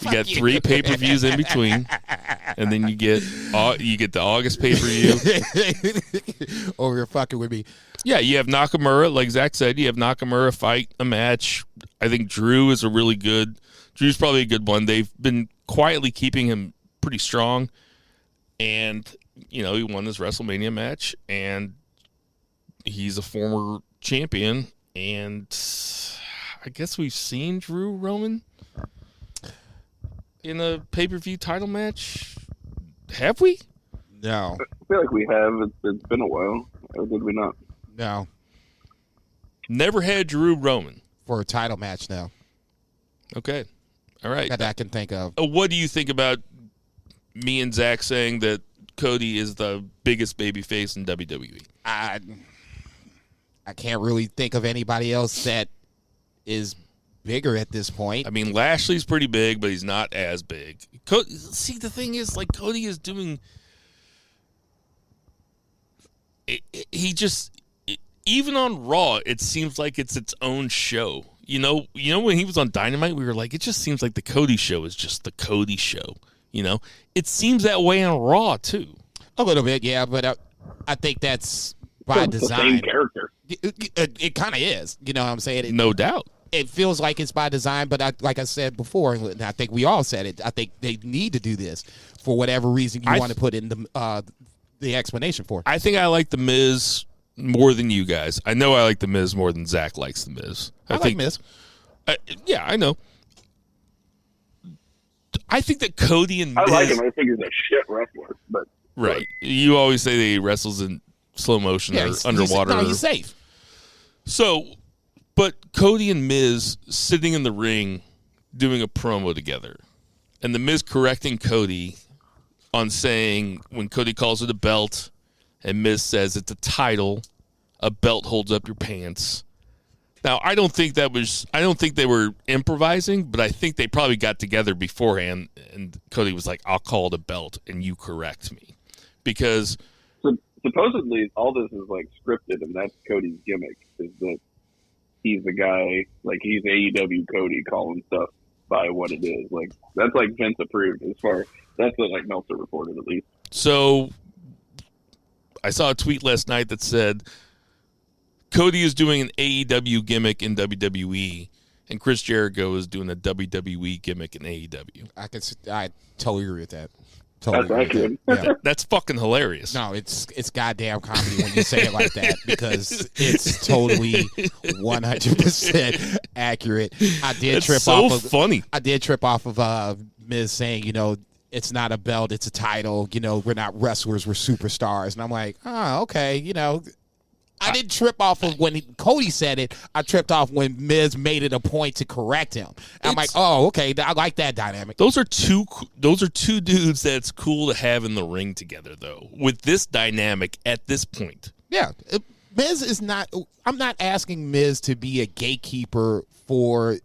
You got 3 pay-per-views in between, and then you get the August pay-per-view. Oh, you're fucking with me. Yeah, you have Nakamura, like Zach said. You have Nakamura fight a match. I think Drew is Drew's probably a good one. They've been quietly keeping him pretty strong, and he won this WrestleMania match, and he's a former champion, and I guess we've seen Drew Roman in a pay-per-view title match. Have we? No. I feel like we have. It's been a while. Or did we not? No. Never had Drew Roman. For a title match now. Okay. All right. That I can think of. What do you think about me and Zach saying that Cody is the biggest babyface in WWE? I can't really think of anybody else that is bigger at this point. I mean, Lashley's pretty big, but he's not as big. See, the thing is, like, Cody is doing... even on Raw, it seems like it's its own show. When he was on Dynamite, we were like, it just seems like the Cody show is just the Cody show. It seems that way on Raw, too. A little bit, yeah, but I think that's by design. The same character. It kind of is. You know what I'm saying? No doubt. It feels like it's by design, but like I said before, and I think we all said it, I think they need to do this for whatever reason you want to put in the explanation for. I think I like The Miz more than you guys. I know I like The Miz more than Zach likes The Miz. I like Miz. Yeah, I know. I think that Cody and Miz... I like him. I think he's a shit wrestler. But right. You always say that he wrestles in slow motion or underwater. He's safe. So, but Cody and Miz sitting in the ring doing a promo together. And the Miz correcting Cody on saying when Cody calls it a belt and Miz says it's a title, a belt holds up your pants. Now, I don't think they were improvising, but I think they probably got together beforehand and Cody was like, I'll call it a belt and you correct me. Because supposedly all this is like scripted, and that's Cody's gimmick, is that he's the guy, like he's AEW Cody calling stuff by what it is. Like that's like Vince approved that's what like Meltzer reported at least. So I saw a tweet last night that said Cody is doing an AEW gimmick in WWE, and Chris Jericho is doing a WWE gimmick in AEW. I totally agree with that. That's accurate. Yeah. That's fucking hilarious. No, it's goddamn comedy when you say it like that, because it's totally 100% accurate. I did trip so off of funny. I did trip off of Miz saying, it's not a belt, it's a title. We're not wrestlers, we're superstars. And I'm like, oh, okay. I didn't trip off of when Cody said it. I tripped off when Miz made it a point to correct him. And I'm like, oh, okay. I like that dynamic. Those are two dudes that's cool to have in the ring together, though, with this dynamic at this point. Yeah. Miz is not – I'm not asking Miz to be a gatekeeper for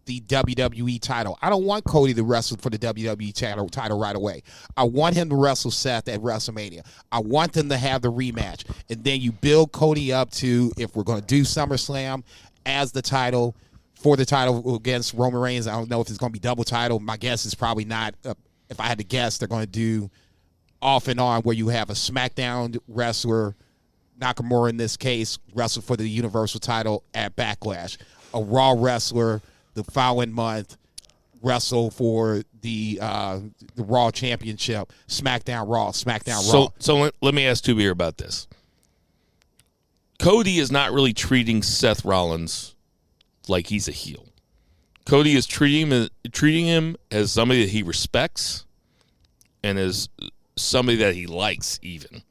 the WWE title. I don't want Cody to wrestle for the WWE title right away. I want him to wrestle Seth at WrestleMania. I want them to have the rematch. And then you build Cody up to, if we're going to do SummerSlam as the title, for the title against Roman Reigns. I don't know if it's going to be double title. My guess is probably not. If I had to guess, they're going to do off and on, where you have a SmackDown wrestler, Nakamura in this case, wrestle for the Universal title at Backlash. A Raw wrestler the following month wrestle for the Raw Championship, SmackDown Raw, SmackDown Raw. So let me ask Tubier about this. Cody is not really treating Seth Rollins like he's a heel. Cody is treating him as somebody that he respects and as somebody that he likes even.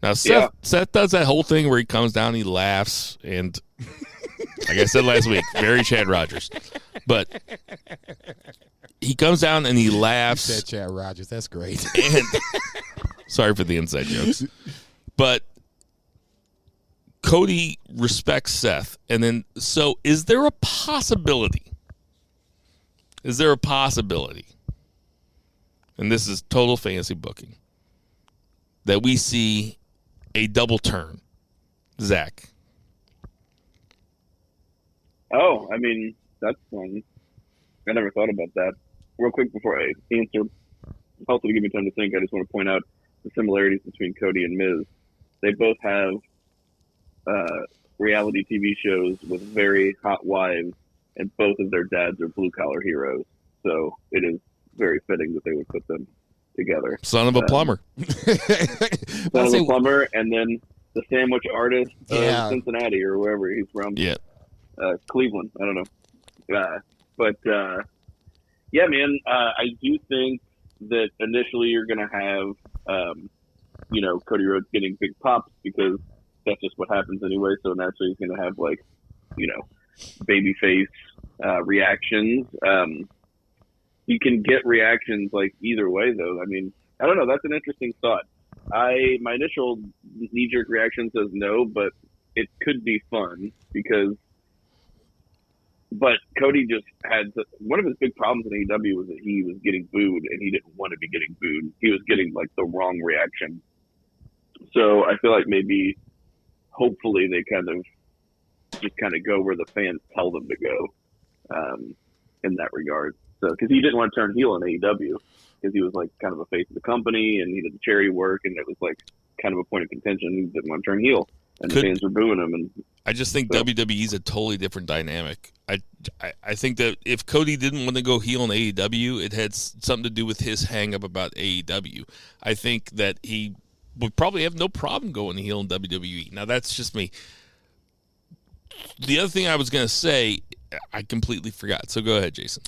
Now, Seth does that whole thing where he comes down, he laughs, and like I said last week, very Chad Rogers. But he comes down and he laughs. You said Chad Rogers. That's great. And sorry for the inside jokes. But Cody respects Seth. And then, so is there a possibility? And this is total fantasy booking, that we see a double turn? Zach. Oh, I mean, that's fun. I never thought about that. Real quick before I answer, also to give me time to think, I just want to point out the similarities between Cody and Miz. They both have reality TV shows with very hot wives, and both of their dads are blue-collar heroes. So it is very fitting that they would put them together. Son of a plumber. Son of a plumber, and then the sandwich artist of Cincinnati or wherever he's from. Yeah. Cleveland. I don't know. But yeah, man, I do think that initially you're going to have, Cody Rhodes getting big pops, because that's just what happens anyway. So naturally he's going to have babyface reactions. You can get reactions like either way though. I mean, I don't know. That's an interesting thought. My initial knee-jerk reaction says no, but it could be fun but Cody just had one of his big problems in AEW was that he was getting booed, and he didn't want to be getting booed. He was getting the wrong reaction. So I feel like maybe, hopefully, they kind of go where the fans tell them to go, in that regard. So because he didn't want to turn heel in AEW, because he was kind of a face of the company, and he did the charity work, and it was kind of a point of contention. He didn't want to turn heel, and the fans were booing him. And I just think WWE is a totally different dynamic. I think that if Cody didn't want to go heel in AEW, it had something to do with his hang-up about AEW. I think that he would probably have no problem going heel in WWE. Now, that's just me. The other thing I was going to say, I completely forgot. So go ahead, Jason.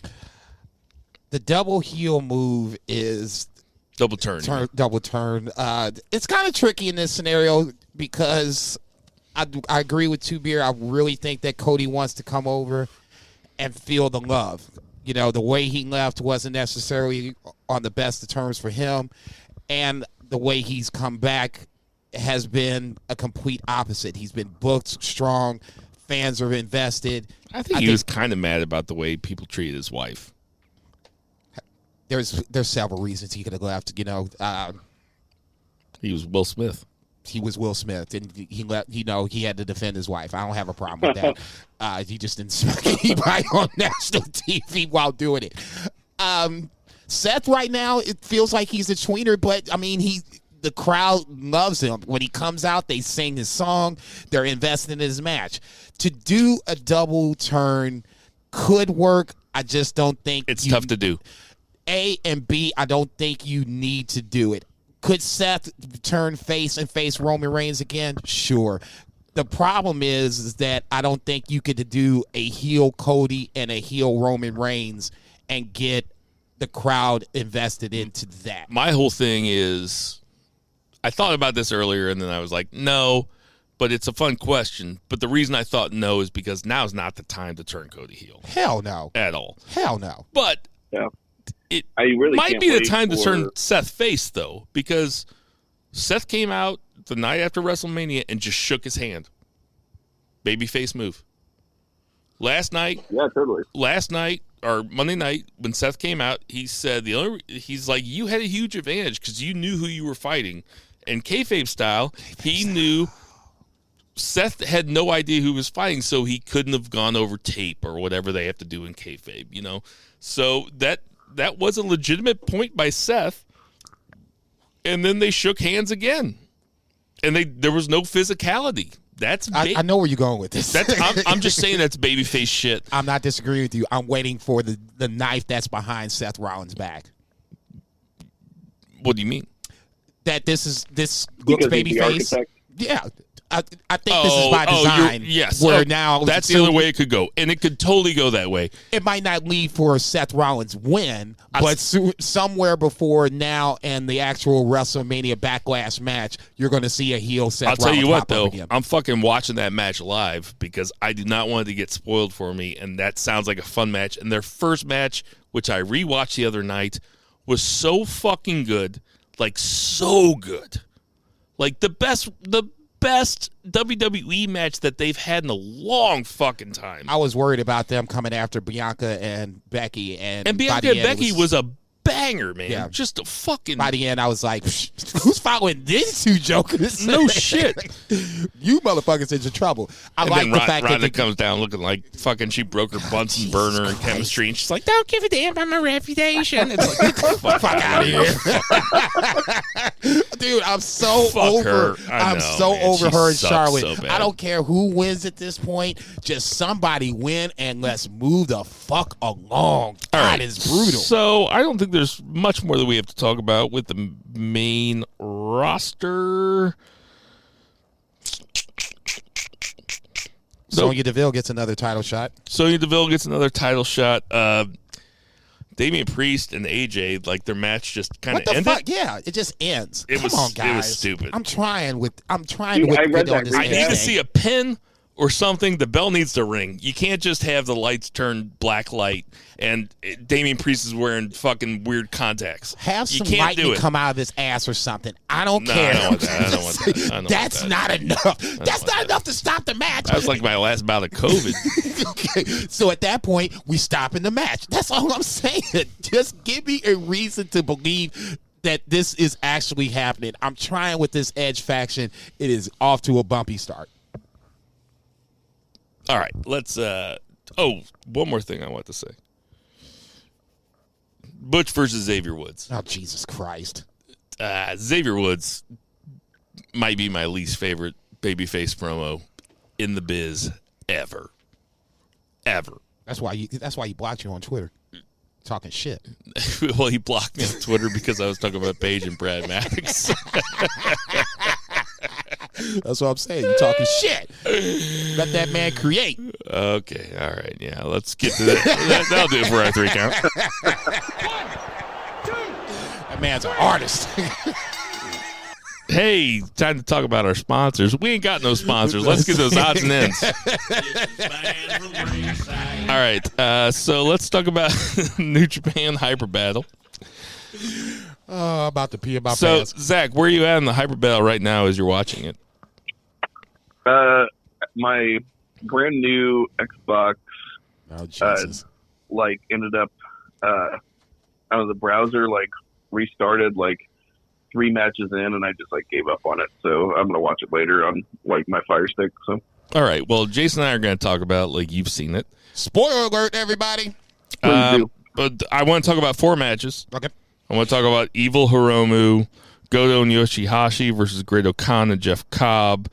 The double heel move is double turn. Double turn. It's kind of tricky in this scenario because I agree with Two Beer. I really think that Cody wants to come over and feel the love. The way he left wasn't necessarily on the best of terms for him, and the way he's come back has been a complete opposite. He's been booked strong. Fans are invested. I think he was kind of mad about the way people treated his wife. There's several reasons he could have left. He was Will Smith. he was Will Smith, and he had to defend his wife. I don't have a problem with that. He just didn't smack anybody on national TV while doing it. Seth right now, it feels like he's a tweener, but I mean, the crowd loves him. When he comes out, they sing his song. They're invested in his match. To do a double turn could work. I just don't think it's tough to do. A and B, I don't think you need to do it. Could Seth turn face and face Roman Reigns again? Sure. The problem is that I don't think you could do a heel Cody and a heel Roman Reigns and get the crowd invested into that. My whole thing is, I thought about this earlier, and then I was like, no, but it's a fun question. But the reason I thought no is because now's not the time to turn Cody heel. Hell no. At all. Hell no. But Yeah. it I really might can't be the wait time to for- turn Seth face, though, because Seth came out the night after WrestleMania and just shook his hand. Babyface move. Last night, Yeah, totally. or Monday night, when Seth came out, he said he's like, you had a huge advantage because you knew who you were fighting. And kayfabe style, he knew Seth had no idea who was fighting, so he couldn't have gone over tape or whatever they have to do in kayfabe, you know. So that was a legitimate point by Seth. And then they shook hands again, and there was no physicality. That's I know where you're going with this. I'm just saying that's babyface shit. I'm not disagreeing with you. I'm waiting for the knife that's behind Seth Rollins' back. What do you mean? That this looks Because he's the babyface. architect. Yeah, I think this is by design. Yes. Where now that's the other way it could go, and it could totally go that way. It might not lead for a Seth Rollins win, but somewhere before now and the actual WrestleMania Backlash match, you're going to see a heel Seth I'll Rollins. tell you what, pop up though, again. I'm fucking watching that match live because I do not want it to get spoiled for me, and that sounds like a fun match. And their first match, which I rewatched the other night, was so fucking good, like so good, like the best WWE match that they've had in a long fucking time. I was worried about them coming after Bianca and Becky, and Bianca and Becky was a banger, man. Yeah. Just a fucking. By the end, I was like, who's following these two jokers? No shit. You motherfuckers in trouble. I like the fact Ronda that comes down looking like fucking she broke her Bunsen burner and chemistry, and she's like, "Don't give a damn about my reputation." It's like, fuck out of here, dude. I'm so Fuck over. her. I I'm know, so man. over She her and sucks Charlotte. so bad. I don't care who wins at this point. Just somebody win and let's move the fuck along. All God, right. is brutal. So I don't think there's much more that we have to talk about with the main roster. Sonya Deville gets another title shot. Sonya Deville gets another title shot. Damian Priest and AJ, like their match just kind What of the ended. fuck? Yeah, it just ends. It Come was- on, it guys. was stupid. I'm trying Dude, to I read get on that this. I need to Yeah. see a pin or something. The bell needs to ring. You can't just have the lights turn black light and Damian Priest is wearing fucking weird contacts. Have You some can't do lightning it. come out of his ass or something. I don't No, care. I don't want that. I don't want that. I don't want That's that. not enough. That's want not that. enough to stop the match. That was like my last bout of COVID. Okay, so at that point, we stop in the match. That's all I'm saying. Just give me a reason to believe that this is actually happening. I'm trying with this Edge faction. It is off to a bumpy start. All right, let's. One more thing I want to say. Butch versus Xavier Woods. Oh, Jesus Christ. Xavier Woods might be my least favorite babyface promo in the biz ever. Ever. That's why he blocked you on Twitter. Talking shit. Well, he blocked me on Twitter because I was talking about Paige and Brad Maddox. That's what I'm saying. You talking shit. Let that man create. Okay, all right, yeah, let's get to that. That'll do it for our 3 count. That man's an artist. Hey, time to talk about our sponsors. We ain't got no sponsors. Let's get those odds and ends. All right, so let's talk about New Japan Hyper Battle. About to pee in my So, pants. Zach, where are you at in the Hyper Battle right now as you're watching it? My brand new Xbox, Oh, Jesus. ended up, the browser, restarted, 3 matches in, and I just gave up on it. So I'm gonna watch it later on my Fire Stick. So All right. Well, Jason and I are going to talk about you've seen it. Spoiler alert, everybody. please do. But I want to talk about 4 matches. Okay. I want to talk about Evil Hiromu, Goto and Yoshihashi versus Great Khan and Jeff Cobb,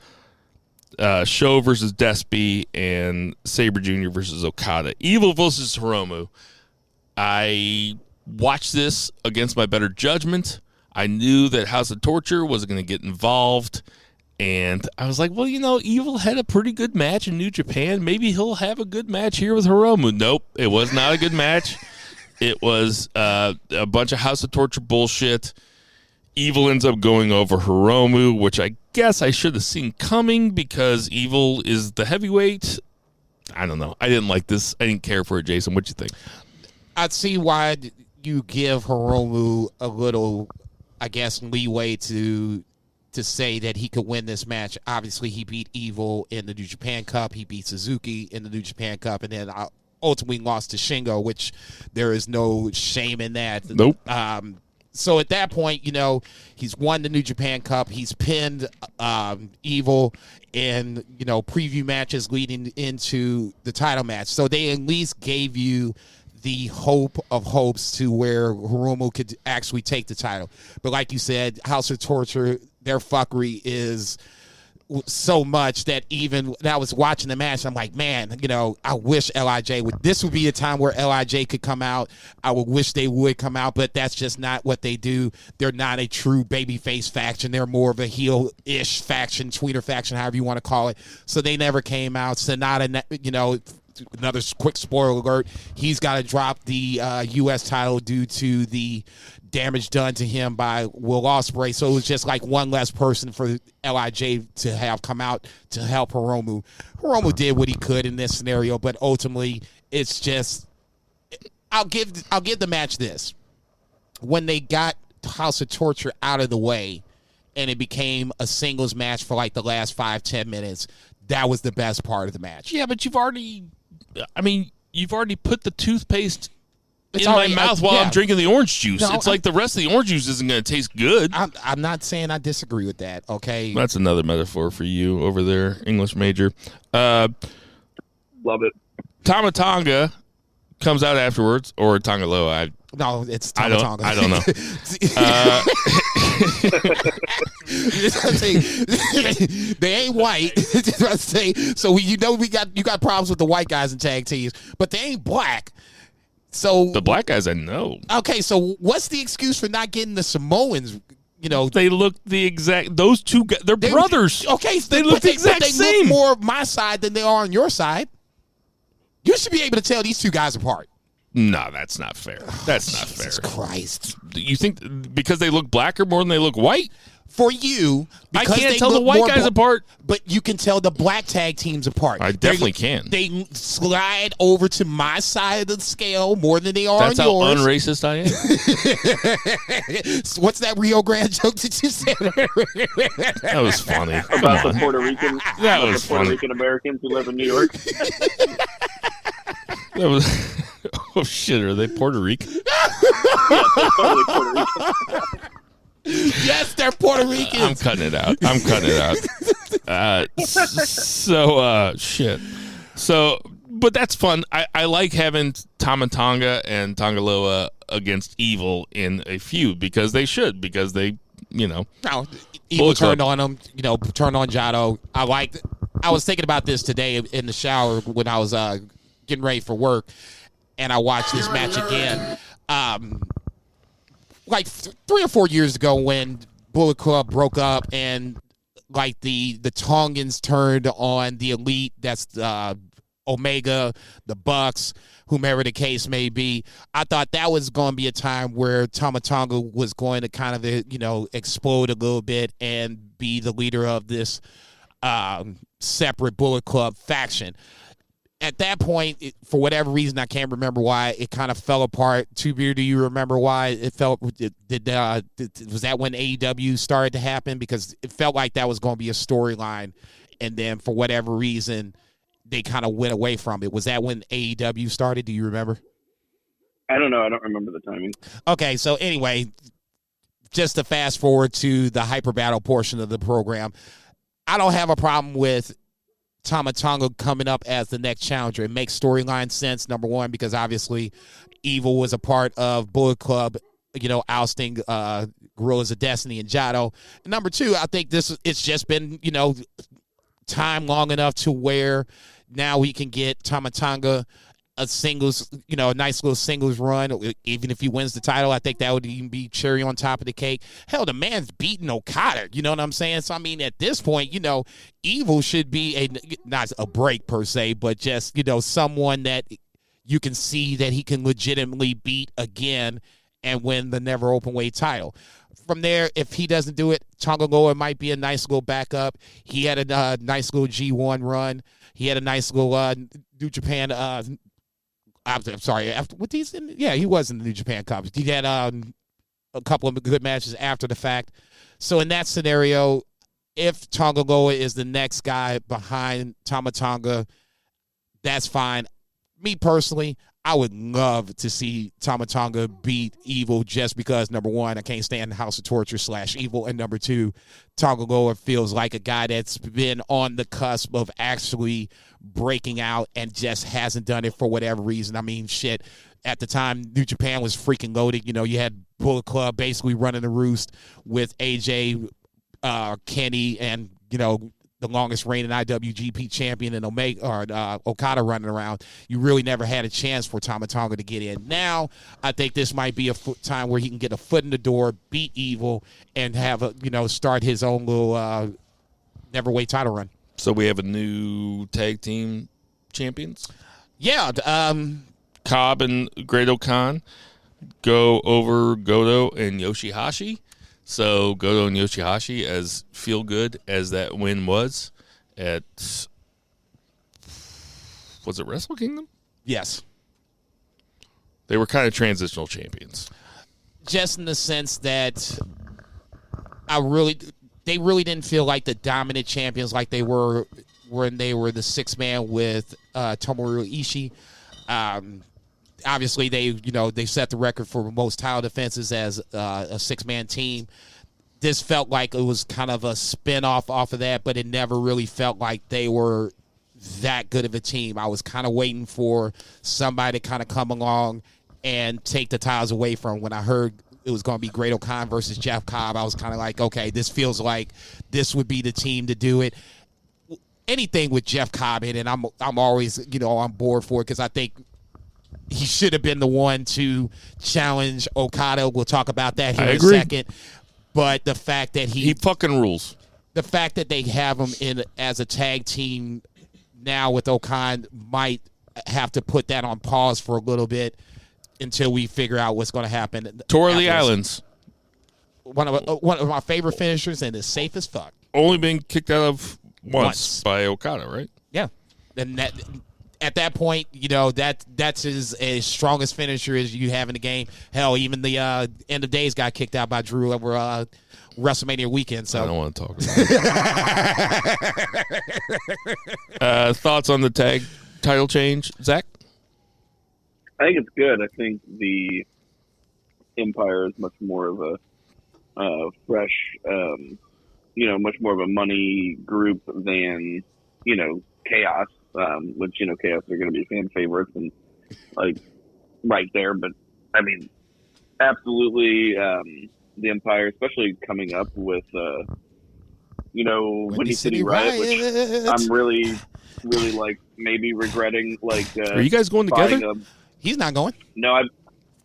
Sho versus Despy, and Sabre Jr. versus Okada. Evil versus Hiromu. I watched this against my better judgment. I knew that House of Torture was going to get involved. And I was like, well, Evil had a pretty good match in New Japan. Maybe he'll have a good match here with Hiromu. Nope, it was not a good match. It was a bunch of House of Torture bullshit. Evil ends up going over Hiromu, which I guess I should have seen coming because Evil is the heavyweight. I don't know. I didn't like this. I didn't care for it, Jason. What'd you think? I'd see why you give Hiromu a little, I guess, leeway to say that he could win this match. Obviously, he beat Evil in the New Japan Cup. He beat Suzuki in the New Japan Cup, and then ultimately lost to Shingo, which there is no shame in that. Nope. So at that point, he's won the New Japan Cup. He's pinned Evil in, preview matches leading into the title match. So they at least gave you the hope of hopes to where Hiromu could actually take the title. But like you said, House of Torture, their fuckery is so much that even when I was watching the match, I'm like, man, I wish LIJ would. This would be a time where LIJ could come out. I would wish they would come out, but that's just not what they do. They're not a true babyface faction. They're more of a heel-ish faction, tweener faction, however you want to call it. So they never came out. Sonata, another quick spoiler alert, he's got to drop the U.S. title due to the damage done to him by Will Ospreay. So it was just one less person for LIJ to have come out to help Hiromu. Hiromu did what he could in this scenario, but ultimately it's just, I'll give the match this. When they got House of Torture out of the way and it became a singles match for the last 5-10 minutes, that was the best part of the match. Yeah, but you've already put the toothpaste It's in my already, mouth while yeah. I'm drinking the orange juice. No, It's like the rest of the orange juice isn't going to taste good. I'm not saying I disagree with that, okay? That's another metaphor for you over there, English major. Love it. Tama Tonga comes out afterwards, or Tongaloa. No, it's I Tama Tonga. don't know. They ain't white. So you got problems with the white guys in tag teams, but they ain't black. So The black guys I know. okay, so what's the excuse for not getting the Samoans? They look the exact. Those two guys, they're brothers. Okay, they look the exact they same. look more of my side than they are on your side. You should be able to tell these two guys apart. No, that's not fair. That's not Jesus fair. Christ. You think because they look blacker more than they look white? For you, I because can't they tell the look white more guys apart. But you can tell the black tag teams apart. I definitely can. They slide over to my side of the scale more than they are That's on how yours. unracist I am. What's that Rio Grande joke that you said? That was funny. About the Puerto Rican, That was the Puerto funny. Rican Americans who live in New York. That was. Oh shit! Are they Puerto Rican? Totally Puerto Rican. Yes, they're Puerto Ricans. I'm cutting it out. Shit. So, but that's fun. I like having Tama Tonga and Tongaloa against Evil in a feud because they should. Because they, No, Evil Bullet turned Club. on him. Turned on Jado. I was thinking about this today in the shower when I was getting ready for work, and I watched this match again. 3 or 4 years ago when Bullet Club broke up and the Tongans turned on the Elite, that's Omega, the Bucks, whomever the case may be. I thought that was going to be a time where Tama Tonga was going to kind of explode a little bit and be the leader of this separate Bullet Club faction. At that point, for whatever reason, I can't remember why, it kind of fell apart. Two-Beer, do you remember why it fell? Was that when AEW started to happen? Because it felt like that was going to be a storyline, and then for whatever reason, they kind of went away from it. Was that when AEW started? Do you remember? I don't know. I don't remember the timing. Okay, so anyway, just to fast forward to the hyper battle portion of the program, I don't have a problem with Tama Tonga coming up as the next challenger. It makes storyline sense, number one, because obviously Evil was a part of Bullet Club, ousting Gorillas of Destiny and Jado. And number two, I think it's just been, time long enough to where now we can get Tama Tonga a singles, a nice little singles run. Even if he wins the title, I think that would even be cherry on top of the cake. Hell, the man's beating Okada. You know what I'm saying? So, I mean, at this point, Evil should be not a break per se, but just, someone that you can see that he can legitimately beat again and win the never open weight title. From there, if he doesn't do it, Tonga Loa might be a nice little backup. He had a nice little G1 run. He had a nice little New Japan. I'm sorry. He was in the New Japan Cup. He had a couple of good matches after the fact. So in that scenario, if Tonga Loa is the next guy behind Tama Tonga, that's fine. Me personally, I would love to see Tama Tonga beat Evil just because, number one, I can't stand House of Torture / Evil, and number two, Tonga Loa feels like a guy that's been on the cusp of actually breaking out and just hasn't done it for whatever reason. I mean, shit, at the time, New Japan was freaking loaded. You had Bullet Club basically running the roost with AJ, Kenny, and, the longest reigning IWGP champion and Okada running around. You really never had a chance for Tama Tonga to get in. Now, I think this might be a time where he can get a foot in the door, beat Evil, and have start his own little never-weight title run. So we have a new tag team champions? Yeah. Cobb and Great Khan go over Goto and Yoshihashi. So Goto and Yoshihashi, as feel good as that win was at, was it Wrestle Kingdom? Yes. They were kind of transitional champions. Just in the sense that they really didn't feel like the dominant champions like they were when they were the six man with Tomohiro Ishii. Obviously, they set the record for most title defenses as a six-man team. This felt like it was kind of a spin-off off of that, but it never really felt like they were that good of a team. I was kind of waiting for somebody to kind of come along and take the titles away from them. When I heard it was going to be Great Khan versus Jeff Cobb, I was kind of like, okay, this feels like this would be the team to do it. Anything with Jeff Cobb in it, I'm always on board for it because I think he should have been the one to challenge Okada. We'll talk about that here in a second. But the fact that he fucking rules. The fact that they have him in as a tag team now with Okada might have to put that on pause for a little bit until we figure out what's going to happen. Tour of the Islands. One of my favorite finishers and is safe as fuck. Only been kicked out of once by Okada, right? Yeah. And that... At that point, that's as strongest finisher as you have in the game. Hell, even the End of Days got kicked out by Drew over WrestleMania weekend. So I don't want to talk about it. Thoughts on the tag title change, Zach? I think it's good. I think the Empire is much more of a fresh, much more of a money group than, Chaos. Which Chaos are going to be fan favorites and right there, but I mean, absolutely, the Empire, especially coming up with Windy City Riot, which I'm really maybe regretting. Are you guys going together? He's not going. No,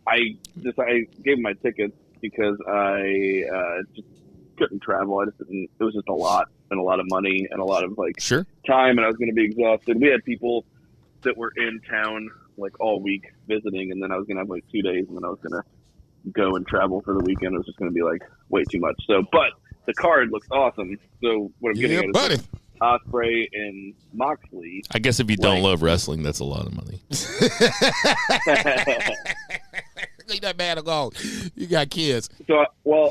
I gave him my tickets because I just couldn't travel. I just didn't. It was just a lot. And a lot of money and a lot of time, and I was going to be exhausted. We had people that were in town all week visiting, and then I was going to have 2 days, and then I was going to go and travel for the weekend. It was just going to be way too much. So, but the card looks awesome. So what I'm getting at is Ospreay and Moxley. I guess if you don't love wrestling, that's a lot of money. Leave that man alone. You got kids. So,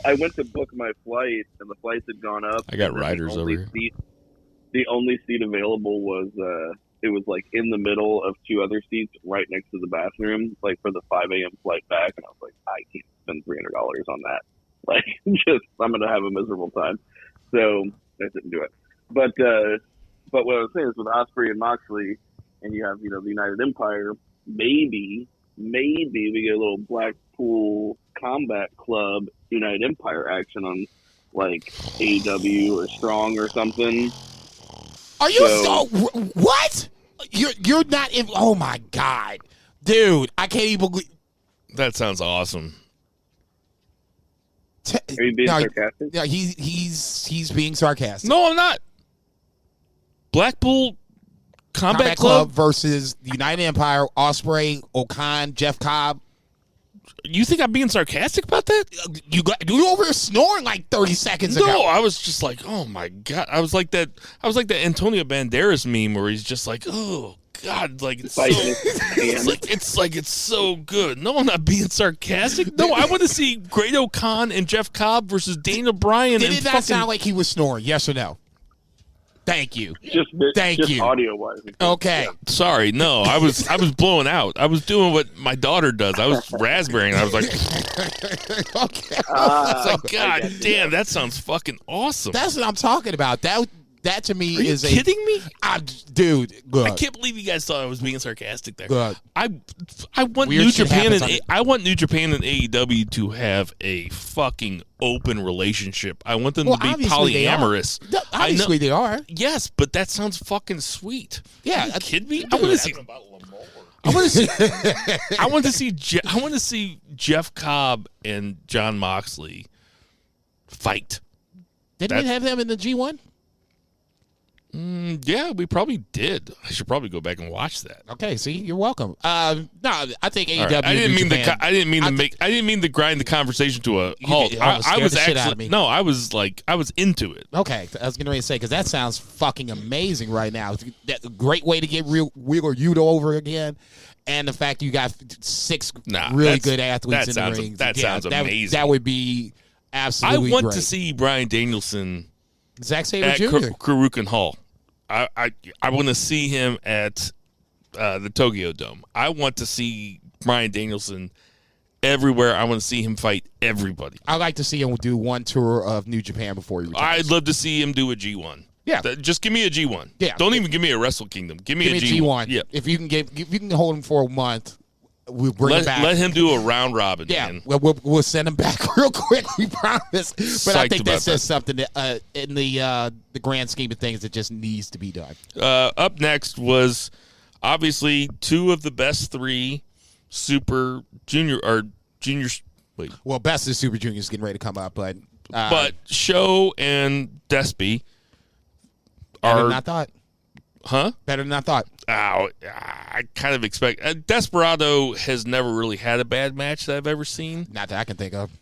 I went to book my flight, and the flights had gone up. I got riders over here. The only seat available was it was in the middle of two other seats, right next to the bathroom, for the 5 a.m. flight back. And I was like, I can't spend $300 on that. Like, just I'm gonna have a miserable time. So I didn't do it. But what I was saying is with Ospreay and Moxley, and you have the United Empire. Maybe we get a little Blackpool Combat Club United Empire action on like AEW or Strong or something. Are you what? You're not in. Oh my god, dude! I can't even believe. That sounds awesome. Are you being sarcastic? Yeah, he's being sarcastic. No, I'm not. Blackpool Combat Club versus the United Empire, Ospreay, O'Khan, Jeff Cobb. You think I'm being sarcastic about that? You were over there snoring like 30 seconds ago. No, I was just like, oh my god. I was like that Antonio Banderas meme where he's just like, oh god, like it's so good. No, I'm not being sarcastic. No, I want to see Great O'Khan and Jeff Cobb versus Daniel Bryan. Did it not sound like he was snoring? Yes or no? Thank you. Thank you. Audio wise. Okay. Yeah. Sorry, no, I was blowing out. I was doing what my daughter does. I was raspberrying. I was like, okay. God damn, that sounds fucking awesome. That's what I'm talking about. That to me is Are you kidding me? Dude, good. I can't believe you guys thought I was being sarcastic there. Good. I want Weird New shit Japan and happens I want New Japan and AEW to have a fucking open relationship. I want them to be polyamorous. Obviously they are. Yes, but that sounds fucking sweet. Yeah, are you kidding me? I want to see Jeff Cobb and Jon Moxley fight. Didn't we have them in the G1? Yeah, we probably did. I should probably go back and watch that. Okay, see, you're welcome. No, I think AEW. Right. I didn't mean to grind the conversation to a halt. I was actually I was into it. Okay, I was going to say because that sounds fucking amazing right now. That's a great way to get Wheeler Yuta over again, and the fact you got six really good athletes in the ring. That sounds amazing. That would be absolutely. I want great. to see Bryan Danielson. Zack Sabre at Jr. Kurukan Hall. I want to see him at the Tokyo Dome. I want to see Bryan Danielson everywhere. I want to see him fight everybody. I'd like to see him do one tour of New Japan before he retires. I'd love to see him do a G1. Yeah, just give me a G1. Yeah, don't even give me a Wrestle Kingdom. Give me a G1. Yeah, if you can hold him for a month. We'll bring him back. Let him do a round robin. Yeah, man. We'll send him back real quick. We promise. But I think that says something in the grand scheme of things that just needs to be done. Up next was obviously two of the best three Super Junior or juniors. Wait, well, best is Super Juniors getting ready to come up, but Show and Despy are better than I thought. Huh? Better than I thought. Oh, I kind of expect. Desperado has never really had a bad match that I've ever seen. Not that I can think of.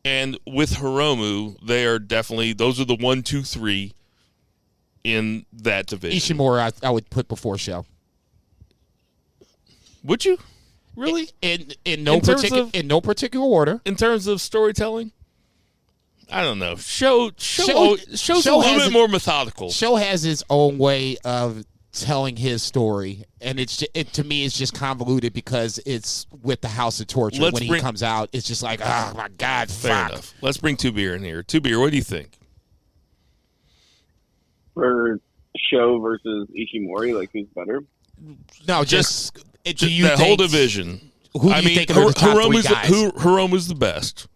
And with Hiromu, they are definitely, those are the 1, 2, 3 in that division. Ishimori, I would put before Show. Would you? Really? In no particular order. In terms of storytelling? I don't know. Show's a little bit more methodical. Show has his own way of telling his story, and to me it's just convoluted because it's with the House of Torture. He comes out, it's just like, oh my God, fair enough. Let's bring Two Beer in here. Two Beer, what do you think? For Show versus Ishimori, like who's better? No, just that whole division. Who do you think are the top three guys? Hiromu's the best.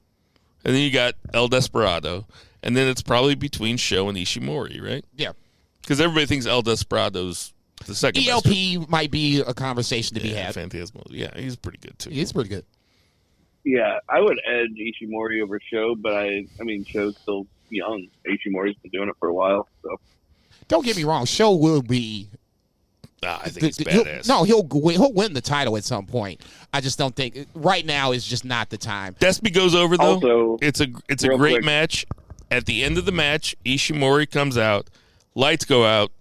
And then you got El Desperado. And then it's probably between Show and Ishimori, right? Yeah. Because everybody thinks El Desperado's the second ELP best. Might be a conversation to be had. Phantasmo. Yeah, he's pretty good, too. He's pretty good. Yeah, I would edge Ishimori over Show, but I mean, Show's still young. Ishimori's been doing it for a while, so. Don't get me wrong. Show will be... I think it's badass. He'll win the title at some point. I just don't think right now is just not the time. Despy goes over though. Also, it's a great match. At the end of the match, Ishimori comes out, lights go out,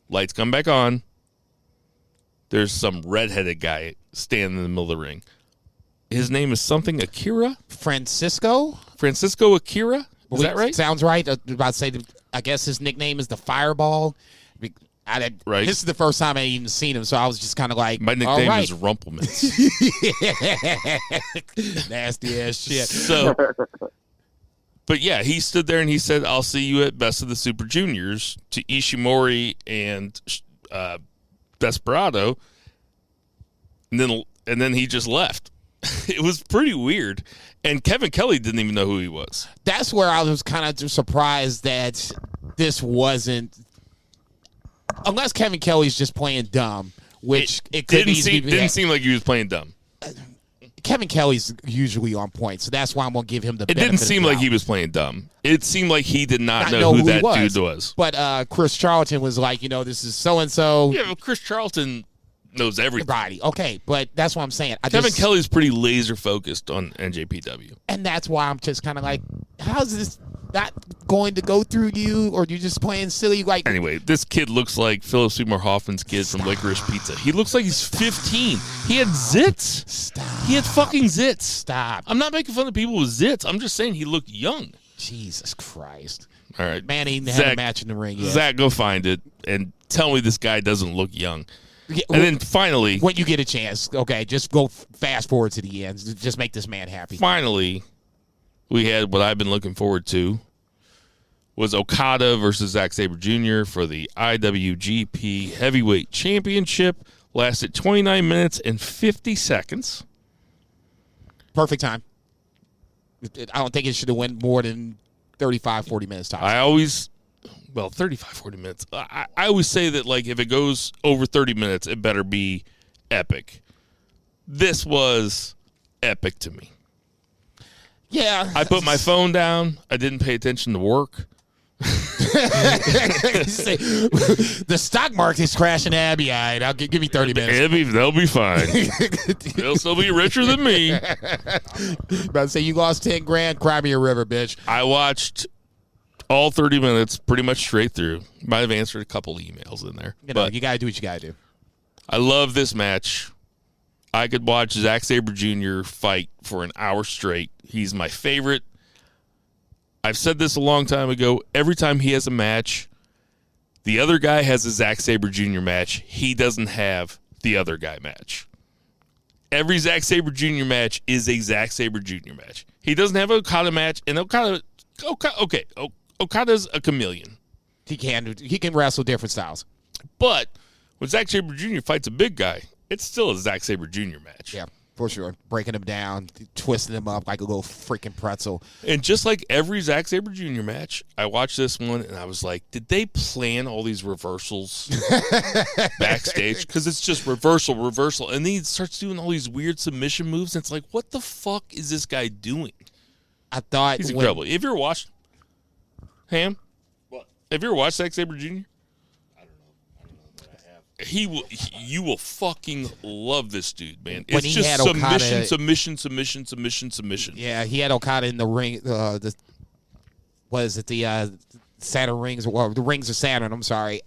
lights come back on. There's some redheaded guy standing in the middle of the ring. His name is something Akira? Francisco Akira? Is that right? Sounds right. I was about to say, I guess his nickname is the Fireball. Right. This is the first time I even seen him, so I was just kind of like, my nickname is Rumplemans. Nasty ass shit. So But yeah, he stood there and he said, "I'll see you at Best of the Super Juniors" to Ishimori and Desperado, and then he just left. It was pretty weird, and Kevin Kelly didn't even know who he was. That's where I was kind of surprised that this wasn't, unless Kevin Kelly's just playing dumb, which it could didn't seem like he was playing dumb. Kevin Kelly's usually on point, so that's why I'm going to give him the benefit. It didn't seem like he was playing dumb. It seemed like he did not know who that dude was. But Chris Charlton was like, this is so-and-so. Yeah, but Chris Charlton knows everything. Okay, but that's what I'm saying. Kevin Kelly's pretty laser-focused on NJPW. And that's why I'm just kind of like, how's this not going to go through you, or you're just playing silly? Like, anyway, this kid looks like Philip Seymour Hoffman's kid from Licorice Pizza. He looks like he's 15. He had zits. Stop. He had fucking zits. Stop. I'm not making fun of people with zits. I'm just saying he looked young. Jesus Christ. All right. Man, he didn't have a match in the ring yet. Zach, go find it and tell me this guy doesn't look young. Yeah, and then finally, when you get a chance, okay, just go fast forward to the end. Just make this man happy. Finally, we had what I've been looking forward to, was Okada versus Zack Sabre Jr. for the IWGP Heavyweight Championship. Lasted 29 minutes and 50 seconds. Perfect time. I don't think it should have went more than 35, 40 minutes time. 35, 40 minutes. I always say that, like, if it goes over 30 minutes, it better be epic. This was epic to me. Yeah. I put my phone down. I didn't pay attention to work. The stock market's crashing, Abby. I'll give me 30 minutes. They'll be fine. They'll still be richer than me. About to say, you lost 10 grand, cry me a river, bitch. I watched all 30 minutes pretty much straight through. Might have answered a couple emails in there. But you got to do what you got to do. I love this match. I could watch Zack Sabre Jr. fight for an hour straight. He's my favorite. I've said this a long time ago. Every time he has a match, the other guy has a Zack Sabre Jr. match. He doesn't have the other guy match. Every Zack Sabre Jr. match is a Zack Sabre Jr. match. He doesn't have an Okada match, and Okada's a chameleon. He can wrestle different styles. But when Zack Sabre Jr. fights a big guy, it's still a Zack Sabre Jr. match. Yeah, for sure. Breaking him down, twisting him up like a little freaking pretzel. And just like every Zack Sabre Jr. match, I watched this one and I was like, did they plan all these reversals backstage? Because it's just reversal. And then he starts doing all these weird submission moves, and it's like, what the fuck is this guy doing? I thought he's incredible. Have you ever watched Ham? What? Have you ever watched Zack Sabre Jr.? I don't know that I have. You will fucking love this dude, man. When It's just submission. Yeah, he had Okada in the ring. The Saturn rings, or the rings of Saturn? I'm sorry.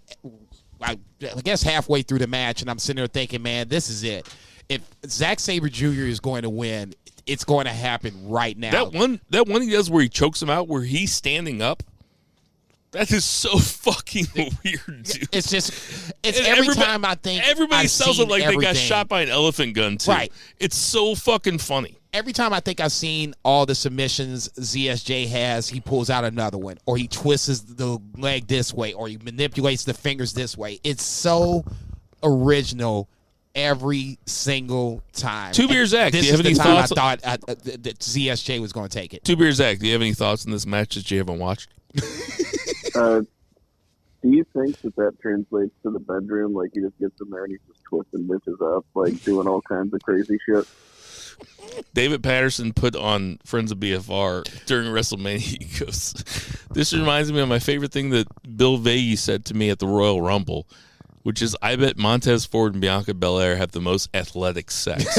I guess halfway through the match, and I'm sitting there thinking, man, this is it. If Zack Sabre Jr. is going to win, it's going to happen right now. That one he does where he chokes him out, where he's standing up. That is so fucking weird, dude. It's every time I think everybody sells it like everything. they got shot by an elephant gun too. Right. It's so fucking funny. Every time I think I've seen all the submissions ZSJ has, he pulls out another one, or he twists the leg this way, or he manipulates the fingers this way. It's so original every single time. Two Beer Zach, do This you have is any the time thoughts? I thought that ZSJ was going to take it. Two Beer Zach, do you have any thoughts on this match that you haven't watched? Do you think that translates to the bedroom? Like, he just gets in there and he's just twisting bitches up, like doing all kinds of crazy shit? David Patterson put on Friends of BFR during WrestleMania. He goes, this reminds me of my favorite thing that Bill Vagey said to me at the Royal Rumble, which is, I bet Montez Ford and Bianca Belair have the most athletic sex.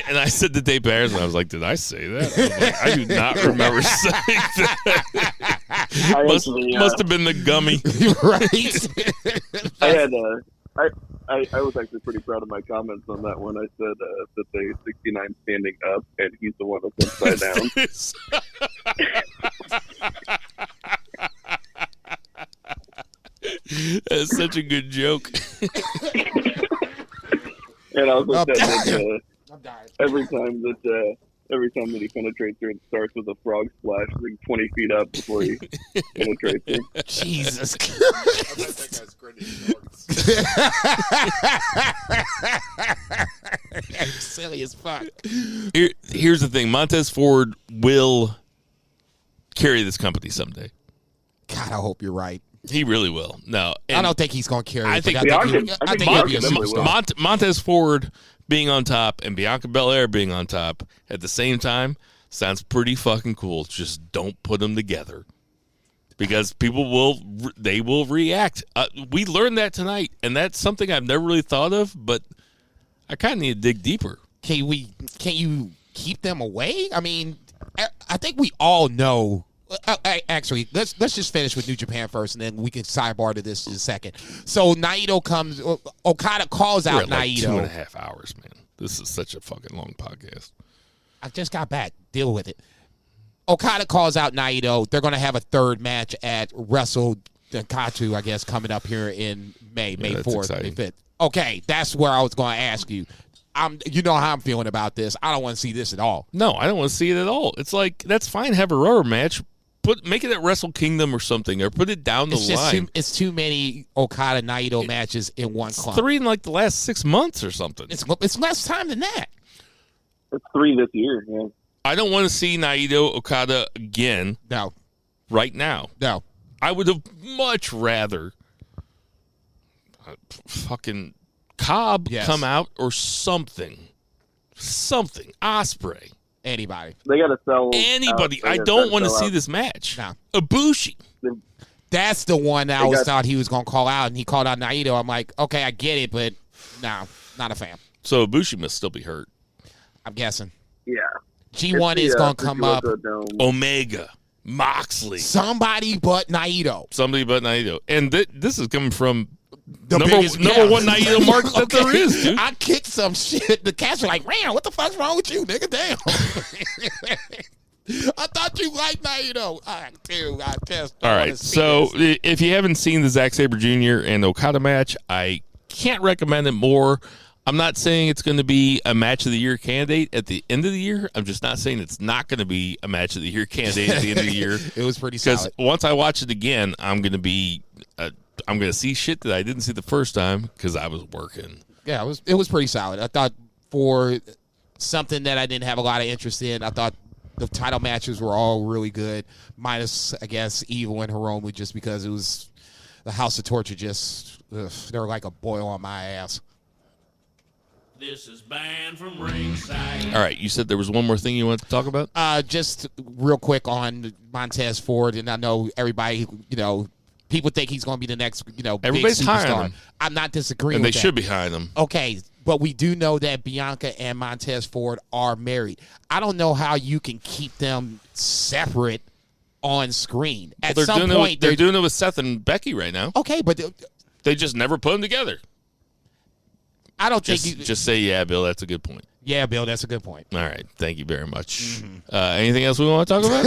And I said to Dave Patterson, I was like, did I say that? I was like, I do not remember saying that. Must have been the gummy. Right? I was actually pretty proud of my comments on that one. I said that they 69 standing up, and he's the one that's upside down. That's such a good joke. And I also said that every time that Every time that he penetrates her, it starts with a frog splash, like 20 feet up before he penetrates her. Jesus. I bet that guy's grenade. Silly as fuck. Here's the thing. Montez Ford will carry this company someday. God, I hope you're right. He really will. No. I don't think he's going to carry it. I think he'll be a superstar. Montez Ford being on top and Bianca Belair being on top at the same time sounds pretty fucking cool. Just don't put them together because people will react. We learned that tonight, and that's something I've never really thought of, but I kind of need to dig deeper. Can you keep them away? I mean, I think we all know. Actually, let's just finish with New Japan first, and then we can sidebar to this in a second. So Naito comes. Okada calls out We're at like Naito. 2.5 hours, man. This is such a fucking long podcast. I just got back. Deal with it. Okada calls out Naito. They're going to have a third match at Wrestle Dankatu, I guess, coming up here in May 4th, May 5th. Okay, that's where I was going to ask you. You know how I'm feeling about this. I don't want to see this at all. No, I don't want to see it at all. It's like, that's fine. Have a rubber match. Make it at Wrestle Kingdom or something, or put it down the line. It's too many Okada Naito matches in one clump. 3 in like the last 6 months or something. It's less time than that. It's 3 this year, yeah. I don't want to see Naito Okada again. No. Right now. No. I would have much rather fucking Cobb come out or something. Something. Ospreay. Anybody. They got to sell anybody. I don't want to see this match. No. Ibushi. That's the one that I thought he was going to call out, and he called out Naito. I'm like, okay, I get it, but no, not a fan. So Ibushi must still be hurt. I'm guessing. Yeah. G1 is going to come up. Omega. Moxley. Somebody but Naito. And this is coming from the number one Naito mark that okay. there is, dude. I kicked some shit. The cats are like, man, what the fuck's wrong with you, nigga? Damn. I thought you liked Naito. All right. So if you haven't seen the Zack Sabre Jr. and Okada match, I can't recommend it more. I'm not saying it's going to be a match of the year candidate at the end of the year. I'm just not saying it's not going to be a match of the year candidate at the end of the year. It was pretty solid. Because once I watch it again, I'm going to see shit that I didn't see the first time because I was working. Yeah, it was pretty solid. I thought for something that I didn't have a lot of interest in, I thought the title matches were all really good, minus, I guess, Evil and Hiromu, just because it was the House of Torture they were like a boil on my ass. This is banned from ringside. All right, you said there was one more thing you wanted to talk about? Just real quick on Montez Ford, and I know everybody, people think he's going to be the next, everybody's big hiring superstar. him. I'm not disagreeing and with they that. should be hiring him. Okay, but we do know that Bianca and Montez Ford are married. I don't know how you can keep them separate on screen. At some point, they're doing it with Seth and Becky right now. Okay, but they just never put them together. I don't think just say, yeah, Bill, that's a good point. Yeah, Bill, that's a good point. All right. Thank you very much. Anything else we want to talk about?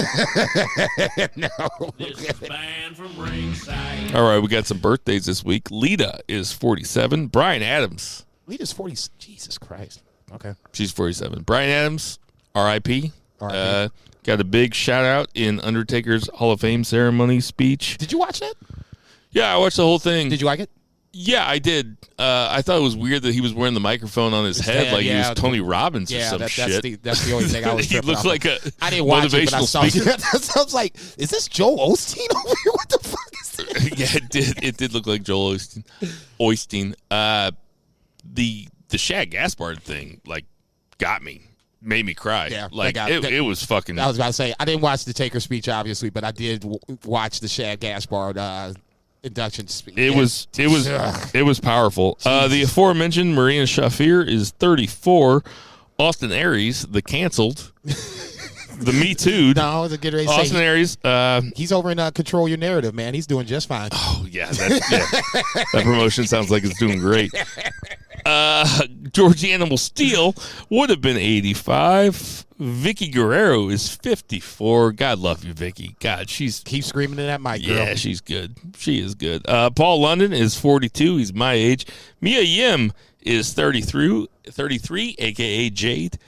No. This is banned from ringside. All right. We got some birthdays this week. Lita is 47. Bryan Adams. Lita's 40. Jesus Christ. Okay. She's 47. Bryan Adams, R.I.P. R.I.P. Got a big shout out in Undertaker's Hall of Fame ceremony speech. Did you watch that? Yeah, I watched the whole thing. Did you like it? Yeah, I did. I thought it was weird that he was wearing the microphone on his head like he was Tony Robbins or some shit. That's the only thing I was he tripping looked off. like a I didn't watch it, but I saw speaker. it. I was like, is this Joel Osteen over here? What the fuck is this? Yeah, it did look like Joel Osteen. The Shaq Gaspard thing got me. Made me cry. Yeah, it was fucking. I was about to say, I didn't watch the Taker speech, obviously, but I did watch the Shaq Gaspard induction speech. It was powerful. The aforementioned Marina Shafir is 34. Austin Aries, the canceled, the Me Too. No, it's a good race. Austin Aries. He's over in Control Your Narrative, man. He's doing just fine. Oh yeah, that promotion sounds like it's doing great. Georgie Animal Steel would have been 85. Vicky Guerrero is 54. God love you, Vicky. God, keep screaming in that mic, girl. Yeah, she's good. She is good. Paul London is 42. He's my age. Mia Yim is 33, a.k.a. Jade.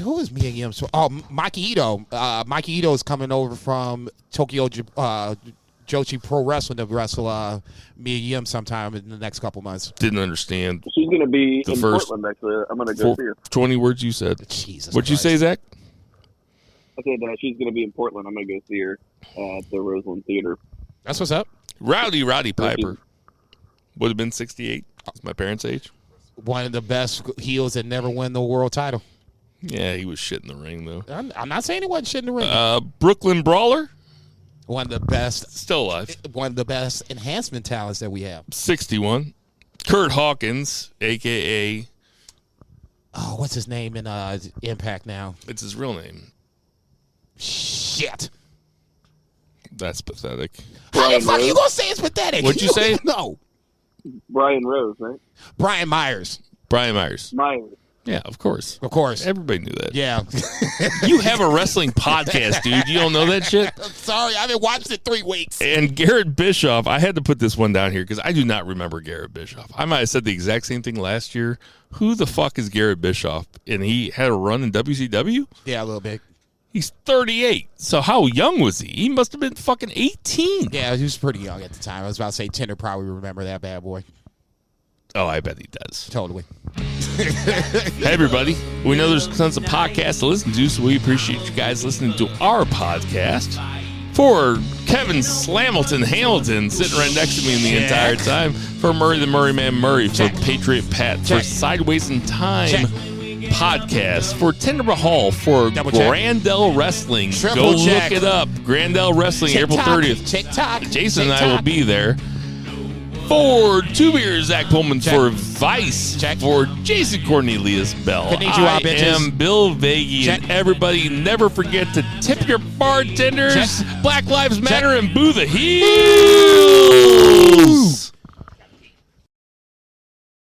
Who is Mia Yim? Oh, Maki Ito. Maki Ito is coming over from Tokyo Joshi Pro Wrestling to wrestle Mia Yim sometime in the next couple months. Didn't understand. She's going to be The in first Portland, actually. I'm going to go see her. 20 words you said. Jesus What'd you Christ. say, Zach? I said she's going to be in Portland. I'm going to go see her at the Roseland Theater. That's what's up. Roddy Piper. Would have been 68. That's my parents' age. One of the best heels that never win the world title. Yeah, he was shit in the ring, though. I'm not saying he wasn't shit in the ring. Brooklyn Brawler. One of the best. Still alive. One of the best enhancement talents that we have. 61. Kurt Hawkins, a.k.a. Oh, what's his name in Impact now? It's his real name. Shit. That's pathetic. How the Brian fuck are you Rose? going to say it's pathetic? What'd you say? No. Brian Rose, right? Brian Myers. Brian Myers. Myers. Yeah, of course. Of course. Everybody knew that. Yeah. You have a wrestling podcast, dude. You don't know that shit? I'm sorry. I haven't watched it 3 weeks. And Garrett Bischoff, I had to put this one down here because I do not remember Garrett Bischoff. I might have said the exact same thing last year. Who the fuck is Garrett Bischoff? And he had a run in WCW? Yeah, a little bit. He's 38. So how young was he? He must have been fucking 18. Yeah, he was pretty young at the time. I was about to say Tinder probably remember that bad boy. Oh, I bet he does. Totally. Hey, everybody. We know there's tons of podcasts to listen to, so we appreciate you guys listening to our podcast. For Kevin Slamilton Hamilton sitting right next to me the entire time. For Murray the Murray Man Murray. For Patriot Pat. For Sideways in Time podcast. For Tinder Mahal. For Double check. Grandel Wrestling. Triple Go check. look it up. Grandel Wrestling, April 30th. TikTok. Jason and I will be there. For Two Beers, Zach Pullman. Check. For Vice. Check. For Jason Cornelius Bell. Konnichiwa, I bitches. am Bill Vagey. Check. And everybody, never forget to tip your bartenders. Check. Black Lives Matter and boo the heels.